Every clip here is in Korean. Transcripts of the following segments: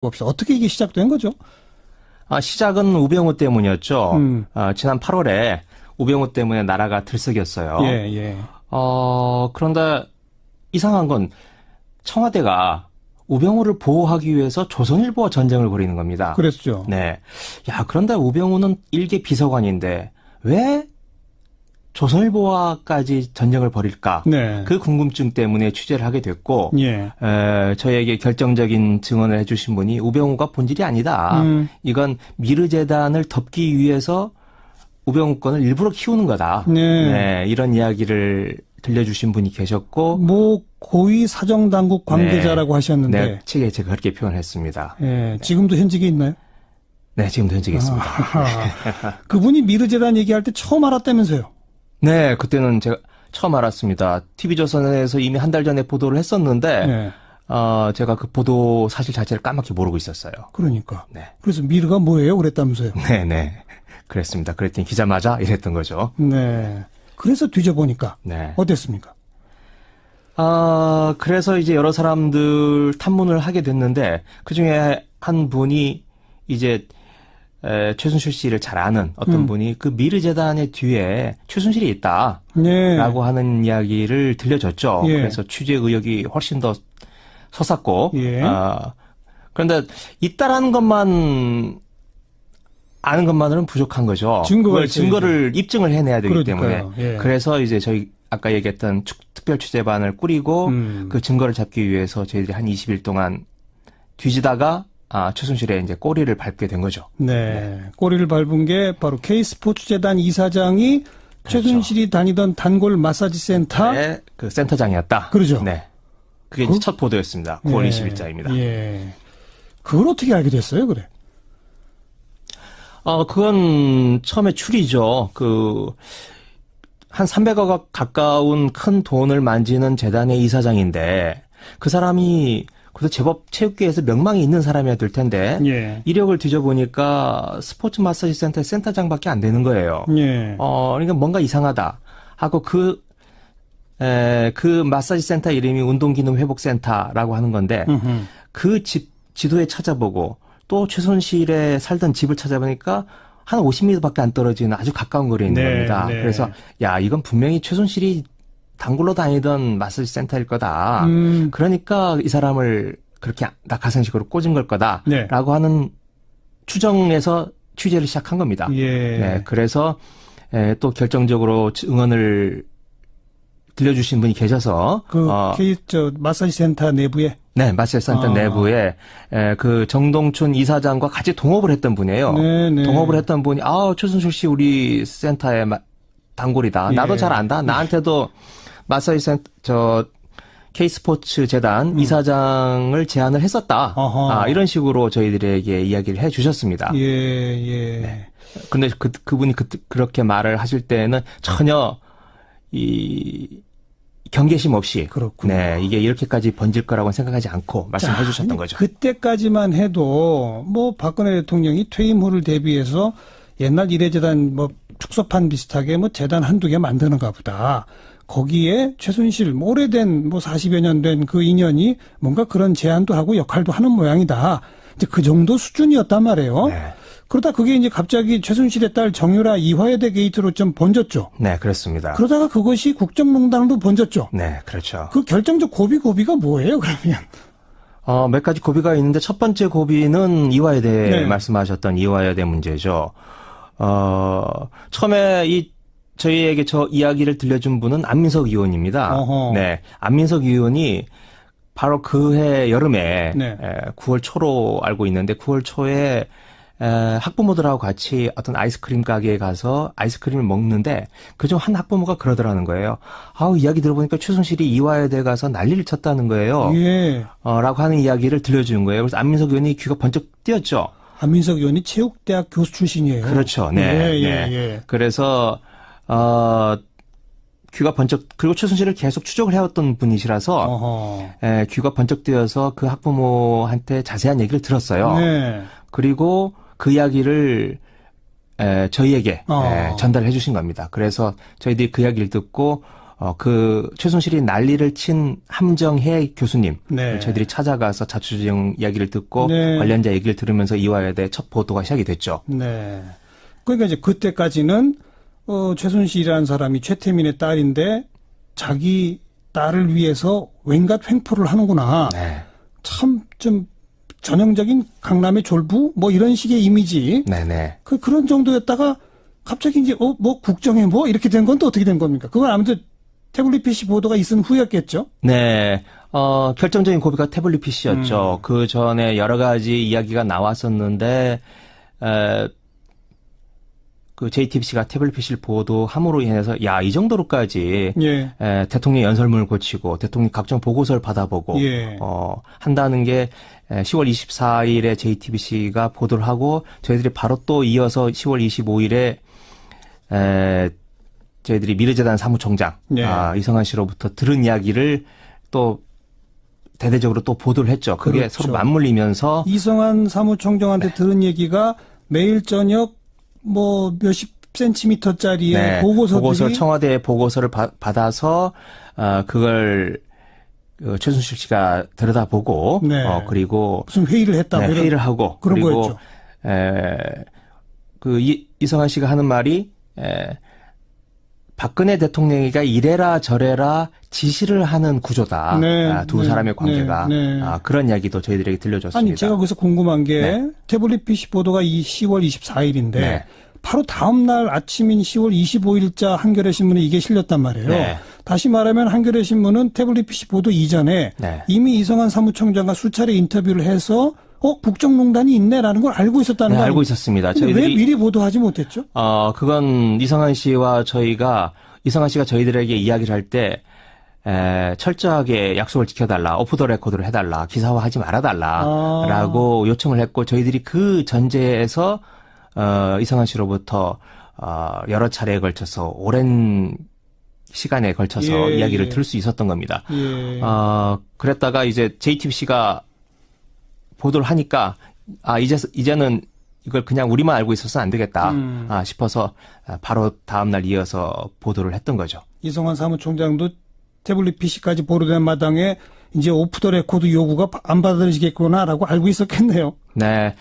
봅시다. 어떻게 이게 시작된 거죠? 시작은 우병우 때문이었죠. 지난 8월에 우병우 때문에 나라가 들썩였어요. 예. 그런데 이상한 건 청와대가 우병우를 보호하기 위해서 조선일보와 전쟁을 벌이는 겁니다. 그랬죠. 네. 그런데 우병우는 일개 비서관인데 왜 조선일보와까지 전쟁을 벌일까? 네. 그 궁금증 때문에 취재를 하게 됐고, 예. 저에게 결정적인 증언을 해주신 분이 우병우가 본질이 아니다. 이건 미르재단을 덮기 위해서 우병우 건을 일부러 키우는 거다. 네. 이런 이야기를 들려주신 분이 계셨고, 뭐 고위 사정당국 관계자라고 하셨는데, 네, 책에 제가 그렇게 표현했습니다. 예. 지금도 현직에 있나요? 네, 지금도 현직에 있습니다. 그분이 미르재단 얘기할 때 처음 알았다면서요? 네, 그때는 제가 처음 알았습니다. TV조선에서 이미 한 달 전에 보도를 했었는데, 네. 제가 그 보도 사실 자체를 까맣게 모르고 있었어요. 그러니까. 네. 그래서 미르가 뭐예요? 그랬다면서요? 네. 그랬습니다. 그랬더니 기자 맞아? 이랬던 거죠. 네. 그래서 뒤져보니까. 네. 어땠습니까? 그래서 이제 여러 사람들 탐문을 하게 됐는데, 그 중에 한 분이 이제, 최순실 씨를 잘 아는 어떤 분이 그 미르재단의 뒤에 최순실이 있다. 네. 라고 하는 이야기를 들려줬죠. 예. 그래서 취재 의욕이 훨씬 더 솟았고, 예. 그런데 있다라는 것만 아는 것만으로는 부족한 거죠. 증거를 입증을 해내야 되기 그러니까요. 때문에. 예. 그래서 이제 저희 아까 얘기했던 특별 취재반을 꾸리고 그 증거를 잡기 위해서 저희들이 한 20일 동안 뒤지다가 최순실의 이제 꼬리를 밟게 된 거죠. 네. 꼬리를 밟은 게 바로 K스포츠재단 이사장이 그렇죠. 최순실이 다니던 단골 마사지 센터. 네, 그 센터장이었다. 그러죠. 네. 그게 이제 첫 보도였습니다. 9월 20일자입니다. 예. 그걸 어떻게 알게 됐어요, 그래? 그건 처음에 추리죠. 한 300억 가까운 큰 돈을 만지는 재단의 이사장인데, 그 사람이 그래도 제법 체육계에서 명망이 있는 사람이어야 될 텐데, 예. 이력을 뒤져보니까 스포츠 마사지 센터의 센터장밖에 안 되는 거예요. 예. 그러니까 뭔가 이상하다 하고 그 마사지 센터 이름이 운동기능회복센터라고 하는 건데, 그 지도에 찾아보고, 또 최순실에 살던 집을 찾아보니까 한 50m밖에 안 떨어지는 아주 가까운 거리에 있는 겁니다. 네. 그래서 이건 분명히 최순실이 단골로 다니던 마사지 센터일 거다. 그러니까 이 사람을 그렇게 낙하산식으로 꽂은 걸 거다라고 네. 하는 추정에서 취재를 시작한 겁니다. 예. 네, 그래서 또 결정적으로 응원을 들려주신 분이 계셔서 마사지 센터 내부에. 네, 마사지 센터 내부에 그 정동춘 이사장과 같이 동업을 했던 분이에요. 네네. 동업을 했던 분이 최순실 씨 우리 센터의 단골이다. 예. 나도 잘 안다. 나한테도 마사지 센터 K스포츠 재단 이사장을 제안을 했었다. 이런 식으로 저희들에게 이야기를 해주셨습니다. 예. 네. 근데 그분이 그렇게 말을 하실 때는 전혀 경계심 없이. 그렇군요. 네, 이게 이렇게까지 번질 거라고는 생각하지 않고 말씀해 주셨던 거죠. 그때까지만 해도 박근혜 대통령이 퇴임 후를 대비해서 옛날 이래재단 축소판 비슷하게 재단 한두 개 만드는가 보다. 거기에 최순실 오래된 40여 년 된 그 인연이 뭔가 그런 제안도 하고 역할도 하는 모양이다. 이제 그 정도 수준이었단 말이에요. 네. 그러다 그게 이제 갑자기 최순실의 딸 정유라 이화여대 게이트로 좀 번졌죠. 네, 그렇습니다. 그러다가 그것이 국정농단으로 번졌죠. 네, 그렇죠. 그 결정적 고비가 뭐예요, 그러면? 몇 가지 고비가 있는데 첫 번째 고비는 이화여대 말씀하셨던 이화여대 문제죠. 처음에 저희에게 저 이야기를 들려준 분은 안민석 의원입니다. 어허. 네, 안민석 의원이 바로 그해 여름에 9월 초로 알고 있는데 9월 초에 학부모들하고 같이 어떤 아이스크림 가게에 가서 아이스크림을 먹는데 그중 한 학부모가 그러더라는 거예요. 이야기 들어보니까 최순실이 이화여대 가서 난리를 쳤다는 거예요. 예. 라고 하는 이야기를 들려주는 거예요. 그래서 안민석 의원이 귀가 번쩍 뛰었죠. 안민석 의원이 체육대학 교수 출신이에요. 그렇죠. 네. 예. 그래서 귀가 번쩍, 그리고 최순실을 계속 추적을 해왔던 분이시라서 귀가 번쩍 뛰어서 그 학부모한테 자세한 얘기를 들었어요. 네. 그리고 그 이야기를 저희에게 전달해 주신 겁니다. 그래서 저희들이 그 이야기를 듣고 그 최순실이 난리를 친 함정혜 교수님 네. 저희들이 찾아가서 자초지종 이야기를 듣고 네. 관련자 얘기를 들으면서 이화여대 대해 첫 보도가 시작이 됐죠. 네. 그러니까 이제 그때까지는 최순실이라는 사람이 최태민의 딸인데 자기 딸을 위해서 웬갓 횡포를 하는구나. 네. 참 좀 전형적인 강남의 졸부 뭐 이런 식의 이미지. 네네. 그런 정도였다가 갑자기 이제 뭐 국정에 뭐 이렇게 된 건 또 어떻게 된 겁니까? 그건 아무튼 태블릿 PC 보도가 있은 후였겠죠? 네. 결정적인 고비가 태블릿 PC였죠. 그 전에 여러 가지 이야기가 나왔었는데, 그 JTBC가 태블릿 PC를 보도함으로 인해서, 야, 이 정도로까지, 예. 대통령 연설문을 고치고, 대통령 각종 보고서를 받아보고, 예. 한다는 게 10월 24일에 JTBC가 보도를 하고, 저희들이 바로 또 이어서 10월 25일에, 저희들이 미르재단 사무총장 네. 이성한 씨로부터 들은 이야기를 또 대대적으로 또 보도를 했죠. 그게 그렇죠. 서로 맞물리면서 이성한 사무총장한테 들은 얘기가 매일 저녁 뭐 몇십 센티미터짜리의 보고서 청와대 보고서를 받아서 그걸 최순실 씨가 들여다보고 네. 그리고 무슨 회의를 했다. 네, 회의를 하고 그런 그리고 거였죠. 이성한 씨가 하는 말이 박근혜 대통령이가 이래라 저래라 지시를 하는 구조다. 네, 두 네, 사람의 관계가. 네, 네. 그런 이야기도 저희들에게 들려줬습니다. 아니 제가 그래서 궁금한 게 네. 태블릿 PC 보도가 이 10월 24일인데 네. 바로 다음 날 아침인 10월 25일자 한겨레 신문에 이게 실렸단 말이에요. 네. 다시 말하면 한겨레 신문은 태블릿 PC 보도 이전에 네. 이미 이성한 사무총장과 수차례 인터뷰를 해서 국정농단이 있네라는 걸 알고 있었다는 네, 거 아닙니까? 알고 있었습니다. 근데 왜 미리 보도하지 못했죠? 그건 이성한 씨가 저희들에게 이야기를 할 때, 철저하게 약속을 지켜달라, 오프 더 레코드를 해달라, 기사화하지 말아달라, 라고 요청을 했고, 저희들이 그 전제에서, 이성한 씨로부터, 여러 차례에 걸쳐서, 오랜 시간에 걸쳐서 이야기를 들을 수 있었던 겁니다. 예. 그랬다가 이제 JTBC가 보도를 하니까, 이제는 이걸 그냥 우리만 알고 있어서 안 되겠다, 싶어서 바로 다음날 이어서 보도를 했던 거죠. 이성환 사무총장도 태블릿 PC까지 보도된 마당에 이제 오프 더 레코드 요구가 안 받아들이겠구나라고 알고 있었겠네요. 네,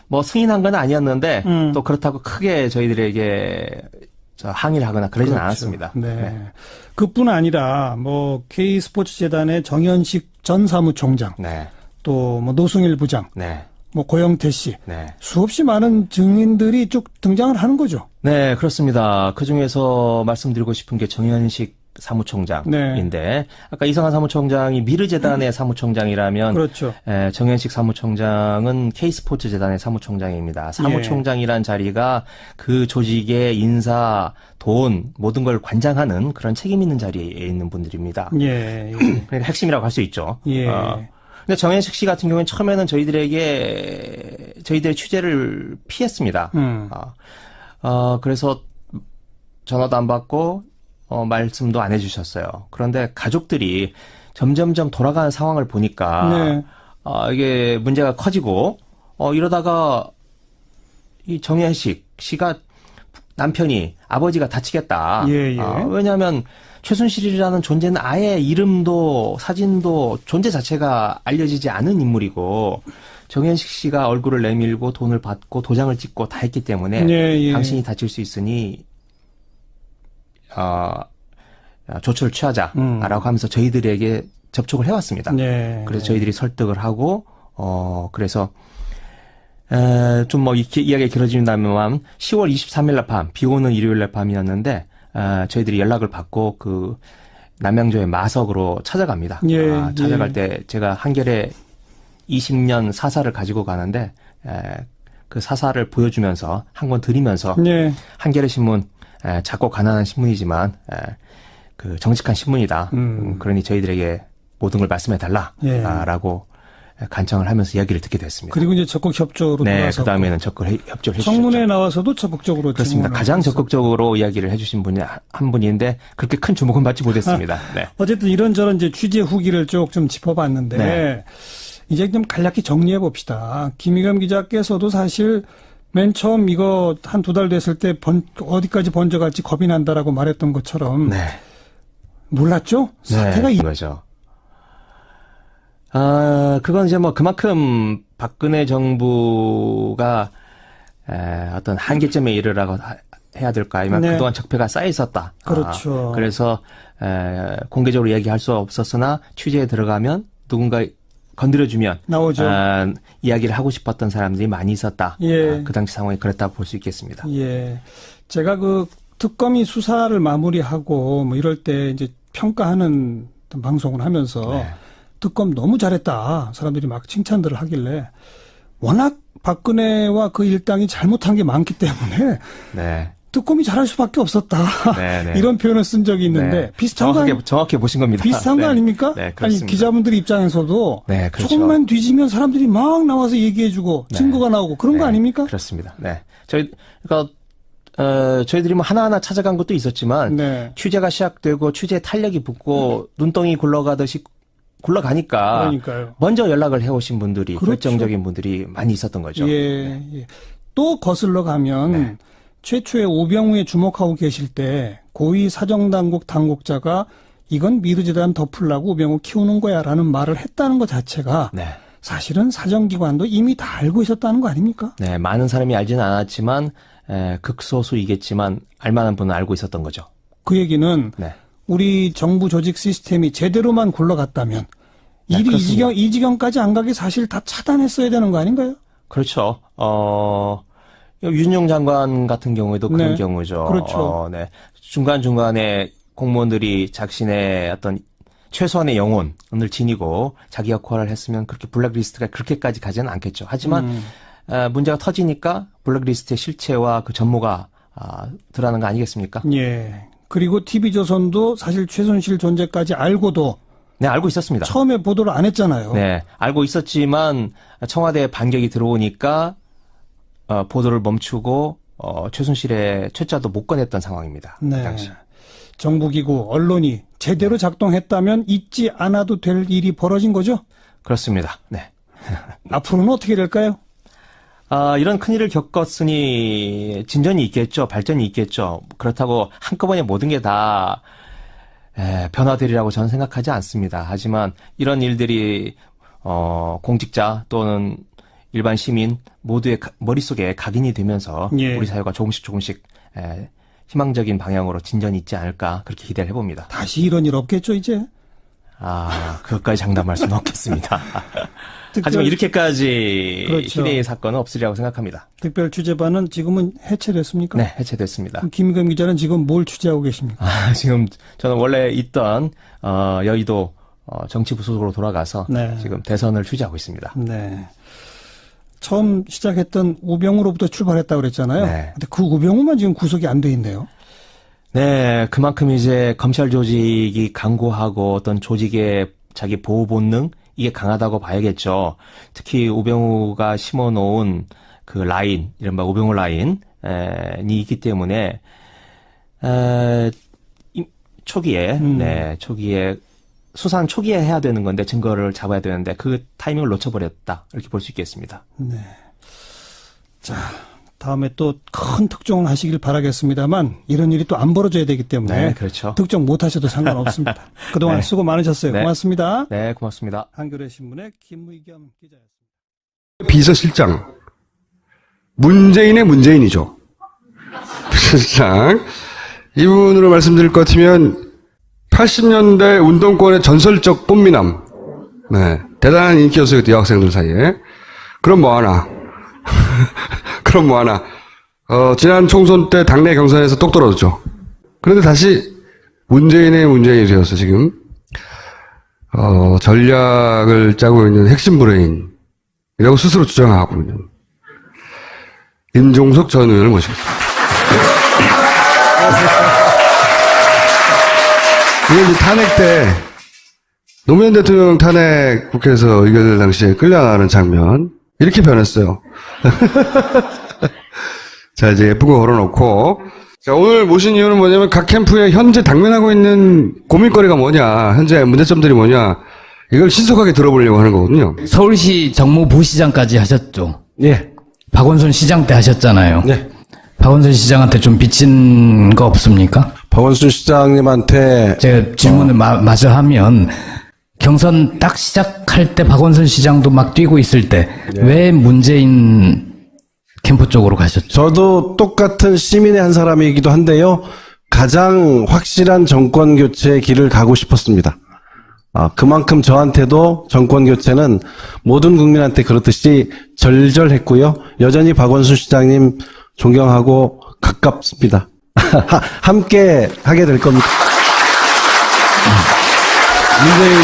뭐 승인한 건 아니었는데, 또 그렇다고 크게 저희들에게 항의를 하거나 그러진 그렇죠. 않았습니다. 네. 네. 그뿐 아니라 뭐 K스포츠재단의 정현식 전 사무총장, 네. 또 뭐 노승일 부장, 네. 뭐 고영태 씨, 네. 수없이 많은 증인들이 쭉 등장을 하는 거죠. 네, 그렇습니다. 그 중에서 말씀드리고 싶은 게 정현식 사무총장인데, 네. 아까 이성한 사무총장이 미르재단의 사무총장이라면, 그렇죠. 정현식 사무총장은 K스포츠재단의 사무총장입니다. 사무총장이란 자리가 그 조직의 인사, 돈, 모든 걸 관장하는 그런 책임 있는 자리에 있는 분들입니다. 예. 그러니까 핵심이라고 할 수 있죠. 예. 근데 정현식 씨 같은 경우는 처음에는 저희들의 취재를 피했습니다. 그래서 전화도 안 받고, 말씀도 안 해주셨어요. 그런데 가족들이 점점점 돌아가는 상황을 보니까, 네. 이게 문제가 커지고, 이러다가 이 정현식 씨가 남편이 아버지가 다치겠다. 예, 예. 왜냐하면 최순실이라는 존재는 아예 이름도 사진도 존재 자체가 알려지지 않은 인물이고 정현식 씨가 얼굴을 내밀고 돈을 받고 도장을 찍고 다 했기 때문에 예, 예. 당신이 다칠 수 있으니 조처를 취하자라고 하면서 저희들에게 접촉을 해왔습니다. 네. 그래서 저희들이 설득을 하고 그래서 좀 뭐 이야기가 길어진다면 10월 23일 날 밤, 비 오는 일요일 날 밤이었는데 저희들이 연락을 받고 그 남양주의 마석으로 찾아갑니다. 예, 찾아갈 때 제가 한겨레 20년 사사를 가지고 가는데 그 사사를 보여주면서 한 권 드리면서 예. 한겨레 신문 작고 가난한 신문이지만 그 정직한 신문이다. 그러니 저희들에게 모든 걸 말씀해 달라라고 간청을 하면서 이야기를 듣게 됐습니다. 그리고 이제 적극 협조로 네, 돌아서 그 다음에는 협조를 해주셨죠. 청문회 나와서도 적극적으로 그렇습니다. 가장 적극적으로 이야기를 해주신 분이 한 분인데 그렇게 큰 주목은 받지 못했습니다. 네. 어쨌든 이런저런 이제 취재 후기를 쭉 좀 짚어봤는데 네. 이제 좀 간략히 정리해 봅시다. 김희겸 기자께서도 사실 맨 처음 이거 한 두 달 됐을 때 어디까지 번져갈지 겁이 난다라고 말했던 것처럼 네. 몰랐죠? 사태가 네, 거죠. 그건 이제 뭐 그만큼 박근혜 정부가 어떤 한계점에 이르라고 해야 될까? 아니면 네. 그동안 적폐가 쌓여 있었다. 그렇죠. 그래서 공개적으로 얘기할 수 없었으나 취재에 들어가면 누군가 건드려주면 나오죠. 이야기를 하고 싶었던 사람들이 많이 있었다. 예. 그 당시 상황이 그랬다고 볼 수 있겠습니다. 예. 제가 그 특검이 수사를 마무리하고 뭐 이럴 때 이제 평가하는 어떤 방송을 하면서 네. 특검 너무 잘했다. 사람들이 막 칭찬들을 하길래 워낙 박근혜와 그 일당이 잘못한 게 많기 때문에 네. 특검이 잘할 수밖에 없었다. 네, 네. 이런 표현을 쓴 적이 있는데 네. 비슷한 거 정확히 보신 겁니다. 비슷한 거 네. 아닙니까? 네, 아니 그렇습니다. 기자분들 입장에서도 네, 그렇죠. 조금만 뒤지면 사람들이 막 나와서 얘기해주고 네. 증거가 나오고 그런 거 네, 아닙니까? 그렇습니다. 네. 그러니까 저희들이 뭐 하나하나 찾아간 것도 있었지만 네. 취재가 시작되고 취재 탄력이 붙고 눈덩이 굴러가듯이 굴러가니까 그러니까요. 먼저 연락을 해오신 분들이 그렇죠. 결정적인 분들이 많이 있었던 거죠. 예, 예. 또 거슬러 가면 네. 최초에 오병우에 주목하고 계실 때 고위 사정당국 당국자가 이건 미르재단 덮으려고 오병우 키우는 거야라는 말을 했다는 것 자체가 네. 사실은 사정기관도 이미 다 알고 있었다는 거 아닙니까? 네, 많은 사람이 알지는 않았지만 극소수이겠지만 알만한 분은 알고 있었던 거죠. 그 얘기는 네. 우리 정부 조직 시스템이 제대로만 굴러갔다면 네, 일이 그렇습니다. 이 지경까지 안 가게 사실 다 차단했어야 되는 거 아닌가요? 그렇죠. 윤용 장관 같은 경우에도 그런 네. 경우죠. 그렇죠. 네. 중간중간에 공무원들이 자신의 어떤 최소한의 영혼을 지니고 자기 역할을 했으면 그렇게 블랙리스트가 그렇게까지 가지는 않겠죠. 하지만 문제가 터지니까 블랙리스트의 실체와 그 전모가 드러나는 거 아니겠습니까? 예. 그리고 TV조선도 사실 최순실 존재까지 알고도 네, 알고 있었습니다. 처음에 보도를 안 했잖아요. 네, 알고 있었지만 청와대 반격이 들어오니까 보도를 멈추고 최순실의 최자도 못 꺼냈던 상황입니다. 그 네. 당시. 정부기구, 언론이 제대로 작동했다면 잊지 않아도 될 일이 벌어진 거죠? 그렇습니다. 네. 앞으로는 어떻게 될까요? 이런 큰일을 겪었으니 진전이 있겠죠. 발전이 있겠죠. 그렇다고 한꺼번에 모든 게 다 변화되리라고 저는 생각하지 않습니다. 하지만 이런 일들이 공직자 또는 일반 시민 모두의 머릿속에 각인이 되면서 예. 우리 사회가 조금씩 희망적인 방향으로 진전이 있지 않을까 그렇게 기대를 해봅니다. 다시 이런 일 없겠죠, 이제? 그것까지 장담할 수는 없겠습니다. 특별, 하지만 이렇게까지 그렇죠. 희대의 사건은 없으리라고 생각합니다. 특별 취재반은 지금은 해체됐습니까? 네, 해체됐습니다. 그럼 김의겸 기자는 지금 뭘 취재하고 계십니까? 지금 저는 원래 있던 여의도 정치부 소속으로 돌아가서 네. 지금 대선을 취재하고 있습니다. 네. 처음 시작했던 우병우로부터 출발했다고 그랬잖아요. 네. 근데 그 우병우만 지금 구속이 안 돼 있네요. 네, 그만큼 이제 검찰 조직이 강고하고 어떤 조직의 자기 보호 본능 이게 강하다고 봐야겠죠. 특히 우병우가 심어놓은 그 라인, 이른바 우병우 라인이 있기 때문에 초기에 초기에 수사는 초기에 해야 되는 건데 증거를 잡아야 되는데 그 타이밍을 놓쳐버렸다 이렇게 볼 수 있겠습니다. 네. 자, 다음에 또 큰 특종을 하시길 바라겠습니다만 이런 일이 또 안 벌어져야 되기 때문에 네, 그렇죠. 특종 못 하셔도 상관없습니다. 그동안 네. 수고 많으셨어요. 네. 고맙습니다. 네, 고맙습니다. 한겨레 신문의 김의겸 기자였습니다. 비서실장. 문재인의 문재인이죠. 비서실장. 이분으로 말씀드릴 것 같으면 80년대 운동권의 전설적 뽐미남. 네. 대단한 인기였어요. 그때 여학생들 사이에. 그럼 뭐하나. 그럼 뭐하나. 지난 총선 때 당내 경선에서 똑 떨어졌죠. 그런데 다시 문재인의 문재인이 되어서 지금, 전략을 짜고 있는 핵심 브레인이라고 스스로 주장하고 있는 임종석 전 의원을 모시겠습니다. 이게 이제 탄핵 때 노무현 대통령 탄핵 국회에서 의결될 당시에 끌려나가는 장면 이렇게 변했어요. 자, 이제 예쁜 거 걸어놓고 자, 오늘 모신 이유는 뭐냐면 각 캠프에 현재 당면하고 있는 고민거리가 뭐냐, 현재 문제점들이 뭐냐 이걸 신속하게 들어보려고 하는 거거든요. 서울시 정무부시장까지 하셨죠. 예. 박원순 시장 때 하셨잖아요. 네. 박원순 시장한테 좀 비친 거 없습니까? 박원순 시장님한테 제가 질문을 마저 하면 경선 딱 시작할 때 박원순 시장도 막 뛰고 있을 때 왜 문재인 캠프 쪽으로 가셨죠? 저도 똑같은 시민의 한 사람이기도 한데요. 가장 확실한 정권 교체의 길을 가고 싶었습니다. 그만큼 저한테도 정권 교체는 모든 국민한테 그렇듯이 절절했고요. 여전히 박원순 시장님 존경하고 가깝습니다. 함께 하게 될 겁니다. 문재인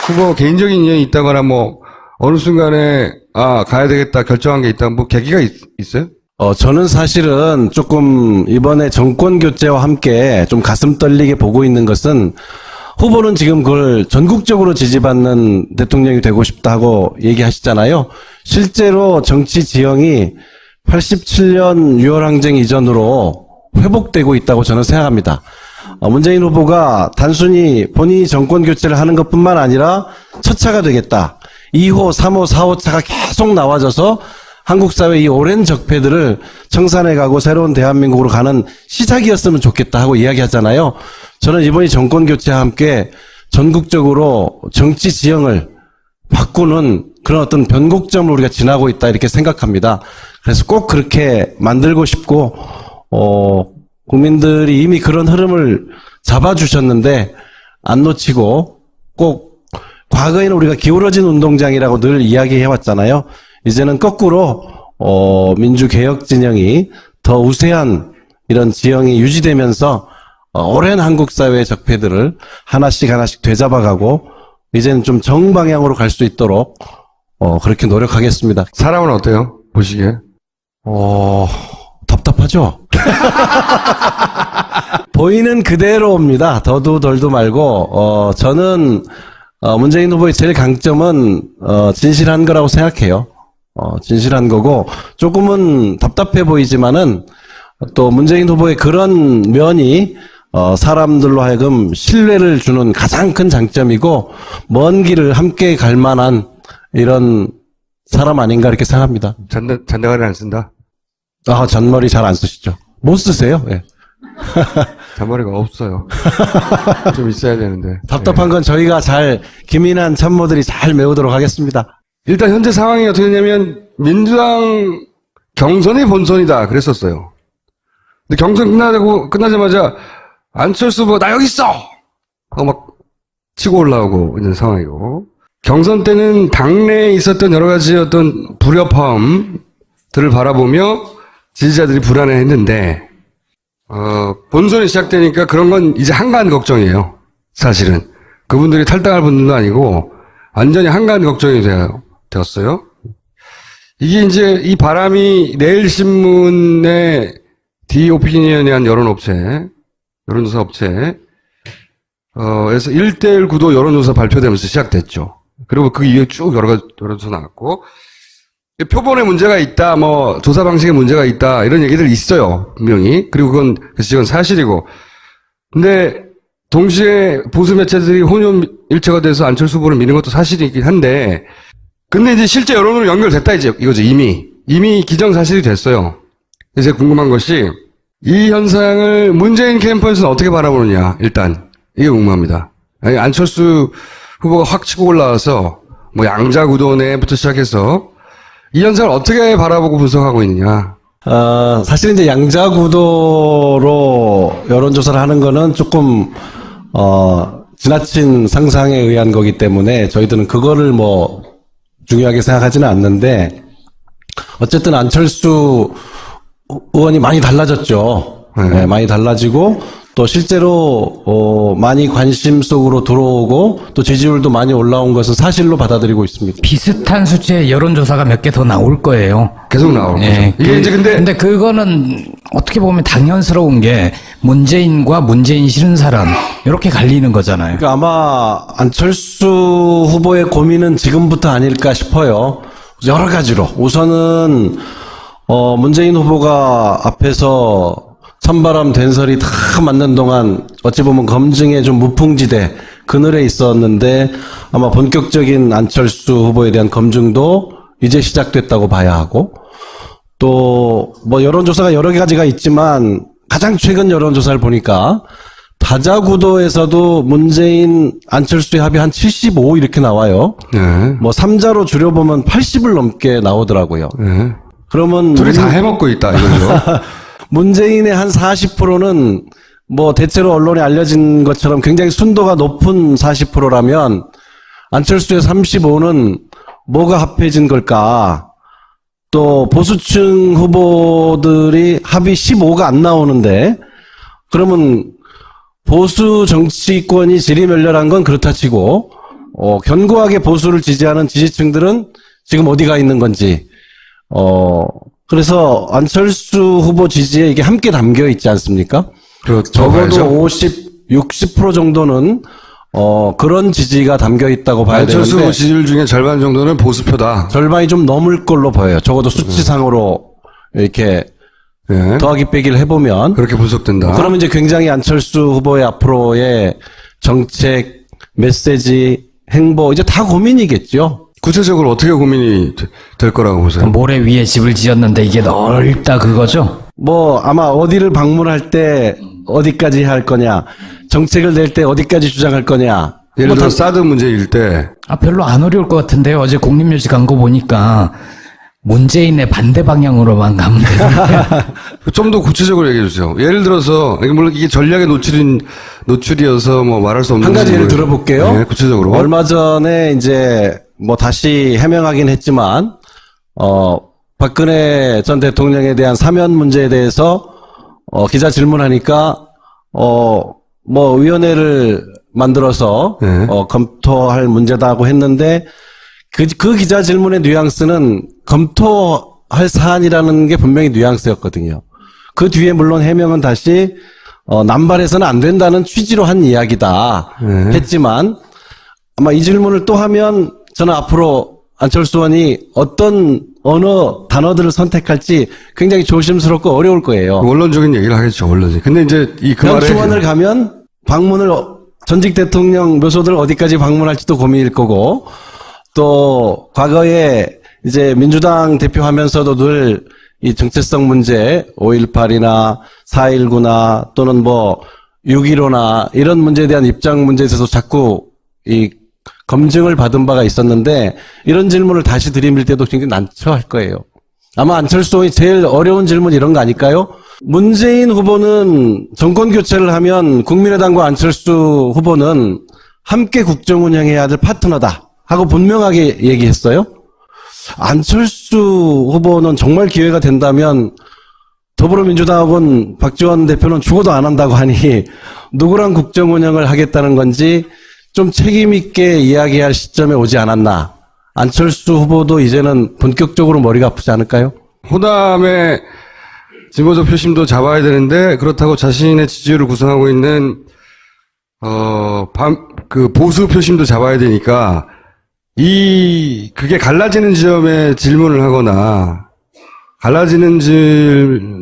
후보 개인적인 인연이 있다거나 뭐 어느 순간에 가야 되겠다 결정한 게 있다 뭐 계기가 있어요? 저는 사실은 조금 이번에 정권 교체와 함께 좀 가슴 떨리게 보고 있는 것은 후보는 지금 그걸 전국적으로 지지받는 대통령이 되고 싶다고 얘기하시잖아요. 실제로 정치 지형이 87년 6월 항쟁 이전으로 회복되고 있다고 저는 생각합니다. 문재인 후보가 단순히 본인이 정권 교체를 하는 것뿐만 아니라 첫 차가 되겠다. 2호, 3호, 4호 차가 계속 나와져서 한국 사회 이 오랜 적폐들을 청산해 가고 새로운 대한민국으로 가는 시작이었으면 좋겠다 하고 이야기하잖아요. 저는 이번이 정권 교체와 함께 전국적으로 정치 지형을 바꾸는 그런 어떤 변곡점을 우리가 지나고 있다 이렇게 생각합니다. 그래서 꼭 그렇게 만들고 싶고 국민들이 이미 그런 흐름을 잡아주셨는데 안 놓치고 꼭 과거에는 우리가 기울어진 운동장이라고 늘 이야기해왔잖아요. 이제는 거꾸로 민주개혁 진영이 더 우세한 이런 지형이 유지되면서 오랜 한국 사회의 적폐들을 하나씩 되잡아가고 이제는 좀 정방향으로 갈 수 있도록 그렇게 노력하겠습니다. 사람은 어때요? 보시기에? 답답하죠? 보이는 그대로입니다. 더도 덜도 말고 저는 문재인 후보의 제일 강점은 진실한 거라고 생각해요. 진실한 거고 조금은 답답해 보이지만은 또 문재인 후보의 그런 면이 사람들로 하여금 신뢰를 주는 가장 큰 장점이고 먼 길을 함께 갈 만한 이런 사람 아닌가 이렇게 생각합니다. 잔대가리 안 쓴다? 잔머리 잘 안 쓰시죠? 못 쓰세요? 예. 잔머리가 없어요. 좀 있어야 되는데. 답답한 건 저희가 기민한 참모들이 잘 메우도록 하겠습니다. 일단 현재 상황이 어떻게 되냐면 민주당 경선이 본선이다 그랬었어요. 근데 경선 끝나자마자 안철수 후보가 나 여기 있어! 하고 막 치고 올라오고 있는 상황이고 경선 때는 당내에 있었던 여러 가지 어떤 불협화음들을 바라보며 지지자들이 불안해했는데 본선이 시작되니까 그런 건 이제 한가한 걱정이에요. 사실은 그분들이 탈당할 분들도 아니고 완전히 한가한 걱정이 되었어요. 이게 이제 이 바람이 내일신문의 디오피니언이란 여론조사 업체 에서 1대1 구도 여론조사 발표되면서 시작됐죠. 그리고 그 이후에 쭉 여러 가지 여론조사 나왔고 표본에 문제가 있다, 조사 방식에 문제가 있다, 이런 얘기들 있어요, 분명히. 그리고 그건 사실이고. 근데, 동시에 보수 매체들이 혼연일체가 돼서 안철수 후보를 미는 것도 사실이긴 한데, 근데 이제 실제 여론으로 연결됐다, 이거죠, 이미. 이미 기정사실이 됐어요. 이제 궁금한 것이, 이 현상을 문재인 캠프에서는 어떻게 바라보느냐, 일단. 이게 궁금합니다. 아니, 안철수 후보가 확 치고 올라와서, 양자구도 내부터 시작해서, 이 현상을 어떻게 바라보고 분석하고 있느냐? 사실 이제 양자구도로 여론조사를 하는 거는 조금, 지나친 상상에 의한 거기 때문에 저희들은 그거를 중요하게 생각하지는 않는데, 어쨌든 안철수 의원이 많이 달라졌죠. 네, 많이 달라지고, 또 실제로 많이 관심 속으로 들어오고 또 지지율도 많이 올라온 것은 사실로 받아들이고 있습니다. 비슷한 수치의 여론조사가 몇 개 더 나올 거예요. 계속 나올 거죠. 이게 이제 근데 그거는 어떻게 보면 당연스러운 게 문재인과 문재인 싫은 사람 이렇게 갈리는 거잖아요. 그러니까 아마 안철수 후보의 고민은 지금부터 아닐까 싶어요. 여러 가지로 우선은 문재인 후보가 앞에서 찬바람 된설이 다 맞는 동안 어찌 보면 검증의 좀 무풍지대 그늘에 있었는데 아마 본격적인 안철수 후보에 대한 검증도 이제 시작됐다고 봐야 하고 또 여론조사가 여러 가지가 있지만 가장 최근 여론조사를 보니까 다자구도에서도 문재인, 안철수의 합이 한 75 이렇게 나와요. 네. 뭐 3자로 줄여보면 80을 넘게 나오더라고요. 네. 그러면 둘이 다 해먹고 있다 이거죠. 문재인의 한 40%는 뭐 대체로 언론에 알려진 것처럼 굉장히 순도가 높은 40%라면 안철수의 35는 뭐가 합해진 걸까? 또 보수층 후보들이 합이 15가 안 나오는데 그러면 보수 정치권이 지리멸렬한 건 그렇다 치고 견고하게 보수를 지지하는 지지층들은 지금 어디가 있는 건지 그래서 안철수 후보 지지에 이게 함께 담겨 있지 않습니까? 그렇죠. 적어도 50, 60% 정도는 그런 지지가 담겨 있다고 봐야 안철수 되는데 지지율 중에 절반 정도는 보수표다. 절반이 좀 넘을 걸로 보여요. 적어도 수치상으로 이렇게 네. 더하기 빼기를 해보면 그렇게 분석된다. 그러면 이제 굉장히 안철수 후보의 앞으로의 정책, 메시지, 행보 이제 다 고민이겠죠. 구체적으로 어떻게 고민이 될 거라고 보세요? 모래 위에 집을 지었는데 이게 넓다 그거죠? 뭐 아마 어디를 방문할 때 어디까지 할 거냐, 정책을 낼 때 어디까지 주장할 거냐. 예를 들어 사드 문제일 때 별로 안 어려울 것 같은데요. 어제 국립뉴스 간 거 보니까 문재인의 반대 방향으로만 가면 되는데. 좀 더 구체적으로 얘기해 주세요. 예를 들어서 물론 이게 전략의 노출이어서 뭐 말할 수 없는 한 가지 예를 거예요. 들어볼게요. 네, 구체적으로. 얼마 전에 이제 뭐 다시 해명하긴 했지만 박근혜 전 대통령에 대한 사면 문제에 대해서 기자 질문하니까 뭐 위원회를 만들어서 네. 검토할 문제다고 했는데 그 기자 질문의 뉘앙스는 검토할 사안이라는 게 분명히 뉘앙스였거든요. 그 뒤에 물론 해명은 다시 남발해서는 안 된다는 취지로 한 이야기다 했지만 아마 이 질문을 또 하면 저는 앞으로 안철수 의원이 어떤 언어 단어들을 선택할지 굉장히 조심스럽고 어려울 거예요. 원론적인 얘기를 하겠죠, 원론이. 근데 이제 그 말에 명수원을 가면 방문을 전직 대통령 묘소들 어디까지 방문할지도 고민일 거고 또 과거에 이제 민주당 대표하면서도 늘 이 정체성 문제 5.18이나 4.19나 또는 뭐 6.15나 이런 문제에 대한 입장 문제에 대해서 자꾸 이 검증을 받은 바가 있었는데 이런 질문을 다시 들이밀 때도 굉장히 난처할 거예요. 아마 안철수 의원이 제일 어려운 질문 이런 거 아닐까요? 문재인 후보는 정권 교체를 하면 국민의당과 안철수 후보는 함께 국정 운영해야 될 파트너다 하고 분명하게 얘기했어요. 안철수 후보는 정말 기회가 된다면 더불어민주당하고는 박지원 대표는 죽어도 안 한다고 하니 누구랑 국정 운영을 하겠다는 건지 좀 책임 있게 이야기할 시점에 오지 않았나. 안철수 후보도 이제는 본격적으로 머리가 아프지 않을까요? 호남의 진보적 표심도 잡아야 되는데 그렇다고 자신의 지지율을 구성하고 있는 그 보수 표심도 잡아야 되니까 그게 갈라지는 지점에 질문을 하거나 갈라지는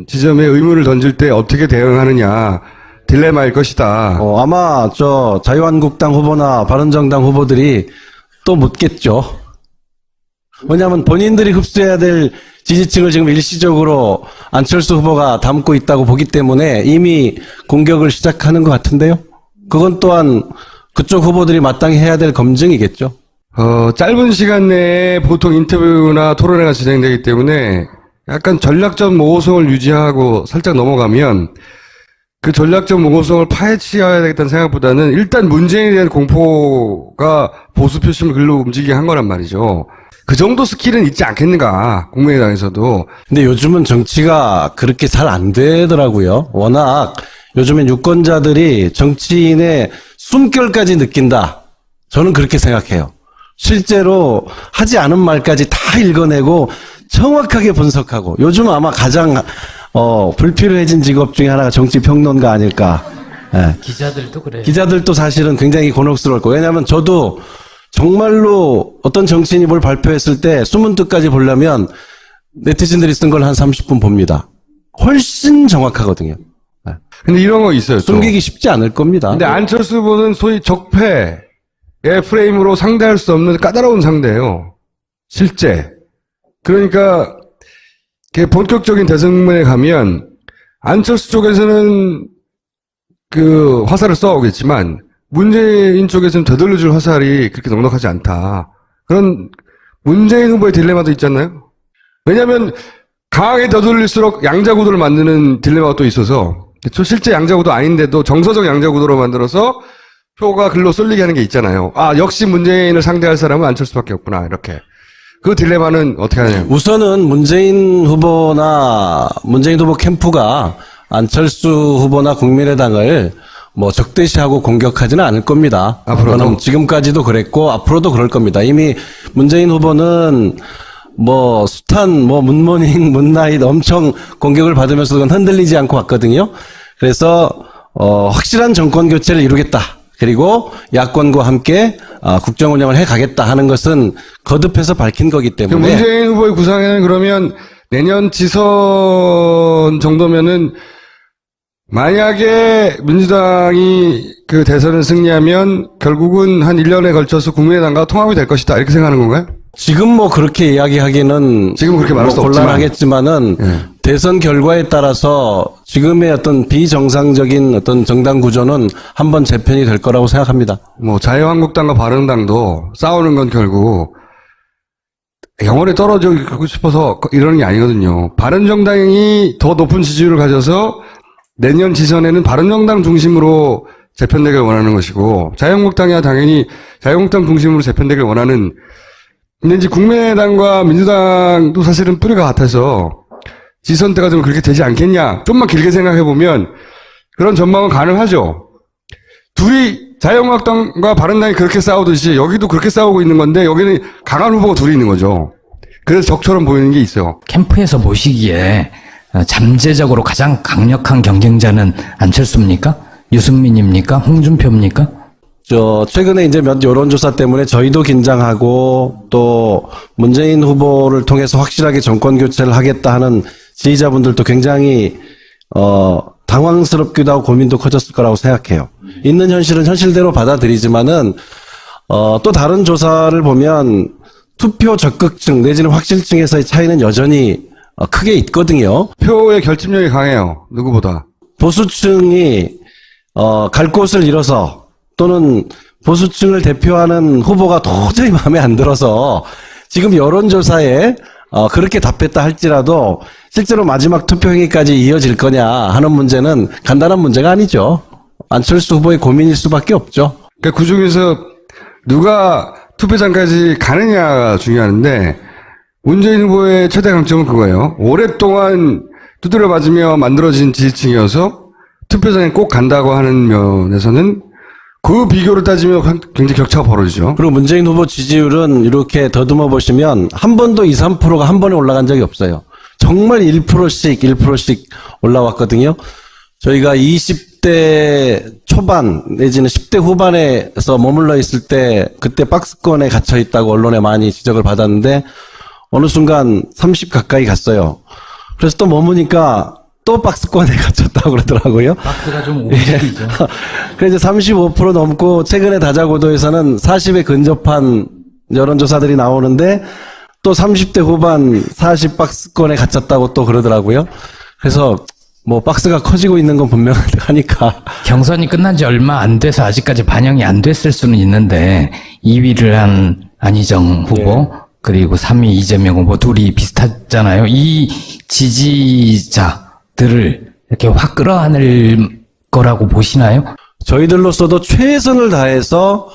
지점에 의문을 던질 때 어떻게 대응하느냐 딜레마일 것이다. 아마 자유한국당 후보나 바른정당 후보들이 또 묻겠죠. 왜냐하면 본인들이 흡수해야 될 지지층을 지금 일시적으로 안철수 후보가 담고 있다고 보기 때문에 이미 공격을 시작하는 것 같은데요. 그건 또한 그쪽 후보들이 마땅히 해야 될 검증이겠죠. 짧은 시간 내에 보통 인터뷰나 토론회가 진행되기 때문에 약간 전략적 모호성을 유지하고 살짝 넘어가면 그 전략적 모호성을 파헤쳐야 되겠다는 생각보다는 일단 문재인에 대한 공포가 보수 표심을 글로 움직이게 한 거란 말이죠. 그 정도 스킬은 있지 않겠는가, 국민의당에서도. 근데 요즘은 정치가 그렇게 잘 안 되더라고요. 워낙 요즘엔 유권자들이 정치인의 숨결까지 느낀다. 저는 그렇게 생각해요. 실제로 하지 않은 말까지 다 읽어내고 정확하게 분석하고 요즘 아마 가장 불필요해진 직업 중에 하나가 정치평론가 아닐까. 예. 기자들도 그래요. 기자들도 사실은 굉장히 곤혹스러울 거예요. 왜냐하면 저도 정말로 어떤 정치인이 뭘 발표했을 때 숨은 뜻까지 보려면 네티즌들이 쓴 걸 한 30분 봅니다. 훨씬 정확하거든요. 예. 근데 이런 거 있어요. 또. 숨기기 쉽지 않을 겁니다. 근데 안철수 후보는 소위 적폐의 프레임으로 상대할 수 없는 까다로운 상대예요. 실제. 그러니까 본격적인 대선에 가면 안철수 쪽에서는 그 화살을 쏘아오겠지만 문재인 쪽에서는 되돌려줄 화살이 그렇게 넉넉하지 않다. 그런 문재인 후보의 딜레마도 있지 않나요? 왜냐하면 강하게 되돌릴수록 양자구도를 만드는 딜레마가 또 있어서 그렇죠? 실제 양자구도 아닌데도 정서적 양자구도로 만들어서 표가 글로 쏠리게 하는 게 있잖아요. 아, 역시 문재인을 상대할 사람은 안철수밖에 없구나. 이렇게. 그 딜레마는 어떻게 하냐면 우선은 문재인 후보 캠프가 안철수 후보나 국민의당을 뭐 적대시하고 공격하지는 않을 겁니다. 앞으로도? 지금까지도 그랬고 앞으로도 그럴 겁니다. 이미 문재인 후보는 뭐 숱한 뭐 문모닝, 문나잇 엄청 공격을 받으면서 그건 흔들리지 않고 왔거든요. 그래서 확실한 정권 교체를 이루겠다. 그리고 야권과 함께 국정 운영을 해가겠다 하는 것은 거듭해서 밝힌 거기 때문에 문재인 후보의 구상에는 그러면 내년 지선 정도면은 만약에 민주당이 그 대선을 승리하면 결국은 한 1년에 걸쳐서 국민의당과 통합이 될 것이다. 이렇게 생각하는 건가요? 지금 뭐 그렇게 이야기하기는 지금 그렇게 말할 수 없지만. 곤란하겠지만은 예. 대선 결과에 따라서 지금의 어떤 비정상적인 어떤 정당 구조는 한번 재편이 될 거라고 생각합니다. 뭐 자유한국당과 바른당도 싸우는 건 결국 영원히 떨어지고 싶어서 이러는 게 아니거든요. 바른정당이 더 높은 지지율을 가져서 내년 지선에는 바른정당 중심으로 재편되길 원하는 것이고 자유한국당이야 당연히 자유한국당 중심으로 재편되길 원하는. 근데 이제 국민의당과 민주당도 사실은 뿌리가 같아서 지선 때가 좀 그렇게 되지 않겠냐. 좀만 길게 생각해보면 그런 전망은 가능하죠. 둘이 자유한국당과 바른당이 그렇게 싸우듯이 여기도 그렇게 싸우고 있는 건데 여기는 강한 후보가 둘이 있는 거죠. 그래서 적처럼 보이는 게 있어요. 캠프에서 보시기에 잠재적으로 가장 강력한 경쟁자는 안철수입니까? 유승민입니까? 홍준표입니까? 최근에 이제 몇 여론조사 때문에 저희도 긴장하고 또 문재인 후보를 통해서 확실하게 정권 교체를 하겠다 하는 지지자분들도 굉장히, 당황스럽기도 하고 고민도 커졌을 거라고 생각해요. 있는 현실은 현실대로 받아들이지만은, 또 다른 조사를 보면 투표 적극층 내지는 확실층에서의 차이는 여전히 크게 있거든요. 표의 결집력이 강해요. 누구보다. 보수층이, 갈 곳을 잃어서 또는 보수층을 대표하는 후보가 도저히 마음에 안 들어서 지금 여론조사에 그렇게 답했다 할지라도 실제로 마지막 투표행위까지 이어질 거냐 하는 문제는 간단한 문제가 아니죠. 안철수 후보의 고민일 수밖에 없죠. 그러니까 그 중에서 누가 투표장까지 가느냐가 중요한데 문재인 후보의 최대 강점은 그거예요. 오랫동안 두드려 맞으며 만들어진 지지층이어서 투표장에 꼭 간다고 하는 면에서는 그 비교를 따지면 굉장히 격차가 벌어지죠. 그리고 문재인 후보 지지율은 이렇게 더듬어 보시면 한 번도 2, 3%가 한 번에 올라간 적이 없어요. 정말 1%씩 올라왔거든요. 저희가 20대 초반 내지는 10대 후반에서 머물러 있을 때 그때 박스권에 갇혀 있다고 언론에 많이 지적을 받았는데 어느 순간 30 가까이 갔어요. 그래서 또 머무니까 또 박스권에 갇혔다고 그러더라고요. 박스가 좀 움직이죠. 그래서 35% 넘고 최근에 다자고도에서는 40에 근접한 여론조사들이 나오는데 또 30대 후반 40 박스권에 갇혔다고 또 그러더라고요. 그래서 뭐 박스가 커지고 있는 건 분명하니까. 경선이 끝난 지 얼마 안 돼서 아직까지 반영이 안 됐을 수는 있는데 2위를 한 안희정 후보 그리고 3위 이재명 후보 둘이 비슷하잖아요. 이 지지자들을 이렇게 확 끌어안을 거라고 보시나요? 저희들로서도 최선을 다해서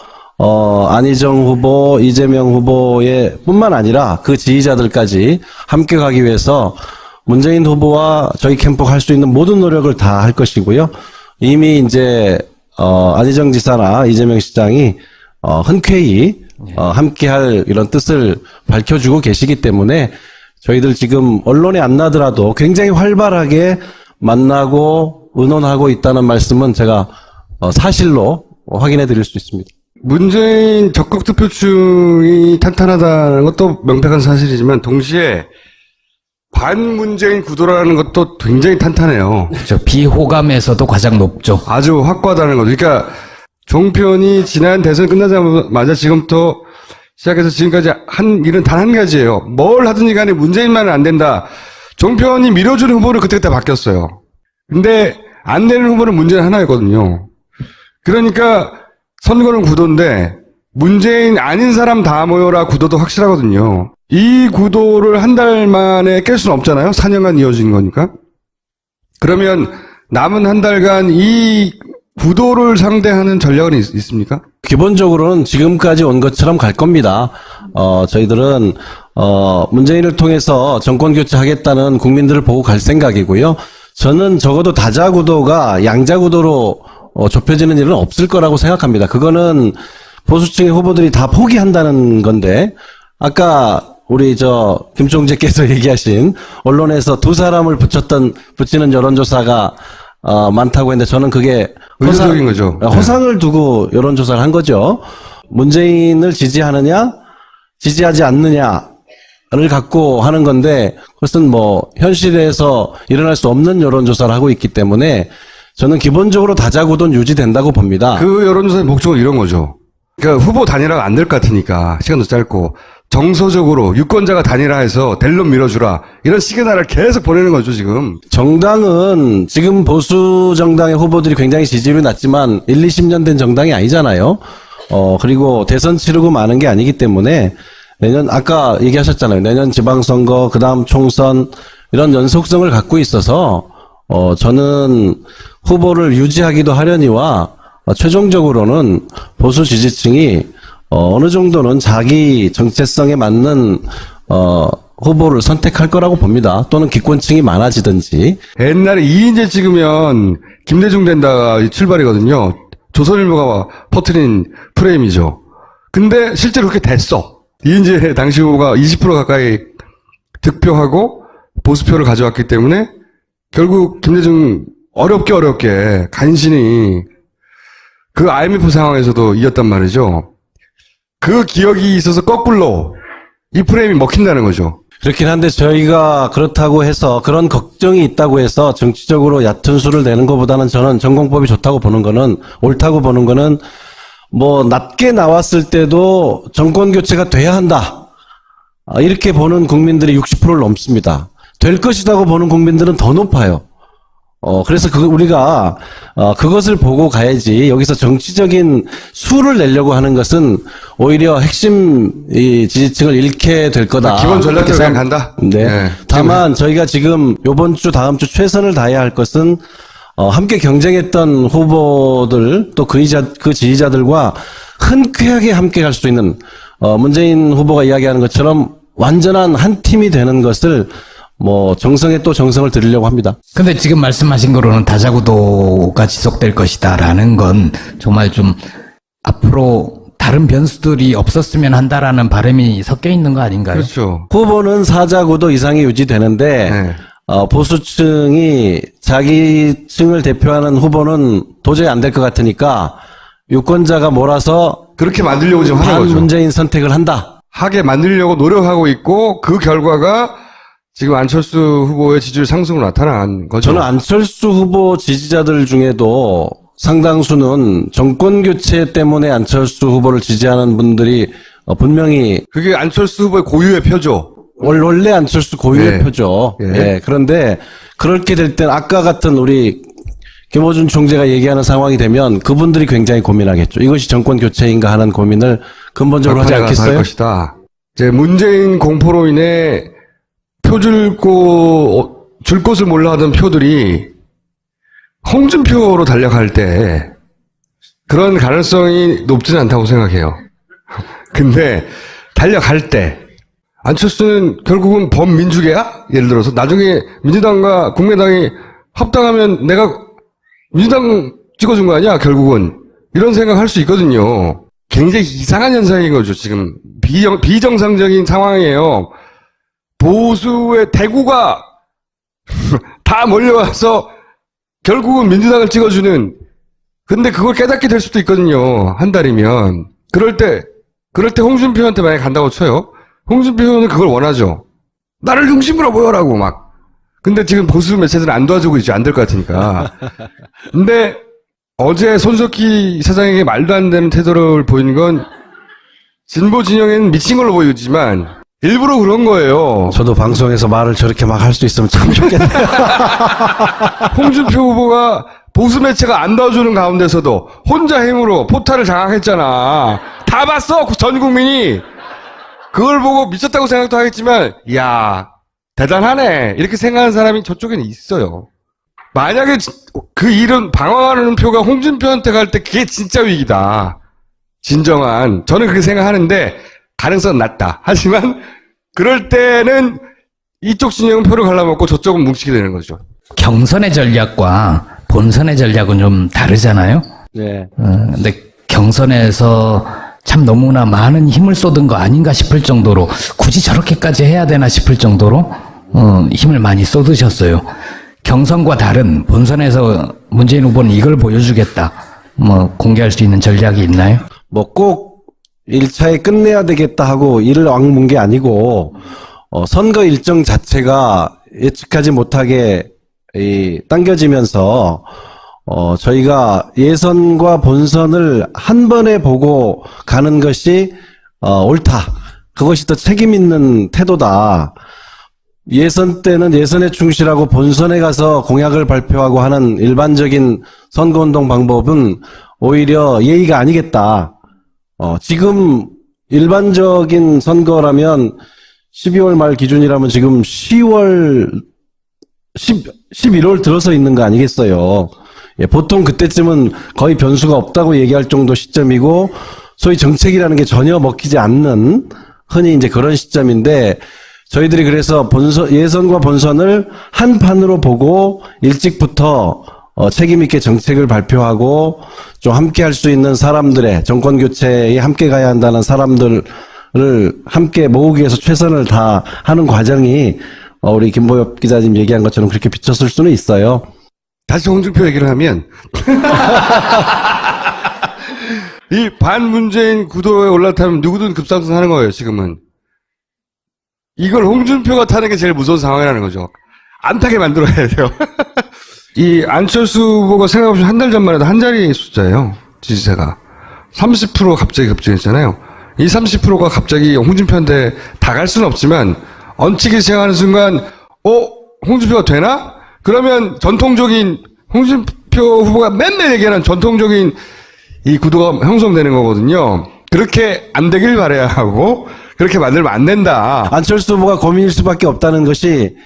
안희정 후보, 이재명 후보의 뿐만 아니라 그 지지자들까지 함께 가기 위해서 문재인 후보와 저희 캠프가 할 수 있는 모든 노력을 다 할 것이고요. 이미 이제 안희정 지사나 이재명 시장이 흔쾌히 함께할 이런 뜻을 밝혀주고 계시기 때문에 저희들 지금 언론에 안 나더라도 굉장히 활발하게 만나고 의논하고 있다는 말씀은 제가 사실로 확인해 드릴 수 있습니다. 문재인 적극 투표층이 탄탄하다는 것도 명백한 사실이지만 동시에 반문재인 구도라는 것도 굉장히 탄탄해요. 그렇죠. 비호감에서도 가장 높죠. 아주 확고하다는 거죠. 그러니까 종편이 지난 대선 끝나자마자 지금부터 시작해서 지금까지 한 일은 단 한 가지예요. 뭘 하든지 간에 문재인만은 안 된다. 종편이 밀어주는 후보를 그때그때 바뀌었어요. 근데 안 되는 후보는 문제는 하나였거든요. 그러니까 선거는 구도인데 문재인 아닌 사람 다 모여라 구도도 확실하거든요. 이 구도를 한 달 만에 깰 수는 없잖아요. 4년간 이어진 거니까. 그러면 남은 한 달간 이 구도를 상대하는 전략은 있습니까? 기본적으로는 지금까지 온 것처럼 갈 겁니다. 저희들은 문재인을 통해서 정권 교체하겠다는 국민들을 보고 갈 생각이고요. 저는 적어도 다자 구도가 양자 구도로 좁혀지는 일은 없을 거라고 생각합니다. 그거는 보수층의 후보들이 다 포기한다는 건데, 아까 우리 김종재께서 얘기하신 언론에서 두 사람을 붙이는 여론조사가 많다고 했는데, 저는 그게 의도적인 거죠. 허상을 두고 여론조사를 한 거죠. 문재인을 지지하느냐, 지지하지 않느냐를 갖고 하는 건데, 그것은 현실에서 일어날 수 없는 여론조사를 하고 있기 때문에, 저는 기본적으로 다자구도는 유지된다고 봅니다. 그 여론조사의 목적은 이런 거죠. 그러니까 후보 단일화가 안 될 것 같으니까 시간도 짧고 정서적으로 유권자가 단일화해서 될 놈 밀어주라 이런 시그널을 계속 보내는 거죠 지금. 정당은 지금 보수 정당의 후보들이 굉장히 지지율이 낮지만 1, 20년 된 정당이 아니잖아요. 그리고 대선 치르고 마는 게 아니기 때문에 내년 아까 얘기하셨잖아요. 내년 지방선거 그다음 총선 이런 연속성을 갖고 있어서 저는 후보를 유지하기도 하려니와 최종적으로는 보수 지지층이 어느 정도는 자기 정체성에 맞는 후보를 선택할 거라고 봅니다. 또는 기권층이 많아지든지. 옛날에 이인재 찍으면 김대중 된다 출발이거든요. 조선일보가 퍼뜨린 프레임이죠. 근데 실제로 그렇게 됐어. 이인재 당시 후보가 20% 가까이 득표하고 보수표를 가져왔기 때문에 결국 김대중 어렵게 간신히 그 IMF 상황에서도 이겼단 말이죠. 그 기억이 있어서 거꾸로 이 프레임이 먹힌다는 거죠. 그렇긴 한데 저희가 그렇다고 해서 그런 걱정이 있다고 해서 정치적으로 얕은 수를 내는 것보다는 저는 전공법이 좋다고 보는 거는 옳다고 보는 거는 낮게 나왔을 때도 정권 교체가 돼야 한다. 이렇게 보는 국민들이 60%를 넘습니다. 될 것이라고 보는 국민들은 더 높아요. 그래서 우리가 그것을 보고 가야지 여기서 정치적인 수를 내려고 하는 것은 오히려 핵심 지지층을 잃게 될 거다. 기본 전략대로 그냥 간다. 네. 네. 다만 저희가 지금 이번 주 다음 주 최선을 다해야 할 것은 함께 경쟁했던 후보들 또 그 지지자들과 흔쾌하게 함께 갈 수 있는 문재인 후보가 이야기하는 것처럼 완전한 한 팀이 되는 것을 정성에 또 정성을 들이려고 합니다. 근데 지금 말씀하신 거로는 다자구도가 지속될 것이다라는 건 정말 좀 앞으로 다른 변수들이 없었으면 한다라는 바람이 섞여 있는 거 아닌가요? 그렇죠. 후보는 사자구도 이상이 유지되는데, 네. 보수층이 자기 층을 대표하는 후보는 도저히 안 될 것 같으니까 유권자가 몰아서 그렇게 만들려고 지금 하는 거죠. 반문재인 선택을 한다. 하게 만들려고 노력하고 있고 그 결과가 지금 안철수 후보의 지지율 상승으로 나타난 거죠. 저는 안철수 후보 지지자들 중에도 상당수는 정권 교체 때문에 안철수 후보를 지지하는 분들이 분명히 그게 안철수 후보의 고유의 표죠. 원래 안철수 고유의 네. 표죠. 예. 예. 그런데 그렇게 될 땐 아까 같은 우리 김어준 총재가 얘기하는 상황이 되면 그분들이 굉장히 고민하겠죠. 이것이 정권 교체인가 하는 고민을 근본적으로 하지 할 않겠어요? 것이다. 이제 문재인 공포로 인해 줄 곳을 몰라 하던 표들이 홍준표로 달려갈 때 그런 가능성이 높지는 않다고 생각해요. 근데 달려갈 때 안철수는 결국은 범민주계야? 예를 들어서 나중에 민주당과 국민당이 합당하면 내가 민주당 찍어준 거 아니야? 결국은 이런 생각할 수 있거든요. 굉장히 이상한 현상인 거죠. 지금 비정상적인 상황이에요. 보수의 대구가 다 몰려와서 결국은 민주당을 찍어주는, 근데 그걸 깨닫게 될 수도 있거든요. 한 달이면. 그럴 때 홍준표한테 만약에 간다고 쳐요. 홍준표는 그걸 원하죠. 나를 중심으로 모여라고 막. 근데 지금 보수 매체들은 안 도와주고 있죠. 안 될 것 같으니까. 근데 어제 손석희 사장에게 말도 안 되는 태도를 보인 건 진보 진영에는 미친 걸로 보이지만 일부러 그런 거예요. 저도 방송에서 말을 저렇게 막 할 수 있으면 참 좋겠네요. 홍준표 후보가 보수 매체가 안 넣어주는 가운데서도 혼자 힘으로 포탈을 장악했잖아. 다 봤어, 전 국민이. 그걸 보고 미쳤다고 생각도 하겠지만, 이야, 대단하네. 이렇게 생각하는 사람이 저쪽에는 있어요. 만약에 그 일은 방황하는 표가 홍준표한테 갈 때 그게 진짜 위기다. 진정한. 저는 그렇게 생각하는데, 가능성은 낮다. 하지만, 그럴 때는 이쪽 진영은 표를 갈라먹고 저쪽은 뭉치게 되는 거죠. 경선의 전략과 본선의 전략은 좀 다르잖아요. 네. 근데 경선에서 참 너무나 많은 힘을 쏟은 거 아닌가 싶을 정도로 굳이 저렇게까지 해야 되나 싶을 정도로 힘을 많이 쏟으셨어요. 경선과 다른 본선에서 문재인 후보는 이걸 보여주겠다. 뭐 공개할 수 있는 전략이 있나요? 뭐 꼭 1차에 끝내야 되겠다 하고 이를 악문 게 아니고 선거 일정 자체가 예측하지 못하게 당겨지면서 저희가 예선과 본선을 한 번에 보고 가는 것이 옳다. 그것이 더 책임 있는 태도다. 예선 때는 예선에 충실하고 본선에 가서 공약을 발표하고 하는 일반적인 선거운동 방법은 오히려 예의가 아니겠다. 지금 일반적인 선거라면 12월 말 기준이라면 지금 11월 들어서 있는 거 아니겠어요. 예, 보통 그때쯤은 거의 변수가 없다고 얘기할 정도 시점이고 소위 정책이라는 게 전혀 먹히지 않는 흔히 이제 그런 시점인데 저희들이 그래서 예선과 본선을 한 판으로 보고 일찍부터 책임 있게 정책을 발표하고 좀 함께 할 수 있는 사람들의 정권 교체에 함께 가야 한다는 사람들을 함께 모으기 위해서 최선을 다하는 과정이 우리 김보엽 기자님 얘기한 것처럼 그렇게 비쳤을 수는 있어요. 다시 홍준표 얘기를 하면 이 반문재인 구도에 올라타면 누구든 급상승하는 거예요. 지금은 이걸 홍준표가 타는 게 제일 무서운 상황이라는 거죠. 안 타게 만들어야 돼요. 이 안철수 후보가 생각 없이 한 달 전만 해도 한 자리 숫자예요. 지지세가 30% 갑자기 급증했잖아요. 이 30%가 갑자기 홍준표한테 다 갈 수는 없지만 얹히기 시작하는 순간 홍준표가 되나? 그러면 전통적인 홍준표 후보가 맨날 얘기하는 전통적인 이 구도가 형성되는 거거든요. 그렇게 안 되길 바라야 하고 그렇게 만들면 안 된다. 안철수 후보가 고민일 수밖에 없다는 것이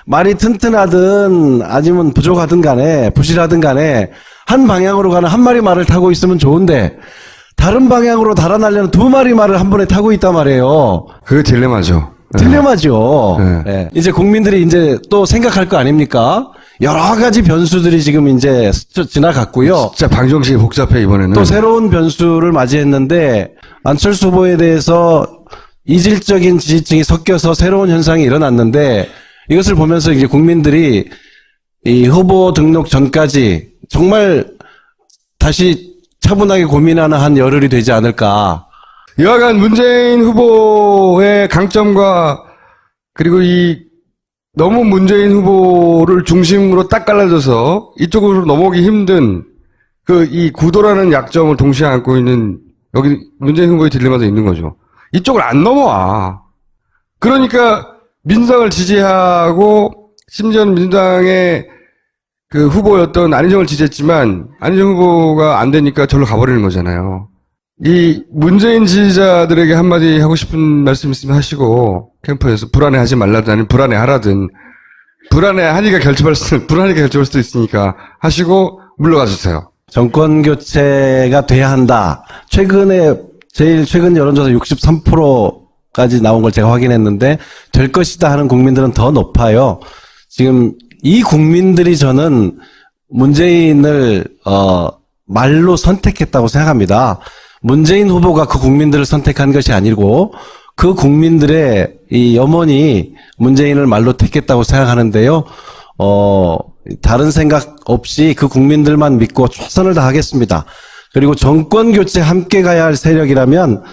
말이 튼튼하든 아니면 부족하든 간에 부실하든 간에 한 방향으로 가는 한 마리 말을 타고 있으면 좋은데 다른 방향으로 달아나려는 두 마리 말을 한 번에 타고 있단 말이에요. 그게 딜레마죠. 딜레마죠. 네. 네. 이제 국민들이 이제 또 생각할 거 아닙니까? 여러 가지 변수들이 지금 이제 스쳐 지나갔고요. 진짜 방정식이 복잡해 이번에는. 또 새로운 변수를 맞이했는데 안철수 후보에 대해서 이질적인 지지층이 섞여서 새로운 현상이 일어났는데 이것을 보면서 이제 국민들이 이 후보 등록 전까지 정말 다시 차분하게 고민하는 한 열흘이 되지 않을까. 여하간 문재인 후보의 강점과 그리고 이 너무 문재인 후보를 중심으로 딱 갈라져서 이쪽으로 넘어오기 힘든 이 구도라는 약점을 동시에 안고 있는 여기 문재인 후보의 딜레마도 있는 거죠. 이쪽을 안 넘어와. 그러니까 민주당을 지지하고 심지어는 민주당의 그 후보였던 안희정을 지지했지만 안희정 후보가 안 되니까 절로 가버리는 거잖아요. 이 문재인 지지자들에게 한마디 하고 싶은 말씀 있으면 하시고 캠프에서 불안해하지 말라든 아니면 불안해하라든 불안해하니까 불안하니까 결집할 수도 있으니까 하시고 물러가 주세요. 정권 교체가 돼야 한다. 제일 최근 여론조사 63%까지 나온 걸 제가 확인했는데 될 것이다 하는 국민들은 더 높아요. 지금 이 국민들이 저는 문재인을 말로 선택했다고 생각합니다. 문재인 후보가 그 국민들을 선택한 것이 아니고 그 국민들의 이 염원이 문재인을 말로 택했다고 생각하는데요. 다른 생각 없이 그 국민들만 믿고 최선을 다하겠습니다. 그리고 정권 교체 함께 가야 할 세력이라면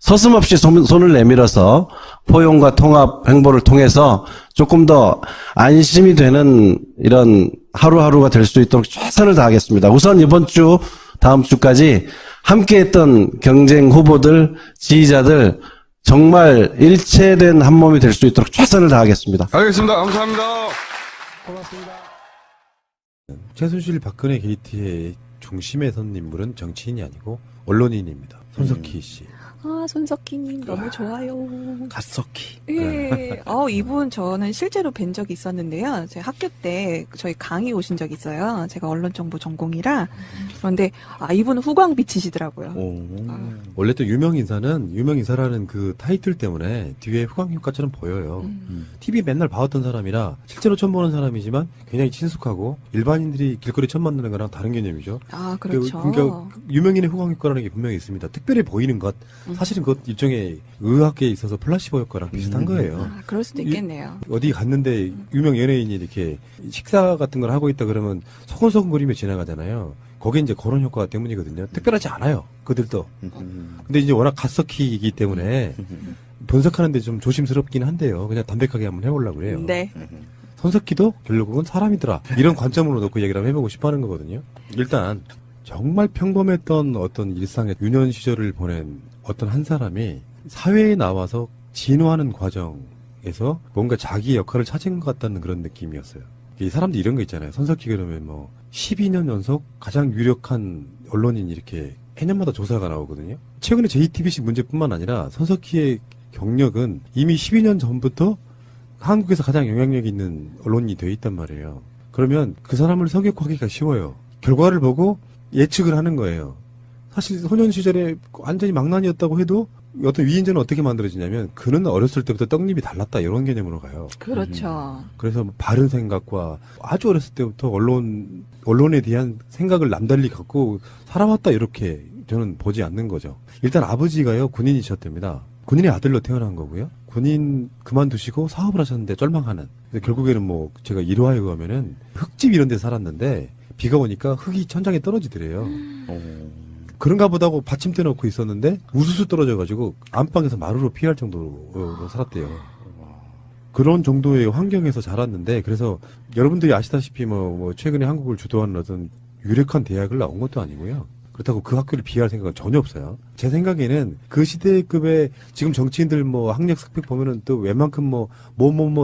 서슴없이 손을 내밀어서 포용과 통합 행보를 통해서 조금 더 안심이 되는 이런 하루하루가 될 수 있도록 최선을 다하겠습니다. 우선 이번 주, 다음 주까지 함께했던 경쟁 후보들, 지지자들 정말 일체된 한 몸이 될 수 있도록 최선을 다하겠습니다. 알겠습니다. 감사합니다. 최순실 박근혜 게이트의 중심에 선 인물은 정치인이 아니고 언론인입니다. 손석희 씨. 아, 손석희님 너무 좋아요. 갓석희. 예. 이분 저는 실제로 뵌 적이 있었는데요. 제 학교 때 저희 강의 오신 적이 있어요. 제가 언론정보 전공이라. 그런데 이분은 후광 비치시더라고요. 원래 또 유명 인사라는 그 타이틀 때문에 뒤에 후광 효과처럼 보여요. TV 맨날 봐왔던 사람이라 실제로 처음 보는 사람이지만 굉장히 친숙하고 일반인들이 길거리 처음 만나는 거랑 다른 개념이죠. 아, 그렇죠. 그러니까 유명인의 후광 효과라는 게 분명히 있습니다. 특별히 보이는 것. 사실은 그것 일종의 의학계에 있어서 플라시보 효과랑 비슷한 거예요. 그럴 수도 있겠네요. 어디 갔는데 유명 연예인이 이렇게 식사 같은 걸 하고 있다 그러면 소곤소곤거리며 지나가잖아요. 거기에 이제 그런 효과 때문이거든요. 특별하지 않아요. 그들도. 근데 이제 워낙 갓석희이기 때문에 분석하는데 좀 조심스럽긴 한데요. 그냥 담백하게 한번 해보려고 그래요. 네. 손석희도 결국은 사람이더라. 이런 관점으로 놓고 얘기를 한번 해보고 싶어 하는 거거든요. 일단 정말 평범했던 어떤 일상의 유년 시절을 보낸 어떤 한 사람이 사회에 나와서 진화하는 과정에서 뭔가 자기 역할을 찾은 것 같다는 그런 느낌이었어요. 이 사람들 이런 거 있잖아요. 손석희 그러면 뭐 12년 연속 가장 유력한 언론인 이렇게 해년마다 조사가 나오거든요. 최근에 JTBC 문제뿐만 아니라 손석희의 경력은 이미 12년 전부터 한국에서 가장 영향력 있는 언론인이 돼 있단 말이에요. 그러면 그 사람을 성역하기가 쉬워요. 결과를 보고 예측을 하는 거예요. 사실 소년 시절에 완전히 망난이었다고 해도 어떤 위인전은 어떻게 만들어지냐면 그는 어렸을 때부터 떡잎이 달랐다 이런 개념으로 가요. 그렇죠. 그래서 뭐 바른 생각과 아주 어렸을 때부터 언론에 대한 생각을 남달리 갖고 살아왔다 이렇게 저는 보지 않는 거죠. 일단 아버지가요 군인이셨답니다. 군인의 아들로 태어난 거고요. 군인 그만두시고 사업을 하셨는데 쫄망하는. 그래서 결국에는 뭐 제가 일화에 의하면은 흙집 이런 데 살았는데 비가 오니까 흙이 천장에 떨어지더래요. 그런가 보다고 받침대 놓고 있었는데 우수수 떨어져가지고 안방에서 마루로 피할 정도로 살았대요. 그런 정도의 환경에서 자랐는데 그래서 여러분들이 아시다시피 뭐 최근에 한국을 주도하는 어떤 유력한 대학을 나온 것도 아니고요. 그렇다고 그 학교를 비할 생각은 전혀 없어요. 제 생각에는 그 시대급의 지금 정치인들 뭐 학력 스펙 보면은 또 웬만큼 뭐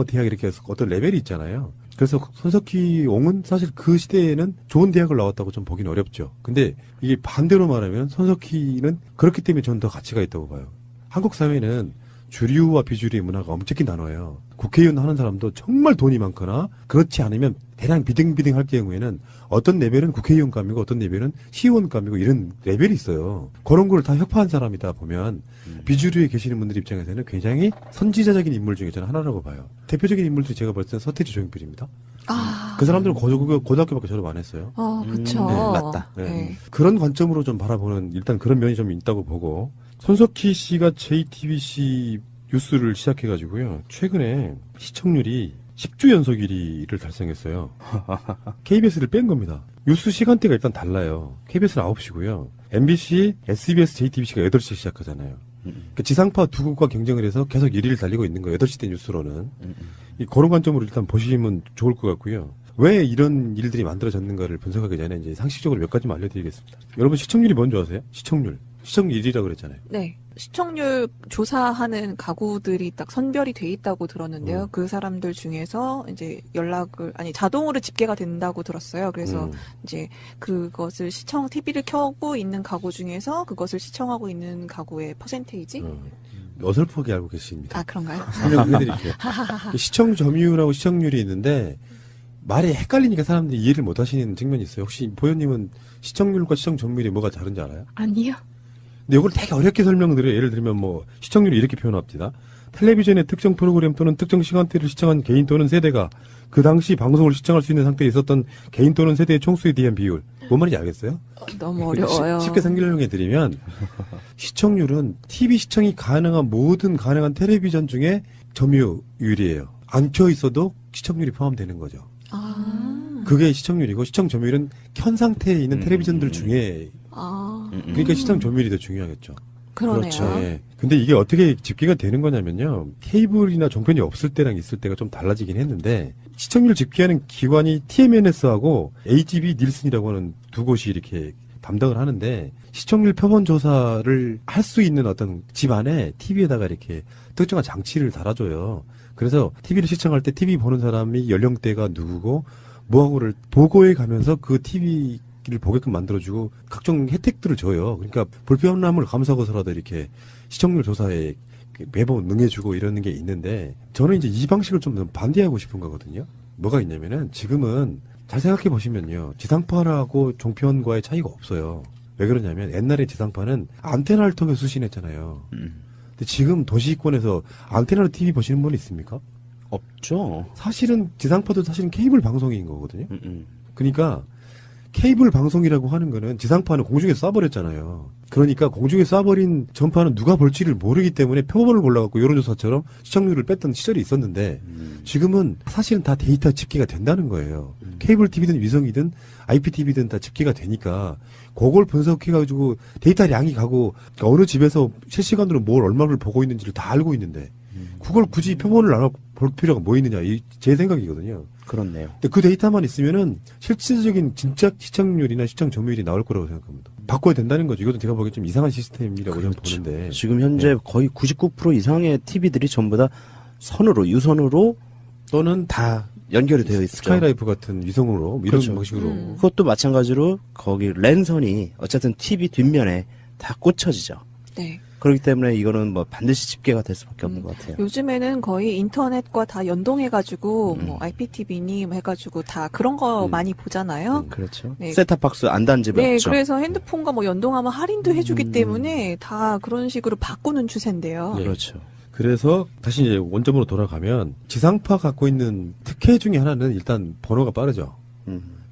대학 이렇게 해서 어떤 레벨이 있잖아요. 그래서 손석희 옹은 사실 그 시대에는 좋은 대학을 나왔다고 좀 보기는 어렵죠. 근데 이게 반대로 말하면 손석희는 그렇기 때문에 저는 더 가치가 있다고 봐요. 한국 사회는 주류와 비주류의 문화가 엄청나게 나눠요. 국회의원 하는 사람도 정말 돈이 많거나 그렇지 않으면 대량 비등비등 할 경우에는 어떤 레벨은 국회의원감이고 어떤 레벨은 시의원감이고 이런 레벨이 있어요. 그런 걸 다 협파한 사람이다 보면 비주류에 계시는 분들 입장에서는 굉장히 선지자적인 인물 중에 저는 하나라고 봐요. 대표적인 인물들이 제가 볼 때는 서태지 조용필입니다. 그 사람들은 고등학교밖에 졸업 안 했어요. 그쵸. 네, 맞다. 네. 네. 그런 관점으로 좀 바라보는 일단 그런 면이 좀 있다고 보고 손석희 씨가 JTBC 뉴스를 시작해가지고요. 최근에 시청률이 10주 연속 1위를 달성했어요. KBS를 뺀 겁니다. 뉴스 시간대가 일단 달라요. KBS는 9시고요. MBC, SBS, JTBC가 8시에 시작하잖아요. 그러니까 지상파 두 국과 경쟁을 해서 계속 1위를 달리고 있는 거예요. 8시 대 뉴스로는. 그런 관점으로 일단 보시면 좋을 것 같고요. 왜 이런 일들이 만들어졌는가를 분석하기 전에 이제 상식적으로 몇 가지만 알려드리겠습니다. 여러분 시청률이 뭔지 아세요? 시청률 1위라고 그랬잖아요. 네. 시청률 조사하는 가구들이 딱 선별이 돼 있다고 들었는데요. 그 사람들 중에서 이제 자동으로 집계가 된다고 들었어요. 그래서 이제 그것을 TV를 켜고 있는 가구 중에서 그것을 시청하고 있는 가구의 퍼센테이지? 어설프게 알고 계십니다. 아, 그런가요? 설명해드릴게요. 시청 점유율하고 시청률이 있는데 말이 헷갈리니까 사람들이 이해를 못 하시는 측면이 있어요. 혹시 보현님은 시청률과 시청 점유율이 뭐가 다른지 알아요? 아니요. 근데 이걸 되게 어렵게 설명드려요. 예를 들면 뭐 시청률이 이렇게 표현합니다. 텔레비전의 특정 프로그램 또는 특정 시간대를 시청한 개인 또는 세대가 그 당시 방송을 시청할 수 있는 상태에 있었던 개인 또는 세대의 총수에 대한 비율. 뭔 말인지 알겠어요? 너무 어려워요. 쉽게 설명해 드리면 시청률은 TV 시청이 가능한 모든 가능한 텔레비전 중에 점유율이에요. 안 켜 있어도 시청률이 포함되는 거죠. 그게 시청률이고 시청 점유율은 켠 상태에 있는 텔레비전들 중에 그러니까 시청 점유율이 더 중요하겠죠. 그러네요. 그렇죠. 네. 근데 이게 어떻게 집계가 되는 거냐면요. 케이블이나 종편이 없을 때랑 있을 때가 좀 달라지긴 했는데 시청률 집계하는 기관이 TMNS하고 HB 닐슨이라고 하는 두 곳이 이렇게 담당을 하는데 시청률 표본 조사를 할 수 있는 어떤 집 안에 TV에다가 이렇게 특정한 장치를 달아줘요. 그래서 TV를 시청할 때 TV 보는 사람이 연령대가 누구고 뭐하고를 보고해 가면서 그 TV를 보게끔 만들어주고 각종 혜택들을 줘요. 그러니까 불편함을 감수하고서라도 이렇게 시청률 조사에 매번 응해주고 이러는 게 있는데 저는 이제 이 방식을 좀 반대하고 싶은 거거든요. 뭐가 있냐면은 지금은 잘 생각해 보시면요. 지상파하고 종편과의 차이가 없어요. 왜 그러냐면 옛날에 지상파는 안테나를 통해 수신했잖아요. 근데 지금 도시권에서 안테나로 TV 보시는 분 있습니까? 없죠. 사실은 지상파도 사실은 케이블 방송인 거거든요. 그러니까 케이블 방송이라고 하는 거는 지상파는 공중에 쏴버렸잖아요. 그러니까 공중에 쏴버린 전파는 누가 볼지를 모르기 때문에 표본을 골라갖고 여론조사처럼 시청률을 뺐던 시절이 있었는데 지금은 사실은 다 데이터 집계가 된다는 거예요. 케이블 TV든 위성이든 IPTV든 다 집계가 되니까 그걸 분석해가지고 데이터량이 가고 어느 집에서 실시간으로 뭘 얼마를 보고 있는지를 다 알고 있는데 그걸 굳이 표본을 나눠 볼 필요가 뭐 있느냐 제 생각이거든요. 그렇네요. 근데 그 데이터만 있으면은 실질적인 진짜 시청률이나 시청 점유율이 나올 거라고 생각합니다. 바꿔야 된다는 거죠. 이것도 제가 보기엔 좀 이상한 시스템이라고 저는 보는데. 지금 현재 거의 99% 이상의 TV들이 전부 다 선으로, 유선으로 또는 다 연결이 되어 있죠. 스카이라이프 같은 위성으로 이런 그렇죠. 방식으로. 그것도 마찬가지로 거기 랜선이 어쨌든 TV 뒷면에 다 꽂혀지죠. 네. 그렇기 때문에 이거는 뭐 반드시 집계가 될 수밖에 없는 것 같아요. 요즘에는 거의 인터넷과 다 연동해가지고 뭐 IPTV니 뭐 해가지고 다 그런 거 많이 보잖아요. 그렇죠. 네. 셋탑박스 안 단 집이 네, 없죠. 그래서 핸드폰과 뭐 연동하면 할인도 해주기 때문에 다 그런 식으로 바꾸는 추세인데요. 네. 그렇죠. 그래서 다시 이제 원점으로 돌아가면 지상파 갖고 있는 특혜 중에 하나는 일단 번호가 빠르죠.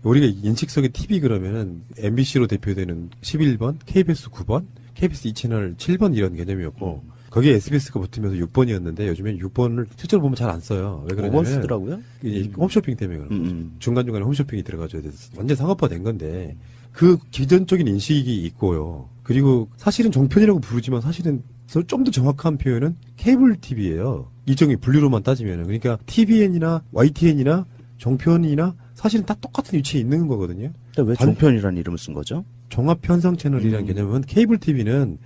우리가 인식 속의 TV 그러면은 MBC로 대표되는 11번, KBS 9번, KBS 2채널 7번 이런 개념이었고 거기에 SBS가 붙으면서 6번이었는데 요즘엔 6번을 실제로 보면 잘 안 써요. 왜 그러냐면 5번 쓰더라고요. 이제 홈쇼핑 때문에 그런 거죠. 중간중간에 홈쇼핑이 들어가줘야 돼서 완전 상업화된 건데 그 기존적인 인식이 있고요. 그리고 사실은 종편이라고 부르지만 사실은 좀 더 정확한 표현은 케이블 TV예요. 일종의 분류로만 따지면은. 그러니까 TVN이나 YTN이나 종편이나 사실은 다 똑같은 위치에 있는 거거든요. 근데 왜 종편이라는 이름을 쓴 거죠? 종합 편성 채널이라는 개념은 케이블 TV는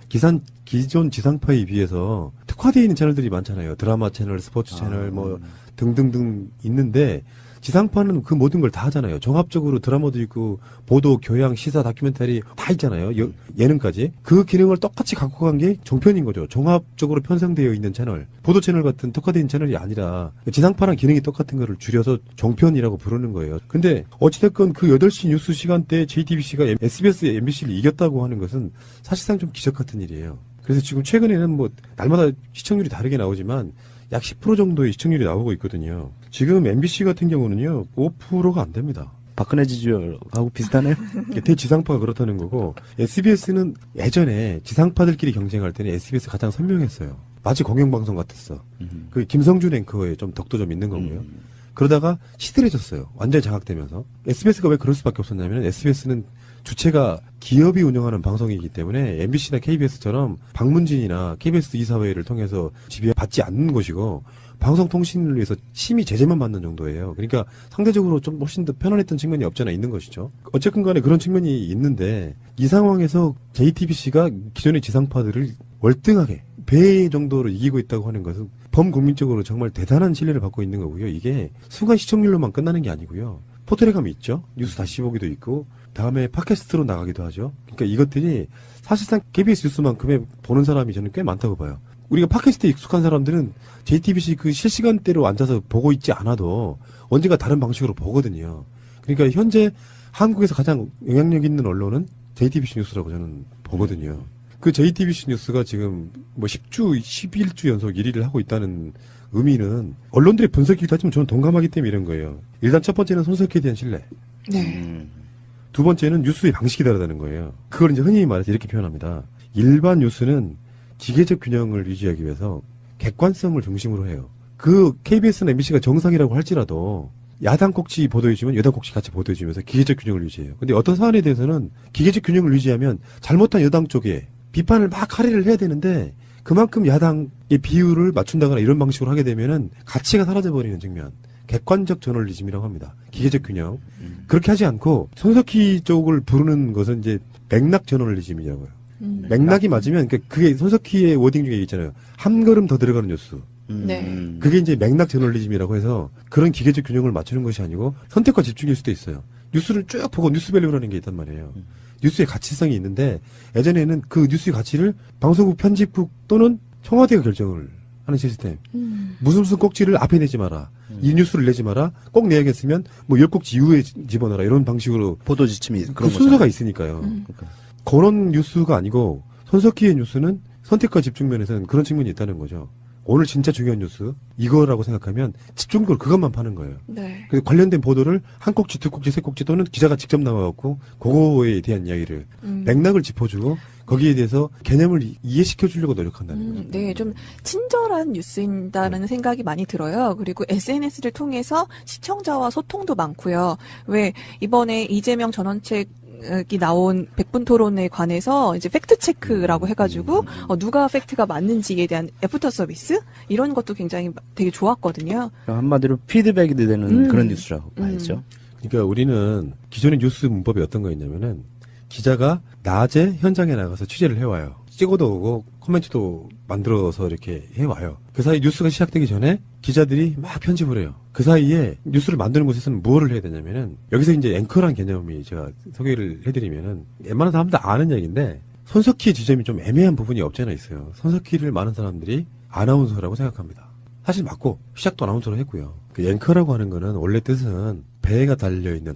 기존 지상파에 비해서 특화되어 있는 채널들이 많잖아요. 드라마 채널, 스포츠 채널 뭐 등등등 있는데 지상파는 그 모든 걸 다 하잖아요. 종합적으로 드라마도 있고 보도, 교양, 시사, 다큐멘터리 다 있잖아요. 예능까지. 그 기능을 똑같이 갖고 간 게 종편인 거죠. 종합적으로 편성되어 있는 채널. 보도 채널 같은 특화된 채널이 아니라 지상파랑 기능이 똑같은 거를 줄여서 종편이라고 부르는 거예요. 근데 어찌됐건 그 8시 뉴스 시간대에 JTBC가 SBS, MBC를 이겼다고 하는 것은 사실상 좀 기적 같은 일이에요. 그래서 지금 최근에는 뭐 날마다 시청률이 다르게 나오지만 약 10% 정도의 시청률이 나오고 있거든요. 지금 MBC 같은 경우는요, 5%가 안 됩니다. 박근혜 지지율하고 비슷하네요. 대지상파가 그렇다는 거고, SBS는 예전에 지상파들끼리 경쟁할 때는 SBS 가장 선명했어요. 마치 공영방송 같았어. 그 김성준 앵커의 좀 덕도 좀 있는 거고요. 그러다가 시들해졌어요. 완전히 장악되면서. SBS가 왜 그럴 수밖에 없었냐면, SBS는 주체가 기업이 운영하는 방송이기 때문에 MBC나 KBS처럼 방문진이나 KBS 이사회를 통해서 지배받지 않는 것이고 방송통신을 위해서 심의 제재만 받는 정도예요. 그러니까 상대적으로 좀 훨씬 더 편안했던 측면이 없잖아 있는 것이죠. 어쨌든 간에 그런 측면이 있는데 이 상황에서 JTBC가 기존의 지상파들을 월등하게 배 정도로 이기고 있다고 하는 것은 범국민적으로 정말 대단한 신뢰를 받고 있는 거고요. 이게 순간 시청률로만 끝나는 게 아니고요. 포털에 가면 있죠. 뉴스 다시 보기도 있고 다음에 팟캐스트로 나가기도 하죠. 그러니까 이것들이 사실상 KBS 뉴스만큼의 보는 사람이 저는 꽤 많다고 봐요. 우리가 팟캐스트에 익숙한 사람들은 JTBC 그 실시간대로 앉아서 보고 있지 않아도 언젠가 다른 방식으로 보거든요. 그러니까 현재 한국에서 가장 영향력 있는 언론은 JTBC 뉴스라고 저는 보거든요. 그 JTBC 뉴스가 지금 뭐 10주, 11주 연속 1위를 하고 있다는 의미는 언론들의 분석이기도 하지만 저는 동감하기 때문에 이런 거예요. 일단 첫 번째는 손석희에 대한 신뢰. 네. 두 번째는 뉴스의 방식이 다르다는 거예요. 그걸 이제 흔히 말해서 이렇게 표현합니다. 일반 뉴스는 기계적 균형을 유지하기 위해서 객관성을 중심으로 해요. 그 KBS나 MBC가 정상이라고 할지라도 야당 꼭지 보도해주면 여당 꼭지 같이 보도해주면서 기계적 균형을 유지해요. 근데 어떤 사안에 대해서는 기계적 균형을 유지하면 잘못한 여당 쪽에 비판을 막 할애를 해야 되는데 그만큼 야당의 비율을 맞춘다거나 이런 방식으로 하게 되면은 가치가 사라져버리는 측면. 객관적 저널리즘이라고 합니다. 기계적 균형. 그렇게 하지 않고 손석희 쪽을 부르는 것은 이제 맥락 저널리즘이라고요. 맥락이 맞으면 그게 손석희의 워딩 중에 있잖아요. 한 걸음 더 들어가는 뉴스. 네. 그게 이제 맥락 저널리즘이라고 해서 그런 기계적 균형을 맞추는 것이 아니고 선택과 집중일 수도 있어요. 뉴스를 쭉 보고 뉴스밸류라는 게 있단 말이에요. 뉴스의 가치성이 있는데 예전에는 그 뉴스의 가치를 방송국 편집국 또는 청와대가 결정을 하는 시스템. 무슨 꼭지를 앞에 내지 마라. 이 뉴스를 내지 마라. 꼭 내야겠으면 뭐 10꼭지 이후에 집어넣어라. 이런 방식으로 보도 지침이 그 그런 순서가 거잖아요. 있으니까요. 그런 뉴스가 아니고 손석희의 뉴스는 선택과 집중 면에서는 그런 측면이 있다는 거죠. 오늘 진짜 중요한 뉴스 이거라고 생각하면 집중적으로 그것만 파는 거예요. 네. 그래서 관련된 보도를 한 꼭지, 두 꼭지, 세 꼭지 또는 기자가 직접 나와갖고 그거에 대한 이야기를 맥락을 짚어주고 거기에 대해서 개념을 이해시켜 주려고 노력한다는 거죠. 네, 좀 친절한 뉴스인다는 생각이 많이 들어요. 그리고 SNS를 통해서 시청자와 소통도 많고요. 왜 이번에 이재명 전원책이 나온 100분 토론에 관해서 이제 팩트 체크라고 해가지고 누가 팩트가 맞는지에 대한 애프터 서비스 이런 것도 굉장히 되게 좋았거든요. 한마디로 피드백이 되는 그런 뉴스라고 봐야죠. 그러니까 우리는 기존의 뉴스 문법이 어떤 거였냐면은 기자가 낮에 현장에 나가서 취재를 해와요. 찍어도 오고 코멘트도 만들어서 이렇게 해와요. 그 사이 뉴스가 시작되기 전에 기자들이 막 편집을 해요. 그 사이에 뉴스를 만드는 곳에서는 무엇을 해야 되냐면은 여기서 이제 앵커라는 개념이 제가 소개를 해드리면은 웬만한 사람들 아는 얘기인데 손석희의 지점이 좀 애매한 부분이 없지 않아 있어요. 손석희를 많은 사람들이 아나운서라고 생각합니다. 사실 맞고 시작도 아나운서로 했고요. 그 앵커라고 하는 거는 원래 뜻은 배가 달려있는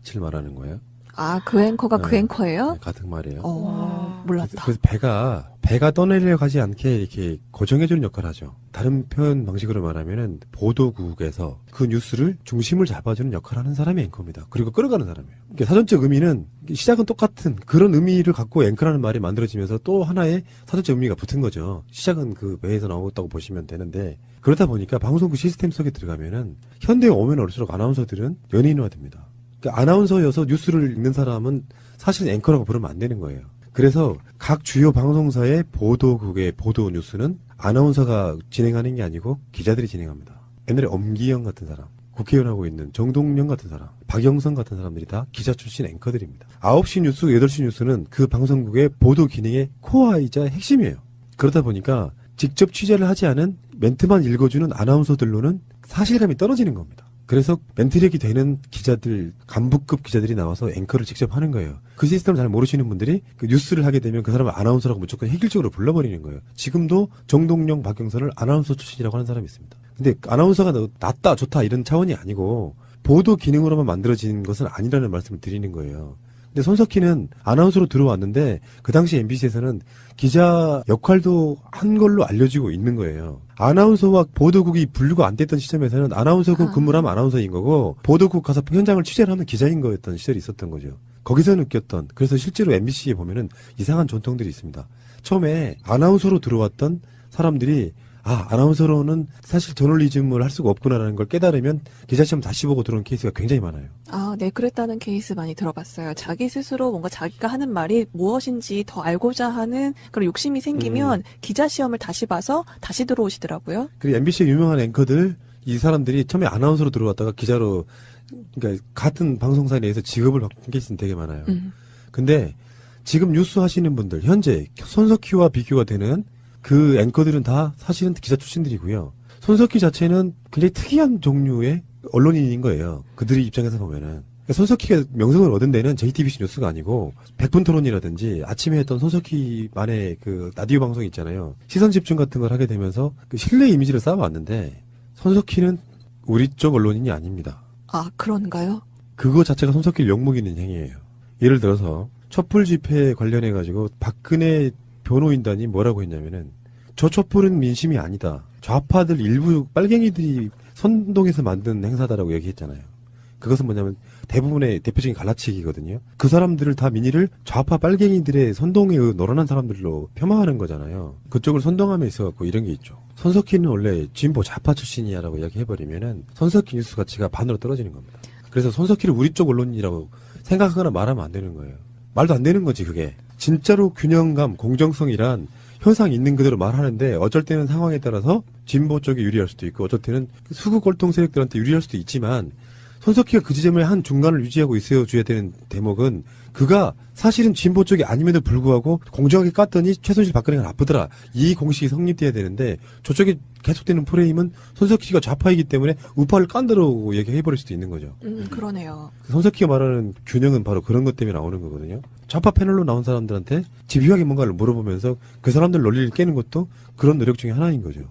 닻을 말하는 거예요. 아, 그 앵커가 그 네. 앵커예요? 네, 같은 말이에요. 몰랐다. 그래서 배가 떠내려가지 않게 이렇게 고정해주는 역할을 하죠. 다른 표현 방식으로 말하면은 보도국에서 그 뉴스를 중심을 잡아주는 역할을 하는 사람이 앵커입니다. 그리고 끌어가는 사람이에요. 그러니까 사전적 의미는 시작은 똑같은 그런 의미를 갖고 앵커라는 말이 만들어지면서 또 하나의 사전적 의미가 붙은 거죠. 시작은 그 배에서 나왔다고 보시면 되는데 그러다 보니까 방송국 시스템 속에 들어가면은 현대에 오면 올수록 아나운서들은 연예인화됩니다. 그러니까 아나운서여서 뉴스를 읽는 사람은 사실 앵커라고 부르면 안 되는 거예요. 그래서 각 주요 방송사의 보도국의 보도 뉴스는 아나운서가 진행하는 게 아니고 기자들이 진행합니다. 옛날에 엄기영 같은 사람, 국회의원하고 있는 정동영 같은 사람, 박영선 같은 사람들이 다 기자 출신 앵커들입니다. 9시 뉴스, 8시 뉴스는 그 방송국의 보도 기능의 코어이자 핵심이에요. 그러다 보니까 직접 취재를 하지 않은 멘트만 읽어주는 아나운서들로는 사실감이 떨어지는 겁니다. 그래서 멘트력이 되는 기자들, 간부급 기자들이 나와서 앵커를 직접 하는 거예요. 그 시스템을 잘 모르시는 분들이 그 뉴스를 하게 되면 그 사람을 아나운서라고 무조건 획일적으로 불러버리는 거예요. 지금도 정동영, 박영선을 아나운서 출신이라고 하는 사람이 있습니다. 근데 아나운서가 낫다, 좋다 이런 차원이 아니고 보도 기능으로만 만들어진 것은 아니라는 말씀을 드리는 거예요. 근데 손석희는 아나운서로 들어왔는데 그 당시 MBC에서는 기자 역할도 한 걸로 알려지고 있는 거예요. 아나운서와 보도국이 분류가 안 됐던 시점에서는 아나운서국 근무를 하면 아나운서인 거고 보도국 가서 현장을 취재를 하면 기자인 거였던 시절이 있었던 거죠. 거기서 느꼈던 그래서 실제로 MBC에 보면은 이상한 전통들이 있습니다. 처음에 아나운서로 들어왔던 사람들이 아나운서로는 사실 저널리즘을 할 수가 없구나라는 걸 깨달으면 기자시험 다시 보고 들어온 케이스가 굉장히 많아요. 아, 네, 그랬다는 케이스 많이 들어봤어요. 자기 스스로 뭔가 자기가 하는 말이 무엇인지 더 알고자 하는 그런 욕심이 생기면 기자 시험을 다시 봐서 다시 들어오시더라고요. 그리고 MBC의 유명한 앵커들, 이 사람들이 처음에 아나운서로 들어왔다가 기자로, 그러니까 같은 방송사 내에서 직업을 바꾼 케이스는 되게 많아요. 근데 지금 뉴스 하시는 분들, 현재 손석희와 비교가 되는 그 앵커들은 다 사실은 기자 출신들이고요. 손석희 자체는 굉장히 특이한 종류의 언론인인 거예요. 그들의 입장에서 보면은. 그러니까 손석희가 명성을 얻은 데는 JTBC 뉴스가 아니고 100분 토론이라든지 아침에 했던 손석희만의 그 라디오 방송 있잖아요. 시선 집중 같은 걸 하게 되면서 그 신뢰 이미지를 쌓아왔는데 손석희는 우리 쪽 언론인이 아닙니다. 아, 그런가요? 그거 자체가 손석희를 욕먹이는 행위예요. 예를 들어서 촛불 집회에 관련해가지고 박근혜 변호인단이 뭐라고 했냐면은 저 촛불은 민심이 아니다. 좌파들 일부 빨갱이들이 선동해서 만든 행사다라고 얘기했잖아요. 그것은 뭐냐면 대부분의 대표적인 갈라치기거든요. 그 사람들을 다 민의를 좌파 빨갱이들의 선동에 놀아난 사람들로 폄하하는 거잖아요. 그쪽을 선동함에 있어갖고 이런 게 있죠. 손석희는 원래 진보 좌파 출신이야라고 이야기해버리면은 손석희 뉴스 가치가 반으로 떨어지는 겁니다. 그래서 손석희를 우리 쪽 언론이라고 생각하거나 말하면 안 되는 거예요. 말도 안 되는 거지 그게. 진짜로 균형감, 공정성이란 현상 있는 그대로 말하는데 어쩔 때는 상황에 따라서 진보 쪽에 유리할 수도 있고 어쩔 때는 수구 골통 세력들한테 유리할 수도 있지만 손석희가 그 지점에 한 중간을 유지하고 있어줘야 되는 대목은 그가 사실은 진보 쪽이 아님에도 불구하고 공정하게 깠더니 최순실 박근혜가 나쁘더라. 이 공식이 성립돼야 되는데 저쪽에 계속되는 프레임은 손석희 씨가 좌파이기 때문에 우파를 깐다고 얘기해버릴 수도 있는 거죠. 그러네요. 손석희가 말하는 균형은 바로 그런 것 때문에 나오는 거거든요. 좌파 패널로 나온 사람들한테 집요하게 뭔가를 물어보면서 그 사람들 논리를 깨는 것도 그런 노력 중에 하나인 거죠.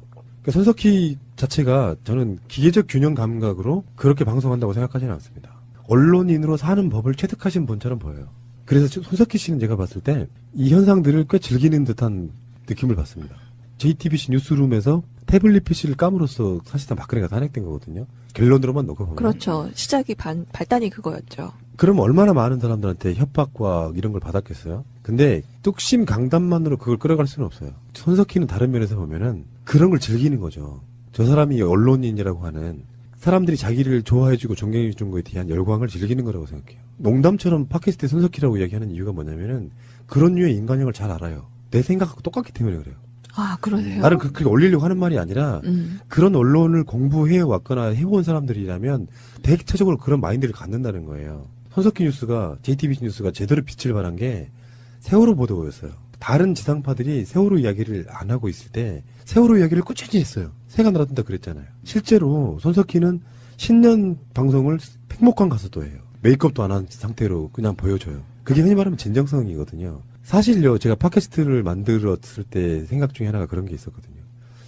그러니까 손석희 자체가 저는 기계적 균형 감각으로 그렇게 방송한다고 생각하지는 않습니다. 언론인으로 사는 법을 체득하신 분처럼 보여요. 그래서 손석희 씨는 제가 봤을 때 이 현상들을 꽤 즐기는 듯한 느낌을 받습니다. JTBC 뉴스룸에서 태블릿 PC를 까므로써 사실상 박근혜가 탄핵된 거거든요. 결론으로만 놓고 보면. 그렇죠. 시작이 발단이 그거였죠. 그럼 얼마나 많은 사람들한테 협박과 이런 걸 받았겠어요? 근데 뚝심 강단만으로 그걸 끌어갈 수는 없어요. 손석희는 다른 면에서 보면은 그런 걸 즐기는 거죠. 저 사람이 언론인이라고 하는 사람들이 자기를 좋아해주고 존경해준 거에 대한 열광을 즐기는 거라고 생각해요. 농담처럼 팟캐스트에 손석희라고 이야기하는 이유가 뭐냐면은 그런 류의 인간형을 잘 알아요. 내 생각하고 똑같기 때문에 그래요. 아, 그러네요. 나는 그렇게 올리려고 하는 말이 아니라 그런 언론을 공부해 왔거나 해온 사람들이라면 대체적으로 그런 마인드를 갖는다는 거예요. 손석희 뉴스가 JTBC 뉴스가 제대로 빛을 발한 게 세월호 보도였어요. 다른 지상파들이 세월호 이야기를 안 하고 있을 때 세월호 이야기를 꾸준히 했어요. 새가 날아든다 그랬잖아요. 실제로 손석희는 신년 방송을 팽목한 가수도 해요. 메이크업도 안 한 상태로 그냥 보여줘요. 그게 흔히 말하면 진정성이거든요. 사실요, 제가 팟캐스트를 만들었을 때 생각 중에 하나가 그런 게 있었거든요.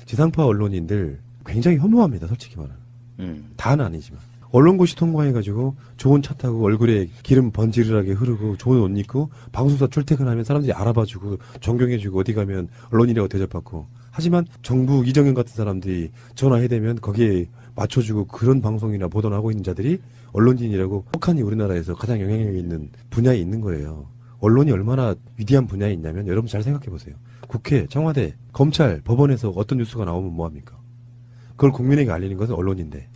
지상파 언론인들 굉장히 혐오합니다, 솔직히 말하면. 다는 아니지만. 언론고시 통과해가지고 좋은 차 타고 얼굴에 기름 번지르르하게 흐르고 좋은 옷 입고 방송사 출퇴근하면 사람들이 알아봐주고 존경해주고 어디 가면 언론인이라고 대접받고 하지만 정부 이정현 같은 사람들이 전화해대면 거기에 맞춰주고 그런 방송이나 보도를 하고 있는 자들이 언론인이라고 혹한이 우리나라에서 가장 영향력 있는 분야에 있는 거예요. 언론이 얼마나 위대한 분야에 있냐면 여러분 잘 생각해보세요. 국회, 청와대, 검찰, 법원에서 어떤 뉴스가 나오면 뭐합니까? 그걸 국민에게 알리는 것은 언론인데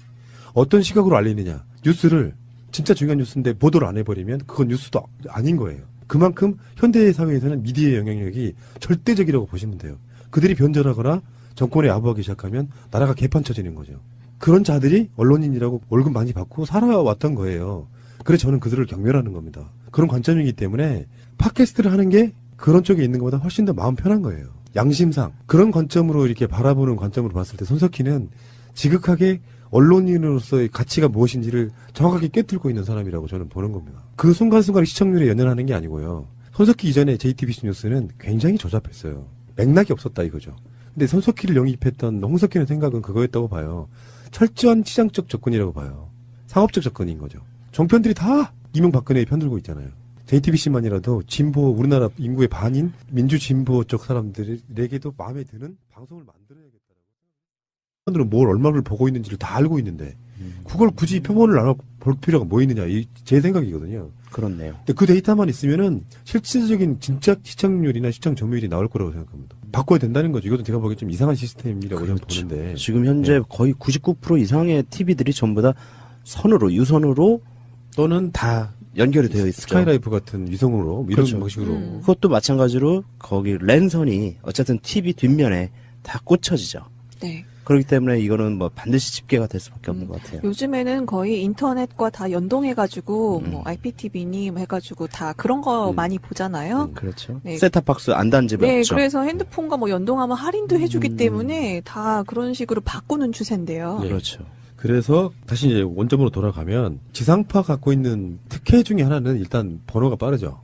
어떤 시각으로 알리느냐. 뉴스를 진짜 중요한 뉴스인데 보도를 안 해버리면 그건 뉴스도 아닌 거예요. 그만큼 현대 사회에서는 미디어의 영향력이 절대적이라고 보시면 돼요. 그들이 변절하거나 정권에 아부하기 시작하면 나라가 개판 쳐지는 거죠. 그런 자들이 언론인이라고 월급 많이 받고 살아왔던 거예요. 그래서 저는 그들을 경멸하는 겁니다. 그런 관점이기 때문에 팟캐스트를 하는 게 그런 쪽에 있는 것보다 훨씬 더 마음 편한 거예요. 양심상. 그런 관점으로 이렇게 바라보는 관점으로 봤을 때 손석희는 지극하게 언론인으로서의 가치가 무엇인지를 정확하게 꿰뚫고 있는 사람이라고 저는 보는 겁니다. 그 순간순간 시청률에 연연하는 게 아니고요. 손석희 이전에 JTBC 뉴스는 굉장히 조잡했어요. 맥락이 없었다 이거죠. 근데 손석희를 영입했던 홍석희의 생각은 그거였다고 봐요. 철저한 시장적 접근이라고 봐요. 상업적 접근인 거죠. 종편들이 다 이명박근혜에 편들고 있잖아요. JTBC만이라도 진보, 우리나라 인구의 반인 민주진보 쪽 사람들에게도 마음에 드는 방송을 만들어야겠다라고. 사람들은 뭘 얼마를 보고 있는지를 다 알고 있는데 그걸 굳이 표본을 나눠 볼 필요가 뭐 있느냐, 제 생각이거든요. 그렇네요. 근데 그 데이터만 있으면은 실질적인 진짜 시청률이나 시청 점유율이 나올 거라고 생각합니다. 바꿔야 된다는 거죠. 이것도 제가 보기엔 좀 이상한 시스템이라고 저는 보는데. 지금 현재 거의 99% 이상의 TV들이 전부 다 선으로, 유선으로 또는 다 연결이 되어 있죠. 스카이라이프 같은 위성으로 이런 그렇죠. 방식으로. 그것도 마찬가지로 거기 랜선이 어쨌든 TV 뒷면에 다 꽂혀지죠. 네. 그렇기 때문에 이거는 뭐 반드시 집계가 될 수밖에 없는 것 같아요. 요즘에는 거의 인터넷과 다 연동해가지고 뭐 IPTV니 뭐 해가지고 다 그런 거 많이 보잖아요. 그렇죠. 네. 셋탑박스 안 단 집이 네, 없죠. 그래서 핸드폰과 뭐 연동하면 할인도 해주기 때문에 다 그런 식으로 바꾸는 추세인데요. 그렇죠. 그래서 다시 이제 원점으로 돌아가면 지상파 갖고 있는 특혜 중에 하나는 일단 번호가 빠르죠.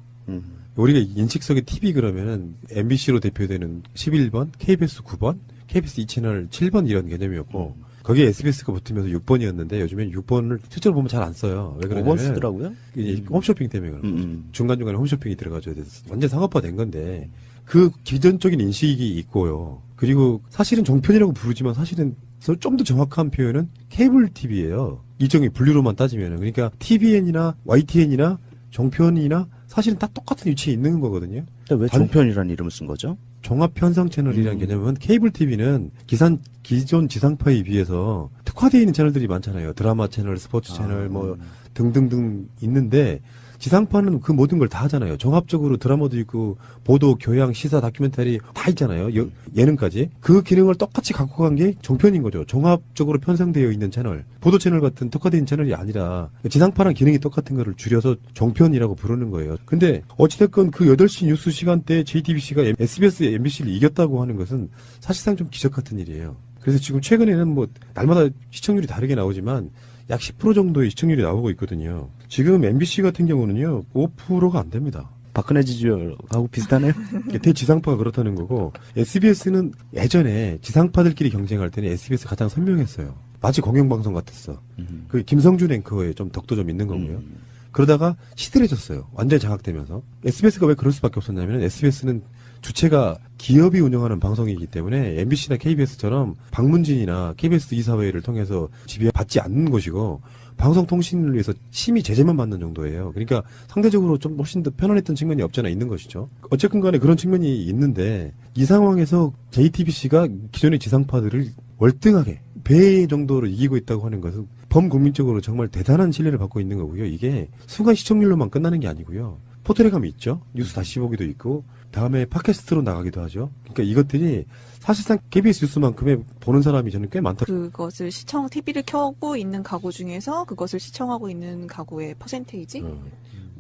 우리가 인식석의 TV 그러면은 MBC로 대표되는 11번, KBS 9번, KBS 2채널 7번 이런 개념이었고 거기에 SBS가 붙으면서 6번이었는데 요즘엔 6번을 실제로 보면 잘 안 써요. 왜 그러냐면 5번 쓰더라고요. 이제 홈쇼핑 때문에 그런 거죠. 중간중간에 홈쇼핑이 들어가줘야 돼서 완전 상업화된 건데 그 기존적인 인식이 있고요. 그리고 사실은 종편이라고 부르지만 사실은 좀 더 정확한 표현은 케이블 TV예요. 일종의 분류로만 따지면은. 그러니까 TVN이나 YTN이나 종편이나 사실은 다 똑같은 위치에 있는 거거든요. 근데 왜 종편이라는 이름을 쓴 거죠? 종합 편성 채널이라는 개념은 케이블 TV는 기존 지상파에 비해서 특화되어 있는 채널들이 많잖아요. 드라마 채널, 스포츠 채널 뭐 등등등 있는데 지상파는 그 모든 걸 다 하잖아요. 종합적으로 드라마도 있고 보도, 교양, 시사, 다큐멘터리 다 있잖아요. 예능까지. 그 기능을 똑같이 갖고 간 게 종편인 거죠. 종합적으로 편성되어 있는 채널. 보도 채널 같은 특화된 채널이 아니라 지상파랑 기능이 똑같은 거를 줄여서 종편이라고 부르는 거예요. 근데 어찌됐건 그 8시 뉴스 시간대에 JTBC가 SBS, MBC를 이겼다고 하는 것은 사실상 좀 기적 같은 일이에요. 그래서 지금 최근에는 뭐 날마다 시청률이 다르게 나오지만 약 10% 정도의 시청률이 나오고 있거든요. 지금 MBC 같은 경우는요, 5%가 안 됩니다. 박근혜 지지율하고 비슷하네요. 대지상파가 그렇다는 거고, SBS는 예전에 지상파들끼리 경쟁할 때는 SBS 가장 선명했어요. 마치 공영방송 같았어. 그 김성준 앵커의 좀 덕도 좀 있는 거고요. 그러다가 시들해졌어요. 완전히 장악되면서. SBS가 왜 그럴 수밖에 없었냐면, SBS는 주체가 기업이 운영하는 방송이기 때문에 MBC나 KBS처럼 방문진이나 KBS 이사회를 통해서 지배받지 않는 것이고, 방송통신을 위해서 심의 제재만 받는 정도예요. 그러니까 상대적으로 좀 훨씬 더 편안했던 측면이 없지 않아 있는 것이죠. 어쨌든 간에 그런 측면이 있는데, 이 상황에서 JTBC가 기존의 지상파들을 월등하게 배 정도로 이기고 있다고 하는 것은 범국민적으로 정말 대단한 신뢰를 받고 있는 거고요. 이게 순간 시청률로만 끝나는 게 아니고요. 포털에 가면 있죠. 뉴스 다시 보기도 있고, 다음에 팟캐스트로 나가기도 하죠. 그러니까 이것들이 사실상 KBS 뉴스만큼의 보는 사람이 저는 꽤 많다. 그것을 TV를 켜고 있는 가구 중에서 그것을 시청하고 있는 가구의 퍼센테이지?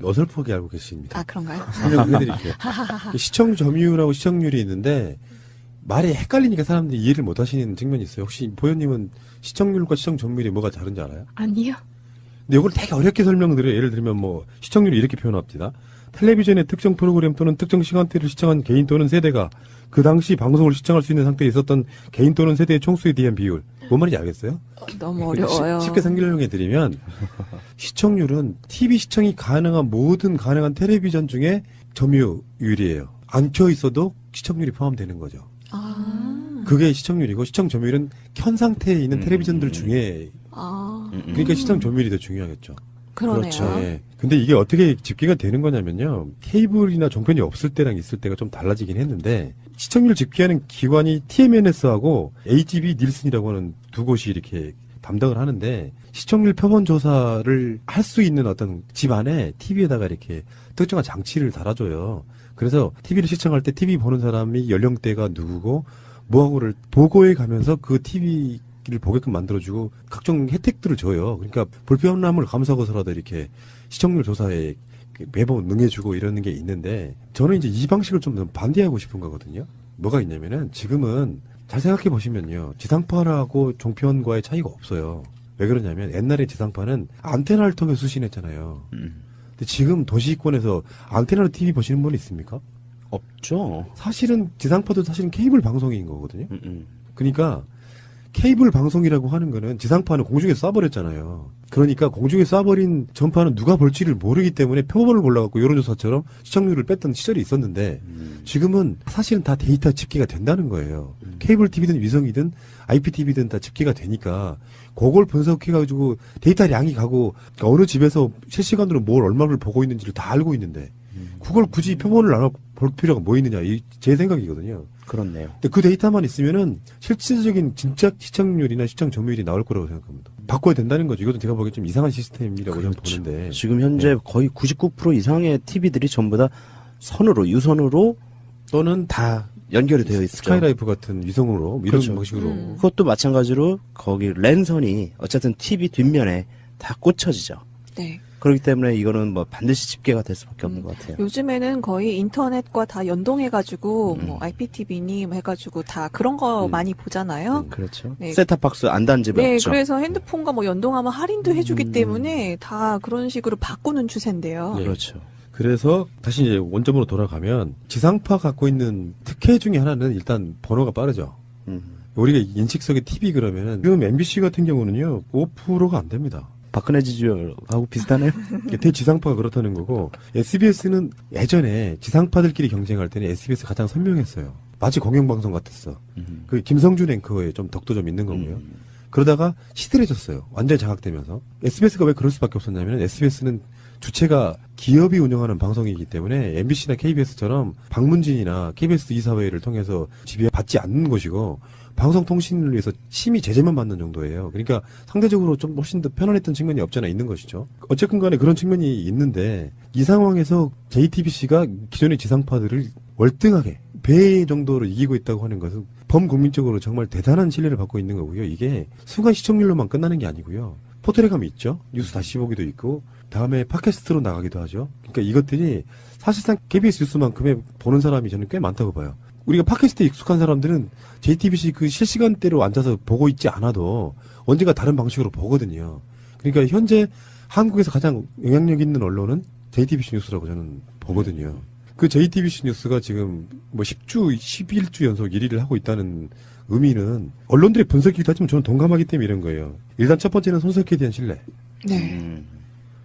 어설프게 알고 계십니다. 아, 그런가요? 설명해드릴게요. 시청 점유율하고 시청률이 있는데, 말이 헷갈리니까 사람들이 이해를 못 하시는 측면이 있어요. 혹시 보현님은 시청률과 시청 점유율이 뭐가 다른지 알아요? 아니요. 근데 이걸 되게 어렵게 설명드려요. 예를 들면 뭐 시청률이 이렇게 표현합니다. 텔레비전의 특정 프로그램 또는 특정 시간대를 시청한 개인 또는 세대가 그 당시 방송을 시청할 수 있는 상태에 있었던 개인 또는 세대의 총수에 대한 비율. 뭔 말인지 알겠어요? 너무 어려워요. 쉽게 설명해드리면 시청률은 TV 시청이 가능한 모든 가능한 텔레비전 중에 점유율이에요. 안 켜 있어도 시청률이 포함되는 거죠. 그게 시청률이고, 시청 점유율은 켠 상태에 있는 텔레비전들 중에 그러니까 시청 점유율이 더 중요하겠죠. 그러네요. 그렇죠. 예. 근데 이게 어떻게 집계가 되는 거냐면요. 케이블이나 종편이 없을 때랑 있을 때가 좀 달라지긴 했는데, 시청률 집계하는 기관이 TMNS하고 HB 닐슨이라고 하는 두 곳이 이렇게 담당을 하는데, 시청률 표본 조사를 할 수 있는 어떤 집 안에 TV에다가 이렇게 특정한 장치를 달아줘요. 그래서 TV를 시청할 때 TV 보는 사람이 연령대가 누구고 뭐하고를 보고해 가면서 그 TV를 보게끔 만들어주고 각종 혜택들을 줘요. 그러니까 불편함을 감수하고서라도 이렇게 시청률 조사에 매번 응해주고 이러는 게 있는데, 저는 이제 이 방식을 좀 반대하고 싶은 거거든요. 뭐가 있냐면은 지금은 잘 생각해 보시면요. 지상파하고 종편과의 차이가 없어요. 왜 그러냐면 옛날에 지상파는 안테나를 통해 수신했잖아요. 근데 지금 도시권에서 안테나로 TV 보시는 분 있습니까? 없죠. 사실은 지상파도 사실은 케이블 방송인 거거든요. 그러니까 케이블 방송이라고 하는 거는 지상파는 공중에 쏴버렸잖아요. 그러니까 공중에 쏴버린 전파는 누가 볼지를 모르기 때문에 표본을 골라갖고 여론조사처럼 시청률을 뺐던 시절이 있었는데, 지금은 사실은 다 데이터 집계가 된다는 거예요. 케이블 TV든 위성이든 IPTV든 다 집계가 되니까 그걸 분석해가지고 데이터량이 가고 어느 집에서 실시간으로 뭘 얼마를 보고 있는지를 다 알고 있는데 그걸 굳이 표본을 나눠 볼 필요가 뭐 있느냐, 제 생각이거든요. 그렇네요. 근데 그 데이터만 있으면은 실질적인 진짜 시청률이나 시청 점유율이 나올 거라고 생각합니다. 바꿔야 된다는 거죠. 이것도 제가 보기엔 좀 이상한 시스템이라고 저는 보는데. 지금 현재 거의 99% 이상의 TV들이 전부 다 선으로, 유선으로 또는 다 연결이 되어 있죠. 스카이라이프 같은 위성으로 이런 그렇죠. 방식으로. 그것도 마찬가지로 거기 랜선이 어쨌든 TV 뒷면에 다 꽂혀지죠. 네. 그렇기 때문에 이거는 뭐 반드시 집계가 될 수밖에 없는 것 같아요. 요즘에는 거의 인터넷과 다 연동해가지고 뭐 IPTV니 뭐 해가지고 다 그런 거 많이 보잖아요. 그렇죠. 네. 셋탑박스 안 단 집은 네, 없죠. 그래서 핸드폰과 뭐 연동하면 할인도 해주기 때문에 다 그런 식으로 바꾸는 추세인데요. 그렇죠. 그래서 다시 이제 원점으로 돌아가면 지상파 갖고 있는 특혜 중에 하나는 일단 번호가 빠르죠. 우리가 인식석의 TV 그러면은 지금 MBC 같은 경우는요 5%가 안 됩니다. 박근혜 지지율하고 비슷하네요. 대지상파가 그렇다는 거고, SBS는 예전에 지상파들끼리 경쟁할 때는 SBS 가장 선명했어요. 마치 공영방송 같았어. 그 김성준 앵커의 좀 덕도 좀 있는 거고요. 그러다가 시들해졌어요. 완전히 장악되면서. SBS가 왜 그럴 수밖에 없었냐면, SBS는 주체가 기업이 운영하는 방송이기 때문에 MBC나 KBS처럼 방문진이나 KBS 이사회를 통해서 지배받지 않는 것이고, 방송통신을 위해서 심의 제재만 받는 정도예요. 그러니까 상대적으로 좀 훨씬 더 편안했던 측면이 없잖아 있는 것이죠. 어쨌든 간에 그런 측면이 있는데 이 상황에서 JTBC가 기존의 지상파들을 월등하게 배 정도로 이기고 있다고 하는 것은 범국민적으로 정말 대단한 신뢰를 받고 있는 거고요. 이게 순간 시청률로만 끝나는 게 아니고요. 포털에 가면 있죠. 뉴스 다시 보기도 있고 다음에 팟캐스트로 나가기도 하죠. 그러니까 이것들이 사실상 KBS 뉴스만큼의 보는 사람이 저는 꽤 많다고 봐요. 우리가 팟캐스트에 익숙한 사람들은 JTBC 그 실시간대로 앉아서 보고 있지 않아도 언젠가 다른 방식으로 보거든요. 그러니까 현재 한국에서 가장 영향력 있는 언론은 JTBC 뉴스라고 저는 보거든요. 그 JTBC 뉴스가 지금 뭐 10주, 11주 연속 1위를 하고 있다는 의미는 언론들의 분석이기도 하지만 저는 동감하기 때문에 이런 거예요. 일단 첫 번째는 손석희에 대한 신뢰. 네.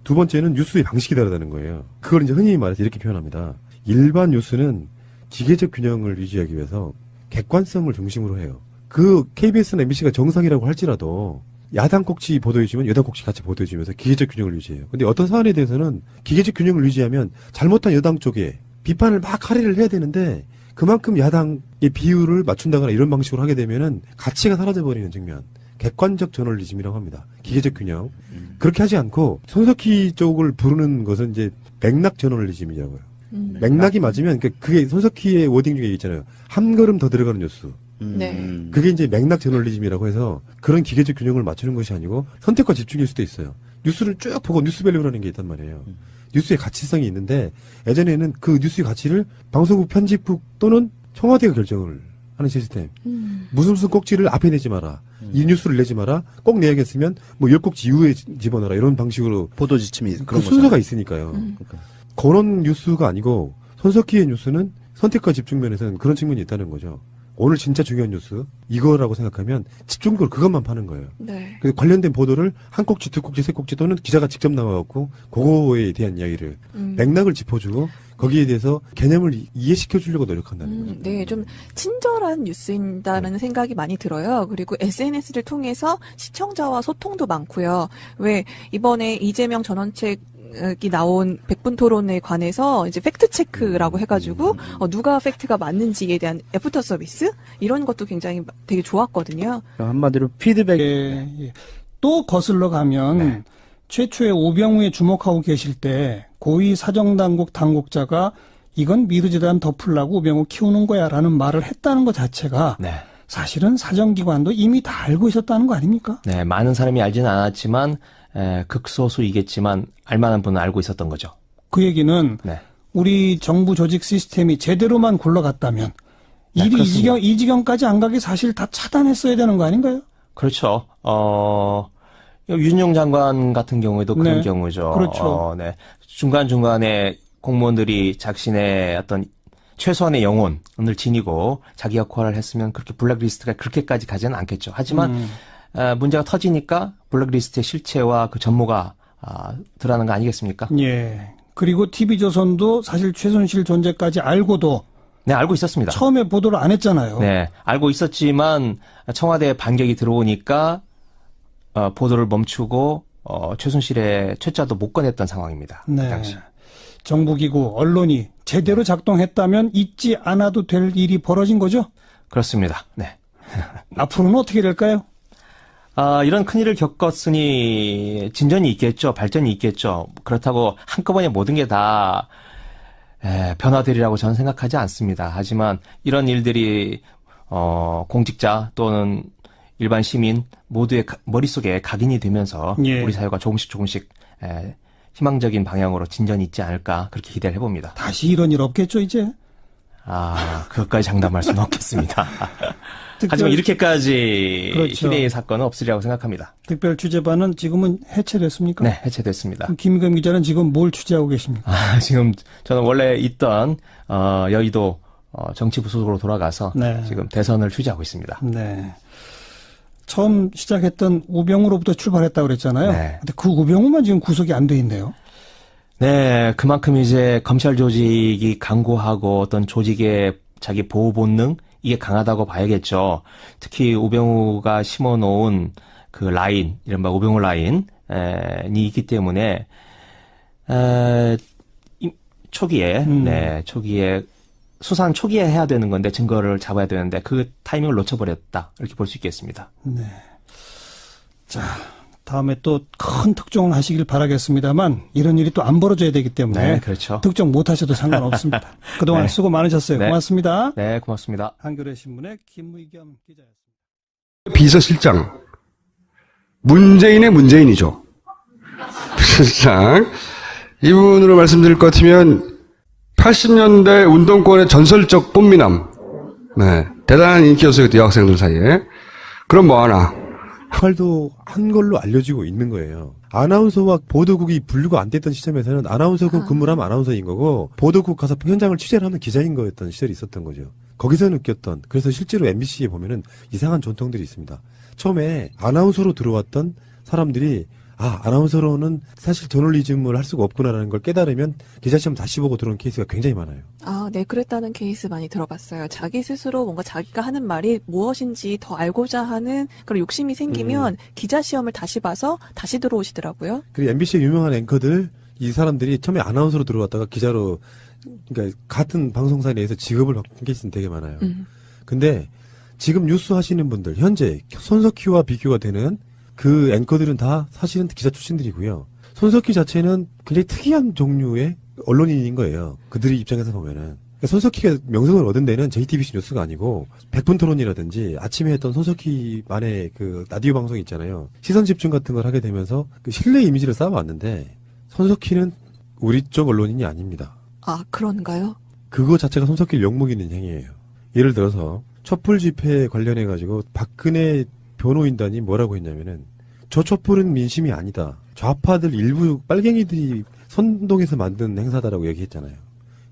두 번째는 뉴스의 방식이 다르다는 거예요. 그걸 이제 흔히 말해서 이렇게 표현합니다. 일반 뉴스는 기계적 균형을 유지하기 위해서 객관성을 중심으로 해요. 그 KBS나 MBC가 정상이라고 할지라도 야당 꼭지 보도해주면 여당 꼭지 같이 보도해주면서 기계적 균형을 유지해요. 근데 어떤 사안에 대해서는 기계적 균형을 유지하면 잘못한 여당 쪽에 비판을 막 할애를 해야 되는데 그만큼 야당의 비율을 맞춘다거나 이런 방식으로 하게 되면은 가치가 사라져버리는 측면. 객관적 저널리즘이라고 합니다. 기계적 균형. 그렇게 하지 않고 손석희 쪽을 부르는 것은 이제 맥락 저널리즘이라고요. 맥락이 맞으면 그게 손석희의 워딩 중에 있잖아요. 한 걸음 더 들어가는 뉴스. 네. 그게 이제 맥락 저널리즘이라고 해서 그런 기계적 균형을 맞추는 것이 아니고 선택과 집중일 수도 있어요. 뉴스를 쭉 보고 뉴스밸류라는 게 있단 말이에요. 뉴스의 가치성이 있는데 예전에는 그 뉴스의 가치를 방송국 편집국 또는 청와대가 결정을 하는 시스템. 무슨 꼭지를 앞에 내지 마라. 이 뉴스를 내지 마라. 꼭 내야겠으면 뭐 10꼭지 이후에 집어넣어라. 이런 방식으로 보도 지침이 그 그런 순서가 거잖아요. 있으니까요. 그런 뉴스가 아니고 손석희의 뉴스는 선택과 집중 면에서는 그런 측면이 있다는 거죠. 오늘 진짜 중요한 뉴스 이거라고 생각하면 집중적으로 그것만 파는 거예요. 네. 그래서 관련된 보도를 한 꼭지, 두 꼭지, 세 꼭지 또는 기자가 직접 나와갖고 그거에 대한 이야기를 맥락을 짚어주고 거기에 대해서 개념을 이해시켜 주려고 노력한다는 거죠. 네, 좀 친절한 뉴스인다는 생각이 많이 들어요. 그리고 SNS를 통해서 시청자와 소통도 많고요. 왜 이번에 이재명 전원책이 나온 100분 토론에 관해서 이제 팩트 체크라고 해가지고 누가 팩트가 맞는지에 대한 애프터 서비스 이런 것도 굉장히 되게 좋았거든요. 한마디로 피드백. 예. 또 거슬러 가면 최초의 오병우에 주목하고 계실 때 고위 사정당국 당국자가 이건 미르재단 덮으려고 오병우 키우는 거야라는 말을 했다는 것 자체가 네. 사실은 사정기관도 이미 다 알고 있었다는 거 아닙니까? 네, 많은 사람이 알지는 않았지만 극소수이겠지만 알만한 분은 알고 있었던 거죠. 그 얘기는 네. 우리 정부 조직 시스템이 제대로만 굴러갔다면 네, 일이 그렇습니다. 이 지경까지 안 가게 사실 다 차단했어야 되는 거 아닌가요? 그렇죠. 윤용 장관 같은 경우에도 그런 네. 경우죠. 그렇죠. 네. 중간중간에 공무원들이 자신의 어떤 최소한의 영혼을 지니고 자기 역할을 했으면 그렇게 블랙리스트가 그렇게까지 가지는 않겠죠. 하지만 문제가 터지니까 블랙리스트의 실체와 그 전모가 드러나는 거 아니겠습니까? 예. 그리고 TV조선도 사실 최순실 존재까지 알고도 네, 알고 있었습니다. 처음에 보도를 안 했잖아요. 네, 알고 있었지만 청와대 반격이 들어오니까 보도를 멈추고 최순실의 최자도 못 꺼냈던 상황입니다. 그 네. 당시. 정부기구, 언론이 제대로 작동했다면 잊지 않아도 될 일이 벌어진 거죠? 그렇습니다. 네. 앞으로는 어떻게 될까요? 이런 큰일을 겪었으니 진전이 있겠죠. 발전이 있겠죠. 그렇다고 한꺼번에 모든 게 다 변화되리라고 저는 생각하지 않습니다. 하지만 이런 일들이 공직자 또는 일반 시민 모두의 머릿속에 각인이 되면서 예. 우리 사회가 조금씩 희망적인 방향으로 진전이 있지 않을까 그렇게 기대를 해봅니다. 다시 이런 일 없겠죠, 이제? 그것까지 장담할 수는 없겠습니다. 하지만 이렇게까지 그렇죠. 희대의 사건은 없으리라고 생각합니다. 특별 취재반은 지금은 해체됐습니까? 네, 해체됐습니다. 그럼 김의겸 기자는 지금 뭘 취재하고 계십니까? 지금 저는 원래 있던 여의도 정치부속으로 돌아가서 네. 지금 대선을 취재하고 있습니다. 네. 처음 시작했던 우병우로부터 출발했다고 그랬잖아요. 네. 근데 그 우병우만 지금 구속이 안 돼 있네요. 네, 그만큼 이제 검찰 조직이 강고하고 어떤 조직의 자기 보호 본능 이게 강하다고 봐야겠죠. 특히 우병우가 심어놓은 그 라인, 이른바 우병우 라인이 있기 때문에 초기에 초기에 수사는 초기에 해야 되는 건데 증거를 잡아야 되는데 그 타이밍을 놓쳐버렸다 이렇게 볼 수 있겠습니다. 네. 자, 다음에 또 큰 특종을 하시길 바라겠습니다만 이런 일이 또 안 벌어져야 되기 때문에 네, 그렇죠. 특종 못 하셔도 상관없습니다. 그동안 네. 수고 많으셨어요. 네. 고맙습니다. 네, 고맙습니다. 한겨레 신문의 김의겸 기자였습니다. 비서실장. 문재인의 문재인이죠. 비서실장. 이분으로 말씀드릴 것 같으면 80년대 운동권의 전설적 뽐미남. 네. 대단한 인기였어요. 그때 여학생들 사이에. 그럼 뭐 하나. 역할도 한 걸로 알려지고 있는 거예요. 아나운서와 보도국이 분류가 안 됐던 시점에서는 아나운서국 근무를 하면 아나운서인 거고 보도국 가서 현장을 취재를 하면 기자인 거였던 시절이 있었던 거죠. 거기서 느꼈던, 그래서 실제로 MBC에 보면은 이상한 전통들이 있습니다. 처음에 아나운서로 들어왔던 사람들이 아나운서로는 사실 저널리즘을 할 수가 없구나라는 걸 깨달으면 기자시험 다시 보고 들어온 케이스가 굉장히 많아요. 네, 그랬다는 케이스 많이 들어봤어요. 자기 스스로 뭔가 자기가 하는 말이 무엇인지 더 알고자 하는 그런 욕심이 생기면 기자 시험을 다시 봐서 다시 들어오시더라고요. 그리고 MBC의 유명한 앵커들, 이 사람들이 처음에 아나운서로 들어왔다가 기자로, 그러니까 같은 방송사 내에서 직업을 바꾼 케이스는 되게 많아요. 근데 지금 뉴스 하시는 분들, 현재 손석희와 비교가 되는 그 앵커들은 다 사실은 기자 출신들이고요. 손석희 자체는 굉장히 특이한 종류의 언론인인 거예요. 그들의 입장에서 보면은. 그러니까 손석희가 명성을 얻은 데는 JTBC 뉴스가 아니고 백분 토론이라든지 아침에 했던 손석희만의 그 라디오 방송 있잖아요. 시선 집중 같은 걸 하게 되면서 그 신뢰 이미지를 쌓아왔는데 손석희는 우리 쪽 언론인이 아닙니다. 그런가요? 그거 자체가 손석희를 욕먹이는 행위예요. 예를 들어서 촛불 집회에 관련해 가지고 박근혜 변호인단이 뭐라고 했냐면은 저 촛불은 민심이 아니다. 좌파들 일부 빨갱이들이 선동해서 만든 행사다라고 얘기했잖아요.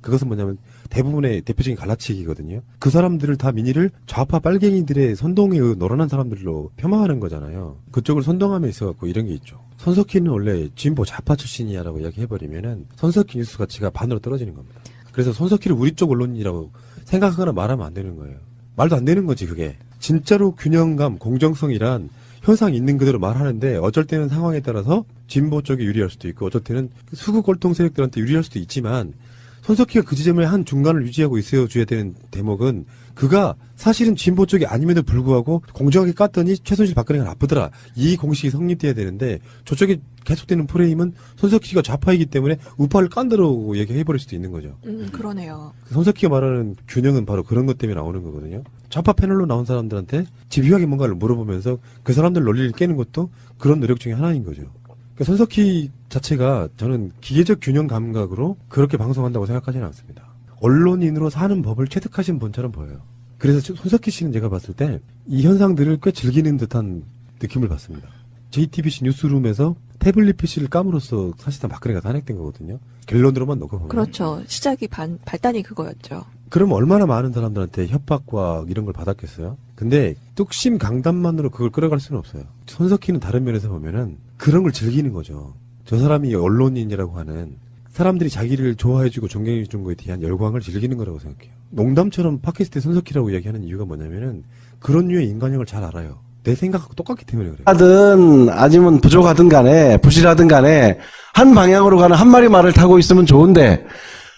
그것은 뭐냐면 대부분의 대표적인 갈라치기거든요. 그 사람들을 다 민의를 좌파 빨갱이들의 선동에 노련한 사람들로 폄하하는 거잖아요. 그쪽을 선동함에 있어갖고 이런 게 있죠. 손석희는 원래 진보 좌파 출신이야라고 이야기해버리면은 손석희 뉴스 가치가 반으로 떨어지는 겁니다. 그래서 손석희를 우리 쪽 언론이라고 생각하거나 말하면 안 되는 거예요. 말도 안 되는 거지 그게. 진짜로 균형감, 공정성이란 현상 있는 그대로 말하는데 어쩔 때는 상황에 따라서 진보 쪽에 유리할 수도 있고 어쩔 때는 수구 골동 세력들한테 유리할 수도 있지만 손석희가 그 지점에 한 중간을 유지하고 있어줘야 되는 대목은 그가 사실은 진보 쪽이 아님에도 불구하고 공정하게 깠더니 최순실 박근혜가 나쁘더라. 이 공식이 성립돼야 되는데 저쪽에 계속되는 프레임은 손석희가 좌파이기 때문에 우파를 깐다고 얘기해버릴 수도 있는 거죠. 그러네요. 손석희가 말하는 균형은 바로 그런 것 때문에 나오는 거거든요. 좌파 패널로 나온 사람들한테 집요하게 뭔가를 물어보면서 그 사람들 논리를 깨는 것도 그런 노력 중에 하나인 거죠. 그러니까 손석희 자체가 저는 기계적 균형 감각으로 그렇게 방송한다고 생각하지는 않습니다. 언론인으로 사는 법을 체득하신 분처럼 보여요. 그래서 손석희 씨는 제가 봤을 때 이 현상들을 꽤 즐기는 듯한 느낌을 받습니다. JTBC 뉴스룸에서 태블릿 PC를 까므로써 사실상 박근혜가 탄핵된 거거든요. 결론으로만 놓고 보면. 그렇죠. 시작이 발단이 그거였죠. 그럼 얼마나 많은 사람들한테 협박과 이런 걸 받았겠어요? 근데 뚝심 강단만으로 그걸 끌어갈 수는 없어요. 손석희는 다른 면에서 보면은 그런 걸 즐기는 거죠. 저 사람이 언론인이라고 하는 사람들이 자기를 좋아해주고 존경해주는 거에 대한 열광을 즐기는 거라고 생각해요. 농담처럼 팟캐스트에 손석희라고 이야기하는 이유가 뭐냐면은 그런 류의 인간형을 잘 알아요. 내 생각하고 똑같기 때문에 그래요. 하든 아니면 부족하든 간에 부실하든 간에 한 방향으로 가는 한 마리 말을 타고 있으면 좋은데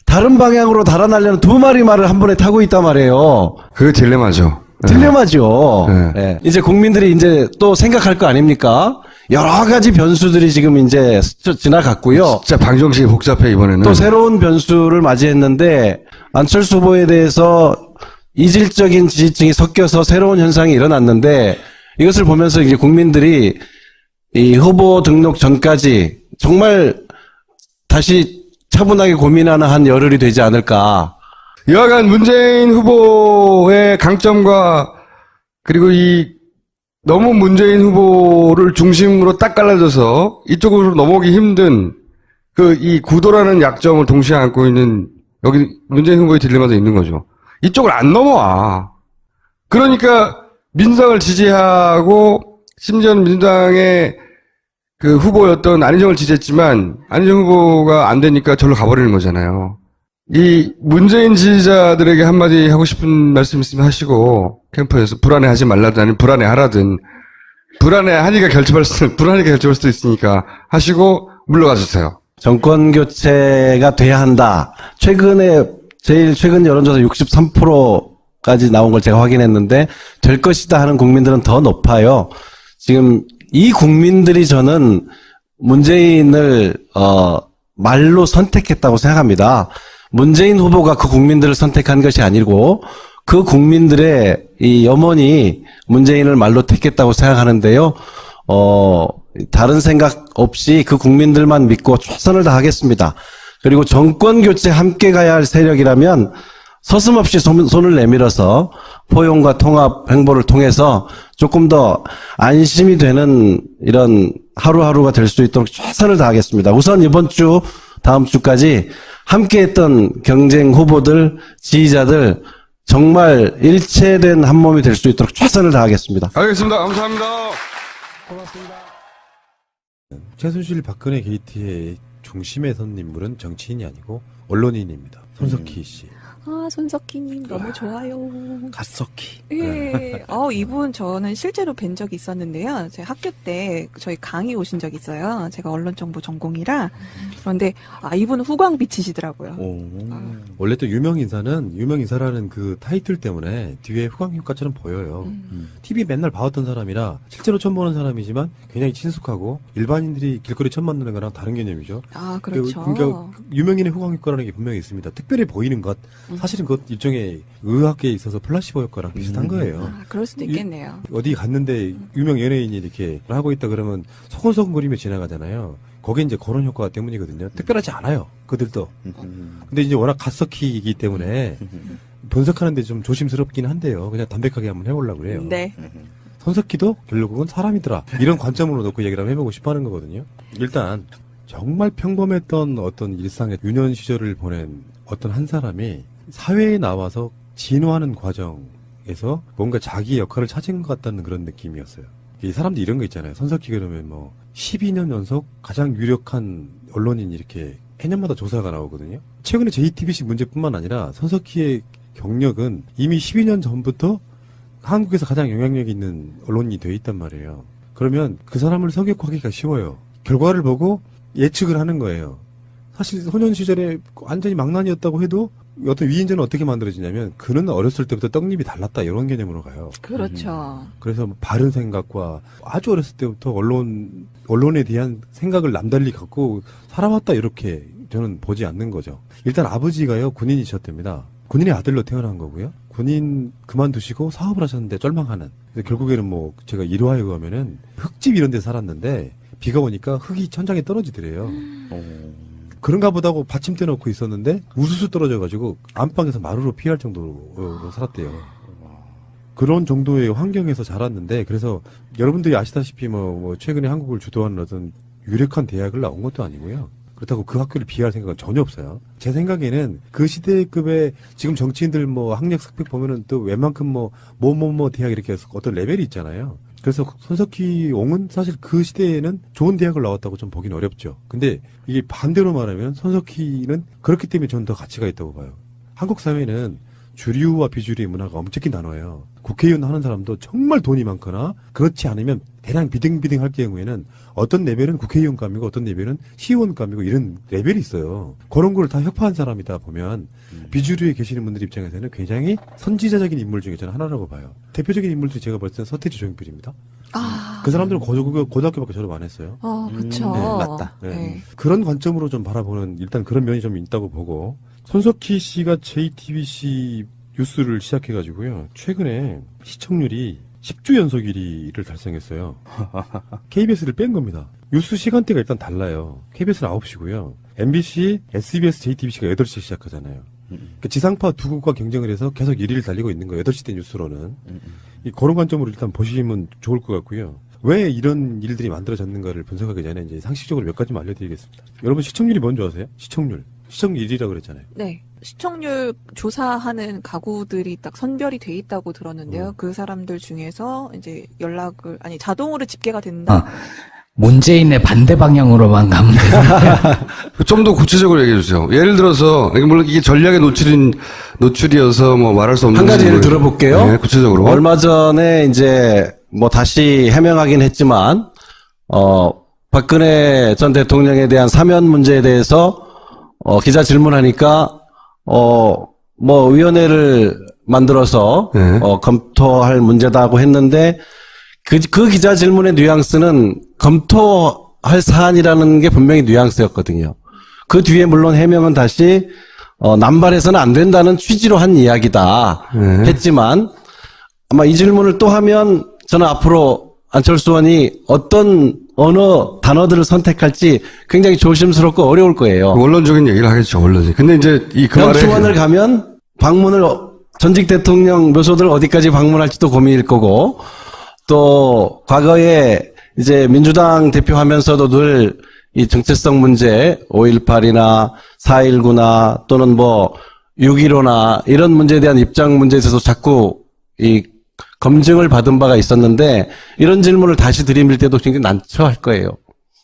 다른 방향으로 달아나려는 두 마리 말을 한 번에 타고 있단 말이에요. 그게 딜레마죠. 딜레마죠. 네. 네. 이제 국민들이 이제 또 생각할 거 아닙니까? 여러 가지 변수들이 지금 이제 지나갔고요. 진짜 방정식이 복잡해 이번에는. 또 새로운 변수를 맞이했는데 안철수 후보에 대해서 이질적인 지지층이 섞여서 새로운 현상이 일어났는데 이것을 보면서 이제 국민들이 이 후보 등록 전까지 정말 다시 차분하게 고민하는 한 열흘이 되지 않을까. 여하간 문재인 후보의 강점과 그리고 너무 문재인 후보를 중심으로 딱 갈라져서 이쪽으로 넘어오기 힘든 이 구도라는 약점을 동시에 안고 있는 여기 문재인 후보의 딜레마도 있는 거죠. 이쪽을 안 넘어와. 그러니까 민주당을 지지하고 심지어는 민주당의 그 후보였던 안희정을 지지했지만 안희정 후보가 안 되니까 절로 가버리는 거잖아요. 이 문재인 지지자들에게 한마디 하고 싶은 말씀 있으면 하시고 캠프에서 불안해하지 말라든 아니면 불안해하라든 불안해하니까 불안하니까 결집할 수도 있으니까 하시고 물러가 주세요. 정권 교체가 돼야 한다. 최근에 제일 최근 여론조사 63%까지 나온 걸 제가 확인했는데 될 것이다 하는 국민들은 더 높아요. 지금 이 국민들이 저는 문재인을 말로 선택했다고 생각합니다. 문재인 후보가 그 국민들을 선택한 것이 아니고 그 국민들의 이 염원이 문재인을 말로 택했다고 생각하는데요. 다른 생각 없이 그 국민들만 믿고 최선을 다하겠습니다. 그리고 정권 교체 함께 가야 할 세력이라면 서슴없이 손을 내밀어서 포용과 통합 행보를 통해서 조금 더 안심이 되는 이런 하루하루가 될 수 있도록 최선을 다하겠습니다. 우선 이번 주, 다음 주까지 함께했던 경쟁 후보들, 지지자들 정말 일체된 한 몸이 될 수 있도록 최선을 다하겠습니다. 알겠습니다. 감사합니다. 최순실 박근혜 게이트의 중심에 선 인물은 정치인이 아니고 언론인입니다. 손석희 씨. 아, 손석희님 너무 좋아요. 갓석희. 예. 이분 저는 실제로 뵌 적이 있었는데요. 제 학교 때 저희 강의 오신 적이 있어요. 제가 언론정보 전공이라. 그런데 이분은 후광 비치시더라고요. 원래 또 유명 인사라는 그 타이틀 때문에 뒤에 후광 효과처럼 보여요. TV 맨날 봐왔던 사람이라 실제로 처음 보는 사람이지만 굉장히 친숙하고 일반인들이 길거리 처음 만나는 거랑 다른 개념이죠. 아, 그렇죠. 그러니까 유명인의 후광 효과라는 게 분명히 있습니다. 특별히 보이는 것. 사실은 그것 일종의 의학계에 있어서 플라시보 효과랑 비슷한 거예요. 그럴 수도 있겠네요. 어디 갔는데 유명 연예인이 이렇게 하고 있다 그러면 소곤소곤거리며 지나가잖아요. 거기에 이제 그런 효과 때문이거든요. 특별하지 않아요. 그들도. 근데 이제 워낙 갓석희이기 때문에 분석하는데 좀 조심스럽긴 한데요. 그냥 담백하게 한번 해보려고 그래요. 네. 손석희도 결국은 사람이더라. 이런 관점으로 놓고 얘기를 한번 해보고 싶어 하는 거거든요. 일단 정말 평범했던 어떤 일상의 유년 시절을 보낸 어떤 한 사람이 사회에 나와서 진화하는 과정에서 뭔가 자기 역할을 찾은 것 같다는 그런 느낌이었어요. 이 사람들 이런 거 있잖아요. 손석희 그러면 뭐 12년 연속 가장 유력한 언론인 이렇게 해년마다 조사가 나오거든요. 최근에 JTBC 문제뿐만 아니라 손석희의 경력은 이미 12년 전부터 한국에서 가장 영향력 있는 언론인이 돼 있단 말이에요. 그러면 그 사람을 성역하기가 쉬워요. 결과를 보고 예측을 하는 거예요. 사실 소년 시절에 완전히 망난이었다고 해도 어떤 위인전은 어떻게 만들어지냐면 그는 어렸을 때부터 떡잎이 달랐다 이런 개념으로 가요. 그렇죠. 그래서 바른 생각과 아주 어렸을 때부터 언론에 대한 생각을 남달리 갖고 살아왔다 이렇게 저는 보지 않는 거죠. 일단 아버지가요 군인이셨답니다. 군인의 아들로 태어난 거고요. 군인 그만두시고 사업을 하셨는데 쫄망하는. 그래서 결국에는 뭐 제가 일화에 의하면은 흙집 이런 데 살았는데 비가 오니까 흙이 천장에 떨어지더래요. 그런가 보다고 받침대 놓고 있었는데 우수수 떨어져가지고 안방에서 마루로 피할 정도로 살았대요. 그런 정도의 환경에서 자랐는데 그래서 여러분들이 아시다시피 뭐 최근에 한국을 주도하는 어떤 유력한 대학을 나온 것도 아니고요. 그렇다고 그 학교를 비할 생각은 전혀 없어요. 제 생각에는 그 시대급의 지금 정치인들 뭐 학력 스펙 보면은 또 웬만큼 뭐 대학 이렇게 해서 어떤 레벨이 있잖아요. 그래서 손석희 옹은 사실 그 시대에는 좋은 대학을 나왔다고 좀 보기는 어렵죠. 근데 이게 반대로 말하면 손석희는 그렇기 때문에 저는 더 가치가 있다고 봐요. 한국 사회는 주류와 비주류의 문화가 엄청나게 나눠요. 국회의원 하는 사람도 정말 돈이 많거나 그렇지 않으면 대량 비등비등 할 경우에는 어떤 레벨은 국회의원감이고 어떤 레벨은 시의원감이고 이런 레벨이 있어요. 그런 걸 다 혁파한 사람이다 보면 비주류에 계시는 분들 입장에서는 굉장히 선지자적인 인물 중에 저는 하나라고 봐요. 대표적인 인물들이 제가 볼 때는 서태지 조용필입니다. 그 사람들은 고등학교밖에 졸업 안 했어요. 그렇죠. 네, 맞다. 네. 그런 관점으로 좀 바라보는 일단 그런 면이 좀 있다고 보고 손석희 씨가 JTBC 뉴스를 시작해가지고요. 최근에 시청률이 10주 연속 1위를 달성했어요. KBS를 뺀 겁니다. 뉴스 시간대가 일단 달라요. KBS는 9시고요. MBC, SBS, JTBC가 8시에 시작하잖아요. 그러니까 지상파 두 국과 경쟁을 해서 계속 1위를 달리고 있는 거예요. 8시 대 뉴스로는. 그런 관점으로 일단 보시면 좋을 것 같고요. 왜 이런 일들이 만들어졌는가를 분석하기 전에 이제 상식적으로 몇 가지만 알려드리겠습니다. 여러분 시청률이 뭔지 아세요? 시청률 1위라고 그랬잖아요. 네. 시청률 조사하는 가구들이 딱 선별이 돼 있다고 들었는데요. 그 사람들 중에서 이제 자동으로 집계가 된다. 문재인의 반대 방향으로만 가면 되는데. 좀 더 구체적으로 얘기해 주세요. 예를 들어서, 물론 이게 전략의 노출이어서 뭐 말할 수 없는. 한 가지 예를 들어볼게요. 네, 구체적으로. 얼마 전에 이제 뭐 다시 해명하긴 했지만, 박근혜 전 대통령에 대한 사면 문제에 대해서, 기자 질문하니까, 뭐 위원회를 만들어서 네. 검토할 문제다고 했는데 그 기자 질문의 뉘앙스는 검토할 사안이라는 게 분명히 뉘앙스였거든요. 그 뒤에 물론 해명은 다시 남발해서는 안 된다는 취지로 한 이야기다 했지만 아마 이 질문을 또 하면 저는 앞으로 안철수 의원이 어떤 언어 단어들을 선택할지 굉장히 조심스럽고 어려울 거예요. 원론적인 얘기를 하겠죠, 원론이. 근데 이제 그 말에 영수원을 가면 방문을 전직 대통령 묘소들 어디까지 방문할지도 고민일 거고 또 과거에 이제 민주당 대표하면서도 늘 이 정체성 문제 5.18이나 4.19나 또는 뭐 6.15나 이런 문제에 대한 입장 문제에 있어서 자꾸 이 검증을 받은 바가 있었는데 이런 질문을 다시 들이밀 때도 굉장히 난처할 거예요.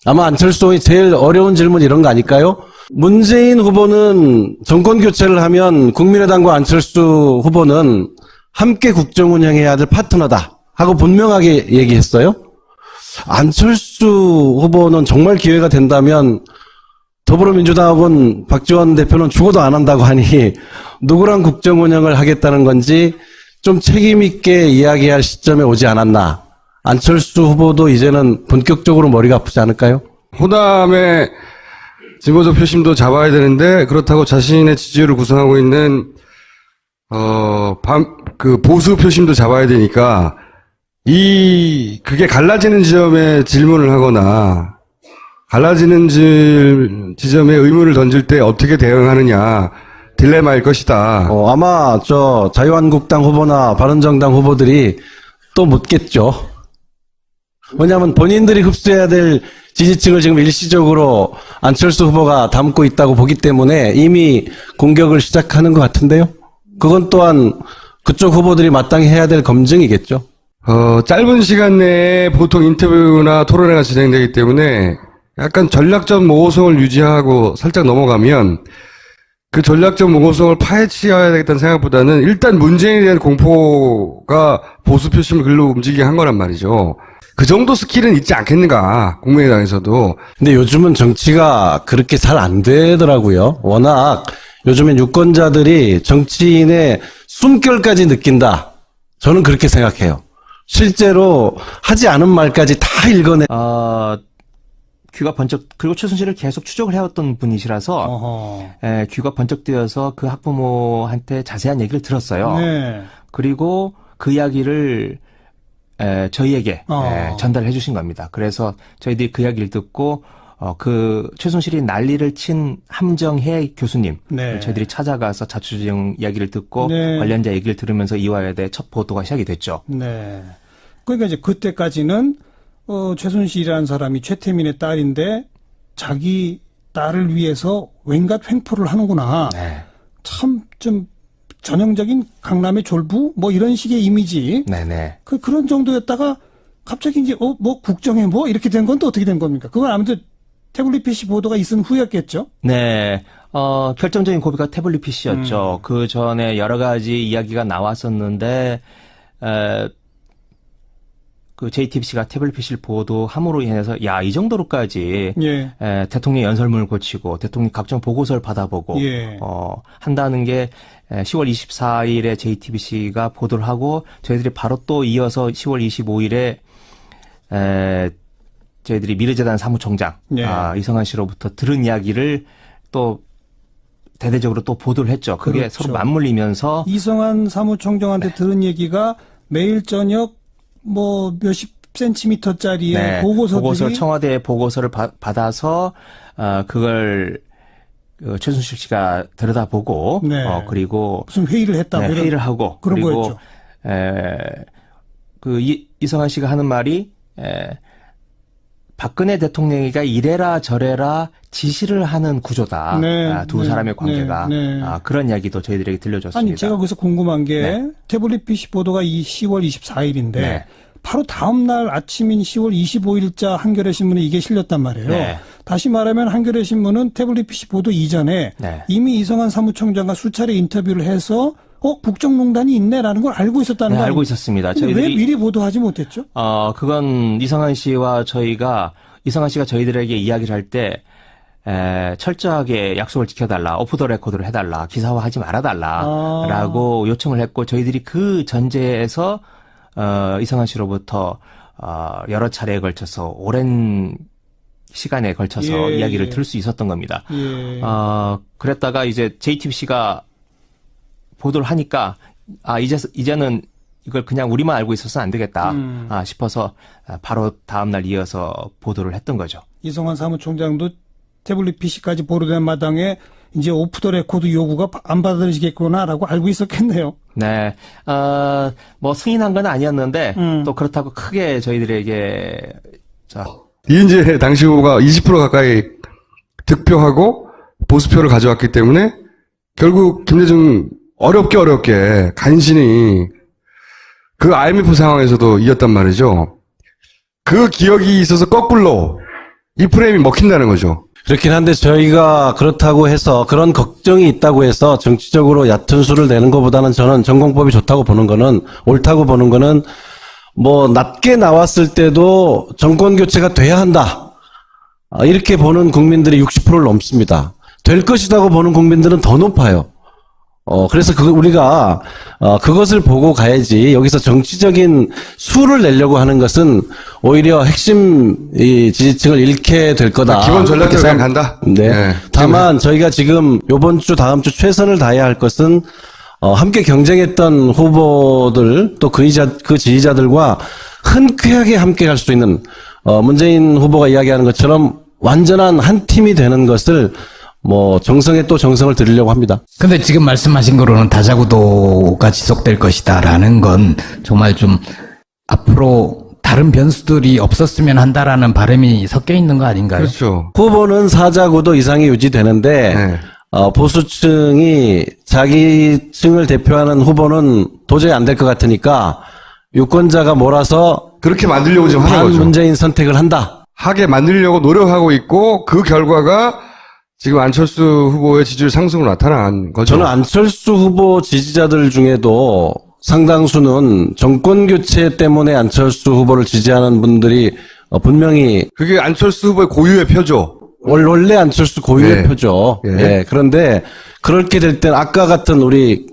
아마 안철수 의원이 제일 어려운 질문 이런 거 아닐까요? 문재인 후보는 정권 교체를 하면 국민의당과 안철수 후보는 함께 국정 운영해야 될 파트너다 하고 분명하게 얘기했어요. 안철수 후보는 정말 기회가 된다면 더불어민주당하고는 박지원 대표는 죽어도 안 한다고 하니 누구랑 국정 운영을 하겠다는 건지 좀 책임 있게 이야기할 시점에 오지 않았나. 안철수 후보도 이제는 본격적으로 머리가 아프지 않을까요? 호남의 진보적 표심도 잡아야 되는데 그렇다고 자신의 지지율을 구성하고 있는 그 보수 표심도 잡아야 되니까 그게 갈라지는 지점에 질문을 하거나 갈라지는 지점에 의문을 던질 때 어떻게 대응하느냐 딜레마일 것이다. 아마 자유한국당 후보나 바른정당 후보들이 또 묻겠죠. 왜냐하면 본인들이 흡수해야 될 지지층을 지금 일시적으로 안철수 후보가 담고 있다고 보기 때문에 이미 공격을 시작하는 것 같은데요. 그건 또한 그쪽 후보들이 마땅히 해야 될 검증이겠죠. 짧은 시간 내에 보통 인터뷰나 토론회가 진행되기 때문에 약간 전략적 모호성을 유지하고 살짝 넘어가면 그 전략적 모호성을 파헤쳐야 되겠다는 생각보다는 일단 문재인에 대한 공포가 보수 표심을 글로 움직이게 한 거란 말이죠. 그 정도 스킬은 있지 않겠는가, 국민의당에서도. 근데 요즘은 정치가 그렇게 잘 안 되더라고요. 워낙 요즘엔 유권자들이 정치인의 숨결까지 느낀다. 저는 그렇게 생각해요. 실제로 하지 않은 말까지 다 읽어내. 귀가 번쩍, 그리고 최순실을 계속 추적을 해왔던 분이시라서, 귀가 번쩍 뜨여서 그 학부모한테 자세한 얘기를 들었어요. 네. 그리고 그 이야기를, 저희에게, 전달해 주신 겁니다. 그래서 저희들이 그 이야기를 듣고, 그 최순실이 난리를 친 함정혜 교수님, 네. 저희들이 찾아가서 자초지종 이야기를 듣고, 네. 관련자 얘기를 들으면서 이화여대 대해 첫 보도가 시작이 됐죠. 네. 그러니까 이제 그때까지는 최순실이라는 사람이 최태민의 딸인데 자기 딸을 위해서 왠가 횡포를 하는구나. 네. 참 좀 전형적인 강남의 졸부 뭐 이런 식의 이미지. 네네. 그런 정도였다가 갑자기 이제 뭐 국정에 뭐 이렇게 된 건 또 어떻게 된 겁니까? 그건 아무튼 태블릿 PC 보도가 있은 후였겠죠. 네. 결정적인 고비가 태블릿 PC였죠. 그 전에 여러 가지 이야기가 나왔었는데, 그 JTBC가 태블릿 PC를 보도함으로 인해서, 이 정도로까지, 예. 대통령 연설문을 고치고, 대통령 각종 보고서를 받아보고, 예. 한다는 게, 10월 24일에 JTBC가 보도를 하고, 저희들이 바로 또 이어서 10월 25일에, 저희들이 미래재단 사무총장, 예. 이성환 씨로부터 들은 이야기를 또 대대적으로 또 보도를 했죠. 그게 그렇죠. 서로 맞물리면서 이성환 사무총장한테 들은 얘기가 매일 저녁 뭐 몇십 센티미터짜리의 보고서를 청와대 보고서를 받아서 그걸 최순실 씨가 들여다보고 네. 그리고 무슨 회의를 했다고 회의를 하고 그런 그리고 거였죠. 그 이성환 씨가 하는 말이 박근혜 대통령이가 이래라 저래라 지시를 하는 구조다. 네, 두 네, 사람의 관계가. 네, 네. 그런 이야기도 저희들에게 들려줬습니다. 아니 제가 그래서 궁금한 게 네. 태블릿 PC 보도가 이 10월 24일인데 네. 바로 다음 날 아침인 10월 25일자 한겨레 신문에 이게 실렸단 말이에요. 네. 다시 말하면 한겨레 신문은 태블릿 PC 보도 이전에 네. 이미 이성환 사무총장과 수차례 인터뷰를 해서 국정농단이 있네라는 걸 알고 있었다는 네, 거 알고 아닙니까? 있었습니다. 근데 저희들이 왜 미리 보도하지 못했죠? 그건 이성환 씨가 저희들에게 이야기를 할 때, 철저하게 약속을 지켜달라, 오프 더 레코드를 해달라, 기사화하지 말아달라라고 요청을 했고 저희들이 그 전제에서 이성환 씨로부터 여러 차례에 걸쳐서 오랜 시간에 걸쳐서 예, 이야기를 예. 들을 수 있었던 겁니다. 예. 그랬다가 이제 JTBC가 보도를 하니까 이제는 이걸 그냥 우리만 알고 있어서는 안 되겠다 싶어서 바로 다음날 이어서 보도를 했던 거죠. 이성환 사무총장도 태블릿 PC까지 보도된 마당에 이제 오프 더 레코드 요구가 안 받아들이겠구나라고 알고 있었겠네요. 네, 뭐 승인한 건 아니었는데 또 그렇다고 크게 저희들에게 이인재 당시 후보가 20% 가까이 득표하고 보수표를 가져왔기 때문에 결국 김대중 어렵게 간신히 그 IMF 상황에서도 이겼단 말이죠. 그 기억이 있어서 거꾸로 이 프레임이 먹힌다는 거죠. 그렇긴 한데 저희가 그렇다고 해서 그런 걱정이 있다고 해서 정치적으로 얕은 수를 내는 것보다는 저는 전공법이 좋다고 보는 거는 옳다고 보는 거는 뭐 낮게 나왔을 때도 정권 교체가 돼야 한다. 이렇게 보는 국민들이 60%를 넘습니다. 될 것이라고 보는 국민들은 더 높아요. 그래서 우리가 그것을 보고 가야지 여기서 정치적인 수를 내려고 하는 것은 오히려 핵심 이 지지층을 잃게 될 거다. 기본 전략대로 그냥 간다. 네. 네. 다만 저희가 지금 요번 주 다음 주 최선을 다해야 할 것은 함께 경쟁했던 후보들 또 그 지지자들과 흔쾌하게 함께 갈 수 있는 문재인 후보가 이야기하는 것처럼 완전한 한 팀이 되는 것을 뭐 정성에 또 정성을 들이려고 합니다. 근데 지금 말씀하신 거로는 다자구도가 지속될 것이다라는 건 정말 좀 앞으로 다른 변수들이 없었으면 한다라는 바람이 섞여 있는 거 아닌가요? 그렇죠. 후보는 사자구도 이상이 유지되는데 네. 보수층이 자기 층을 대표하는 후보는 도저히 안 될 것 같으니까 유권자가 몰아서 그렇게 만들려고 지금 하는 거죠. 반문재인 선택을 한다. 하게 만들려고 노력하고 있고 그 결과가 지금 안철수 후보의 지지율 상승으로 나타난 거죠. 저는 안철수 후보 지지자들 중에도 상당수는 정권 교체 때문에 안철수 후보를 지지하는 분들이 분명히 그게 안철수 후보의 고유의 표죠. 원래 안철수 고유의 네. 표죠. 예. 예. 그런데 그렇게 될 땐 아까 같은 우리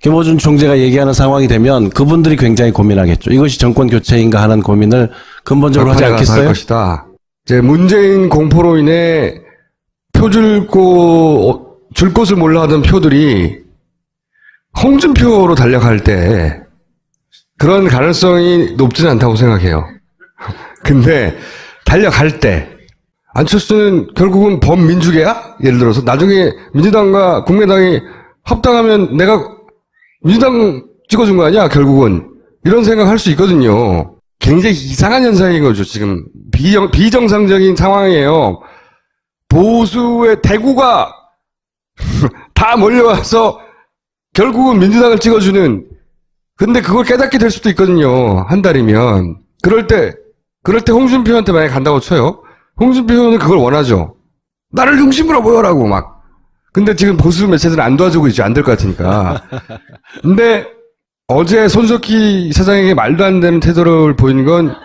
김어준 총재가 얘기하는 상황이 되면 그분들이 굉장히 고민하겠죠. 이것이 정권 교체인가 하는 고민을 근본적으로 하지 할 않겠어요? 것이다. 이제 문재인 공포로 인해 줄 곳을 몰라 하던 표들이 홍준표로 달려갈 때 그런 가능성이 높지는 않다고 생각해요. 근데 달려갈 때 안철수는 결국은 범민주계야? 예를 들어서 나중에 민주당과 국민의당이 합당하면 내가 민주당 찍어준 거 아니야? 결국은 이런 생각할 수 있거든요. 굉장히 이상한 현상인 거죠. 지금 비정상적인 상황이에요. 보수의 대구가 다 몰려와서 결국은 민주당을 찍어주는, 근데 그걸 깨닫게 될 수도 있거든요. 한 달이면. 그럴 때 홍준표한테 만약에 간다고 쳐요. 홍준표는 그걸 원하죠. 나를 중심으로 모여라고 막. 근데 지금 보수 매체들은 안 도와주고 있죠. 안 될 것 같으니까. 근데 어제 손석희 사장에게 말도 안 되는 태도를 보이는 건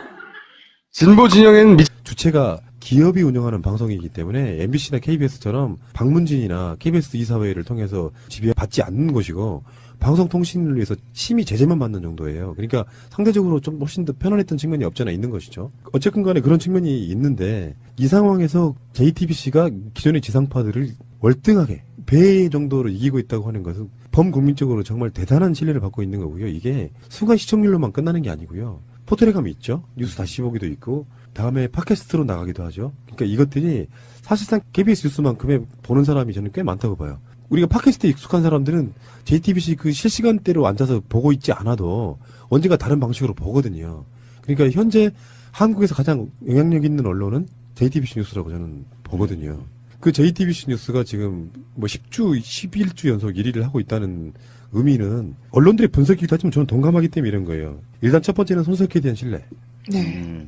진보 진영에는 주체가 기업이 운영하는 방송이기 때문에 MBC나 KBS처럼 방문진이나 KBS 이사회를 통해서 지배받지 않는 것이고 방송통신을 위해서 심의 제재만 받는 정도예요. 그러니까 상대적으로 좀 훨씬 더 편안했던 측면이 없지 않아 있는 것이죠. 어쨌든 간에 그런 측면이 있는데 이 상황에서 JTBC가 기존의 지상파들을 월등하게 배 정도로 이기고 있다고 하는 것은 범국민적으로 정말 대단한 신뢰를 받고 있는 거고요. 이게 순간 시청률로만 끝나는 게 아니고요. 포털에 가면 있죠. 뉴스 다시 보기도 있고 다음에 팟캐스트로 나가기도 하죠. 그러니까 이것들이 사실상 KBS 뉴스만큼의 보는 사람이 저는 꽤 많다고 봐요. 우리가 팟캐스트에 익숙한 사람들은 JTBC 그 실시간대로 앉아서 보고 있지 않아도 언젠가 다른 방식으로 보거든요. 그러니까 현재 한국에서 가장 영향력 있는 언론은 JTBC 뉴스라고 저는 보거든요. 그 JTBC 뉴스가 지금 뭐 10주, 11주 연속 1위를 하고 있다는 의미는 언론들의 분석이기도 하지만 저는 동감하기 때문에 이런 거예요. 일단 첫 번째는 손석희에 대한 신뢰. 네.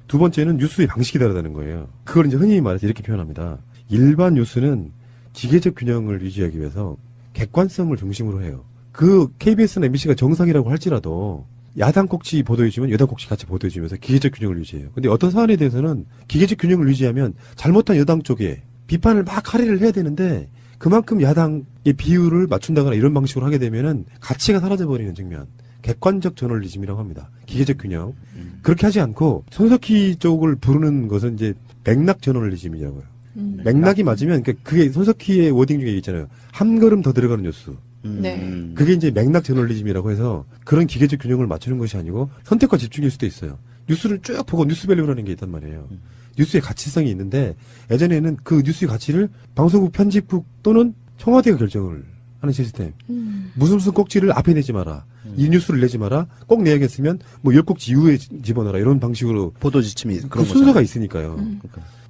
두 번째는 뉴스의 방식이 다르다는 거예요. 그걸 이제 흔히 말해서 이렇게 표현합니다. 일반 뉴스는 기계적 균형을 유지하기 위해서 객관성을 중심으로 해요. 그 KBS나 MBC가 정상이라고 할지라도 야당 꼭지 보도해주면 여당 꼭지 같이 보도해주면서 기계적 균형을 유지해요. 근데 어떤 사안에 대해서는 기계적 균형을 유지하면 잘못한 여당 쪽에 비판을 막 할애를 해야 되는데 그만큼 야당의 비율을 맞춘다거나 이런 방식으로 하게 되면은 가치가 사라져버리는 측면. 객관적 저널리즘이라고 합니다. 기계적 균형. 그렇게 하지 않고 손석희 쪽을 부르는 것은 이제 맥락 저널리즘이라고요. 맥락이 맞으면 그게 손석희의 워딩 중에 있잖아요. 한 걸음 더 들어가는 뉴스. 네. 그게 이제 맥락 저널리즘이라고 해서 그런 기계적 균형을 맞추는 것이 아니고 선택과 집중일 수도 있어요. 뉴스를 쭉 보고 뉴스밸류라는 게 있단 말이에요. 뉴스의 가치성이 있는데 예전에는 그 뉴스의 가치를 방송국 편집국 또는 청와대가 결정을 하는 시스템. 무슨 꼭지를 앞에 내지 마라. 이 뉴스를 내지 마라. 꼭 내야겠으면 뭐 10꼭지 이후에 집어넣어라. 이런 방식으로 보도 지침이 그 그런 순서가 있으니까요.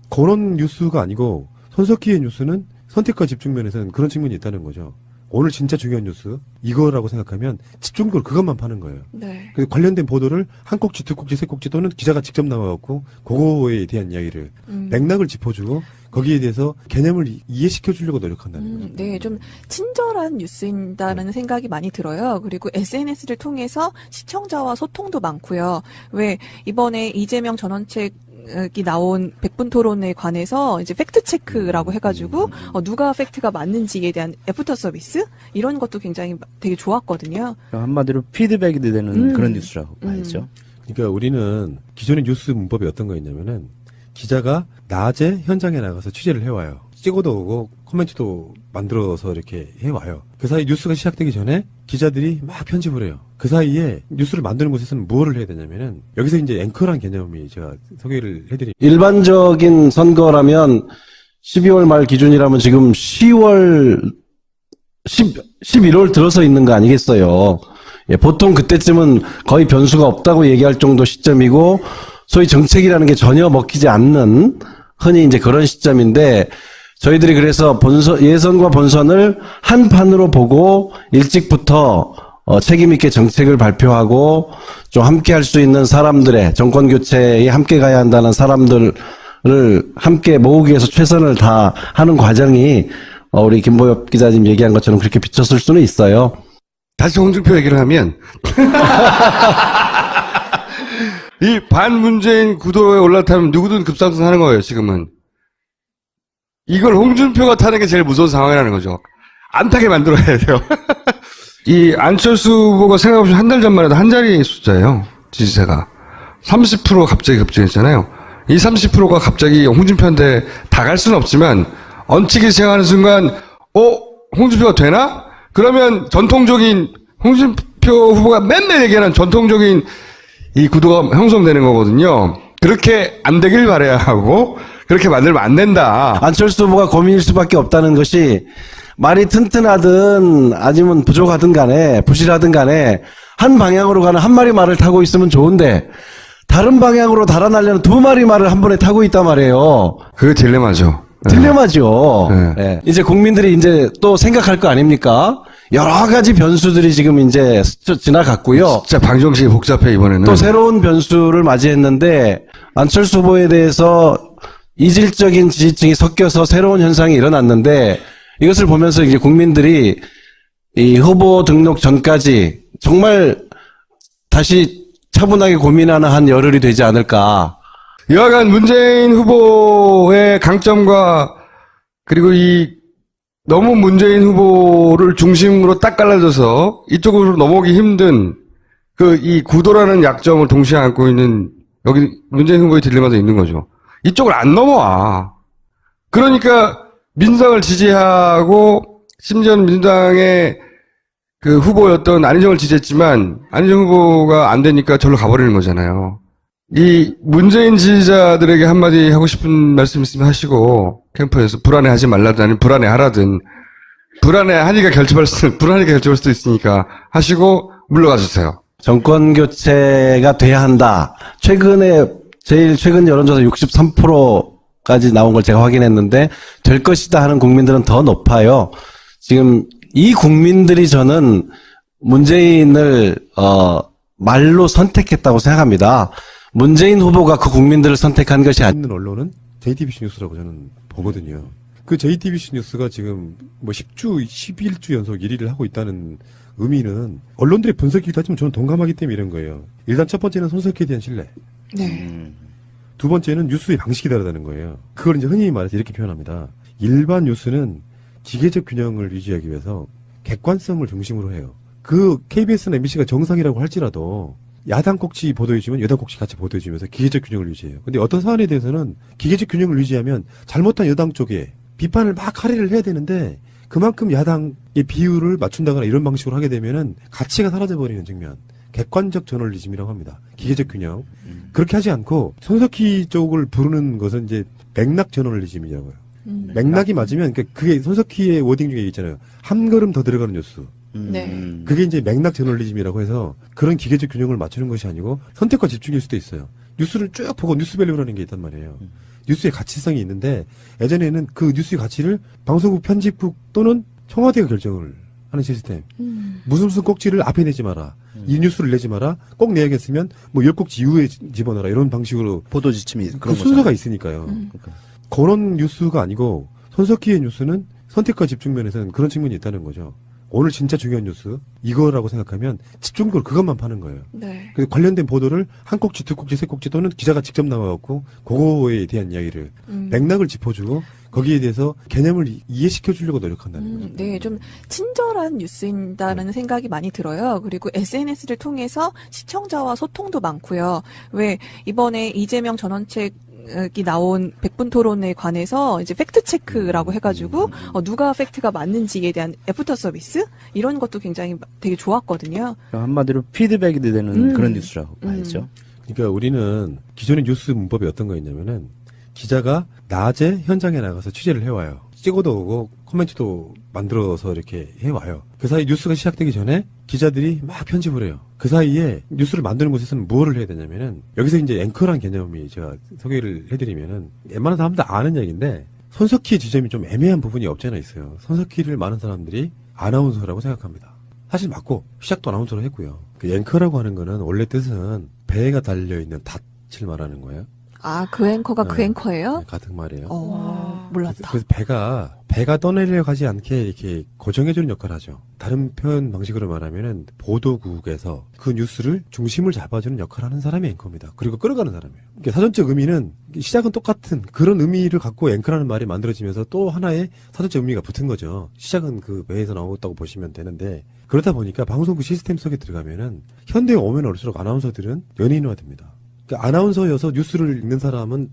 그런 뉴스가 아니고 손석희의 뉴스는 선택과 집중 면에서는 그런 측면이 있다는 거죠. 오늘 진짜 중요한 뉴스 이거라고 생각하면 집중적으로 그것만 파는 거예요. 네. 그 관련된 보도를 한 꼭지, 두 꼭지, 세 꼭지 또는 기자가 직접 나와갖고 그거에 대한 이야기를 맥락을 짚어주고 거기에 대해서 개념을 이해시켜 주려고 노력한다는 거죠. 네, 좀 친절한 뉴스인다는 생각이 많이 들어요. 그리고 SNS를 통해서 시청자와 소통도 많고요. 왜 이번에 이재명 전원책이 나온 100분 토론에 관해서 이제 팩트 체크라고 해가지고 누가 팩트가 맞는지에 대한 애프터 서비스 이런 것도 굉장히 되게 좋았거든요. 한마디로 피드백이 되는 그런 뉴스라고 봐야죠. 그러니까 우리는 기존의 뉴스 문법이 어떤 거였냐면은 기자가 낮에 현장에 나가서 취재를 해와요. 찍어도 오고 코멘트도 만들어서 이렇게 해와요. 그 사이 뉴스가 시작되기 전에 기자들이 막 편집을 해요. 그 사이에 뉴스를 만드는 곳에서는 무엇을 해야 되냐면은 여기서 이제 앵커란 개념이 제가 소개를 해드리면 일반적인 선거라면 12월 말 기준이라면 지금 11월 들어서 있는 거 아니겠어요. 예, 보통 그때쯤은 거의 변수가 없다고 얘기할 정도 시점이고 소위 정책이라는 게 전혀 먹히지 않는 흔히 이제 그런 시점인데 저희들이 그래서 예선과 본선을 한 판으로 보고 일찍부터 책임 있게 정책을 발표하고 좀 함께 할 수 있는 사람들의 정권 교체에 함께 가야 한다는 사람들을 함께 모으기 위해서 최선을 다하는 과정이 우리 김보엽 기자님 얘기한 것처럼 그렇게 비쳤을 수는 있어요. 다시 홍준표 얘기를 하면 이 반문재인 구도에 올라타면 누구든 급상승하는 거예요, 지금은. 이걸 홍준표가 타는 게 제일 무서운 상황이라는 거죠. 안 타게 만들어야 돼요. 이 안철수 후보가 생각없이 한 달 전만 해도 한 자리 숫자예요, 지지세가. 30% 갑자기 급증했잖아요. 이 30%가 갑자기 홍준표한테 다 갈 수는 없지만, 얹히기 시작하는 순간, 홍준표가 되나? 그러면 전통적인, 홍준표 후보가 맨날 얘기하는 전통적인 이 구도가 형성되는 거거든요. 그렇게 안 되길 바라야 하고 그렇게 만들면 안 된다. 안철수 후보가 고민일 수밖에 없다는 것이 말이 튼튼하든 아니면 부족하든 간에 부실하든 간에 한 방향으로 가는 한 마리 말을 타고 있으면 좋은데 다른 방향으로 달아나려는 두 마리 말을 한 번에 타고 있단 말이에요. 그게 딜레마죠. 딜레마죠. 네. 네. 이제 국민들이 이제 또 생각할 거 아닙니까? 여러 가지 변수들이 지금 이제 지나갔고요. 진짜 방정식이 복잡해, 이번에는. 또 새로운 변수를 맞이했는데 안철수 후보에 대해서 이질적인 지지층이 섞여서 새로운 현상이 일어났는데 이것을 보면서 이제 국민들이 이 후보 등록 전까지 정말 다시 차분하게 고민하는 한 열흘이 되지 않을까. 여하간 문재인 후보의 강점과 그리고 너무 문재인 후보를 중심으로 딱 갈라져서 이쪽으로 넘어오기 힘든 이 구도라는 약점을 동시에 안고 있는 여기 문재인 후보의 딜레마도 있는 거죠. 이쪽을 안 넘어와. 그러니까 민주당을 지지하고 심지어 민주당의 그 후보였던 안희정을 지지했지만 안희정 후보가 안 되니까 절로 가버리는 거잖아요. 이 문재인 지지자들에게 한마디 하고 싶은 말씀 있으면 하시고 캠프에서 불안해하지 말라든 아니면 불안해하라든 불안해하니까 결집할 수도 있으니까 하시고 물러가 주세요. 정권 교체가 돼야 한다. 제일 최근 여론조사 63%까지 나온 걸 제가 확인했는데 될 것이다 하는 국민들은 더 높아요. 지금 이 국민들이 저는 문재인을 말로 선택했다고 생각합니다. 문재인 후보가 그 국민들을 선택한 것이 아니라 있는 언론은 JTBC 뉴스라고 저는 보거든요. 그 JTBC 뉴스가 지금 뭐 10주, 11주 연속 1위를 하고 있다는 의미는 언론들의 분석이 따지면 저는 동감하기 때문에 이런 거예요. 일단 첫 번째는 손석희에 대한 신뢰. 네. 두 번째는 뉴스의 방식이 다르다는 거예요. 그걸 이제 흔히 말해서 이렇게 표현합니다. 일반 뉴스는 기계적 균형을 유지하기 위해서 객관성을 중심으로 해요. 그 KBS나 MBC가 정상이라고 할지라도 야당 꼭지 보도해주면 여당 꼭지 같이 보도해주면서 기계적 균형을 유지해요. 근데 어떤 사안에 대해서는 기계적 균형을 유지하면 잘못한 여당 쪽에 비판을 막 할애를 해야 되는데 그만큼 야당의 비율을 맞춘다거나 이런 방식으로 하게 되면은 가치가 사라져버리는 측면. 객관적 저널리즘이라고 합니다. 기계적 균형. 그렇게 하지 않고 손석희 쪽을 부르는 것은 이제 맥락 저널리즘이라고요. 맥락이 맞으면 그게 손석희의 워딩 중에 있잖아요. 한 걸음 더 들어가는 뉴스. 네. 그게 이제 맥락 저널리즘이라고 해서 그런 기계적 균형을 맞추는 것이 아니고 선택과 집중일 수도 있어요. 뉴스를 쭉 보고 뉴스밸류라는 게 있단 말이에요. 뉴스의 가치성이 있는데 예전에는 그 뉴스의 가치를 방송국 편집국 또는 청와대가 결정을 하는 시스템. 무슨 꼭지를 앞에 내지 마라. 이 뉴스를 내지 마라. 꼭 내야겠으면 뭐 10꼭지 이후에 집어넣어라. 이런 방식으로 보도 지침이 그 그런 순서가 거잖아요. 있으니까요. 그런 뉴스가 아니고 손석희의 뉴스는 선택과 집중 면에서는 그런 측면이 있다는 거죠. 오늘 진짜 중요한 뉴스 이거라고 생각하면 집중적으로 그것만 파는 거예요. 네. 그 관련된 보도를 한 꼭지, 두 꼭지, 세 꼭지 또는 기자가 직접 나와갖고 그거에 대한 이야기를 맥락을 짚어주고 거기에 대해서 개념을 이해시켜 주려고 노력한다는 거죠. 네, 좀 친절한 뉴스인다는 생각이 많이 들어요. 그리고 SNS를 통해서 시청자와 소통도 많고요. 왜 이번에 이재명 전원책이 나온 100분 토론에 관해서 이제 팩트 체크라고 해가지고 누가 팩트가 맞는지에 대한 애프터 서비스 이런 것도 굉장히 되게 좋았거든요. 한마디로 피드백이 되는 그런 뉴스라고 봐야죠. 그러니까 우리는 기존의 뉴스 문법이 어떤 거였냐면은 기자가 낮에 현장에 나가서 취재를 해와요. 찍어도 오고 코멘트도 만들어서 이렇게 해와요. 그 사이 뉴스가 시작되기 전에 기자들이 막 편집을 해요. 그 사이에 뉴스를 만드는 곳에서는 무엇을 해야 되냐면은 여기서 이제 앵커란 개념이 제가 소개를 해드리면은 웬만한 사람들 아는 얘기인데 손석희의 지점이 좀 애매한 부분이 없지 않아 있어요. 손석희를 많은 사람들이 아나운서라고 생각합니다. 사실 맞고 시작도 아나운서로 했고요. 그 앵커라고 하는 거는 원래 뜻은 배가 달려있는 닻을 말하는 거예요. 아, 그 앵커가 그 네. 앵커예요? 네, 같은 말이에요. 몰랐다. 그래서 배가 떠내려가지 않게 이렇게 고정해주는 역할을 하죠. 다른 표현 방식으로 말하면은 보도국에서 그 뉴스를 중심을 잡아주는 역할을 하는 사람이 앵커입니다. 그리고 끌어가는 사람이에요. 그러니까 사전적 의미는 시작은 똑같은 그런 의미를 갖고 앵커라는 말이 만들어지면서 또 하나의 사전적 의미가 붙은 거죠. 시작은 그 배에서 나왔다고 보시면 되는데 그러다 보니까 방송국 시스템 속에 들어가면은 현대에 오면 올수록 아나운서들은 연예인화됩니다. 그러니까 아나운서여서 뉴스를 읽는 사람은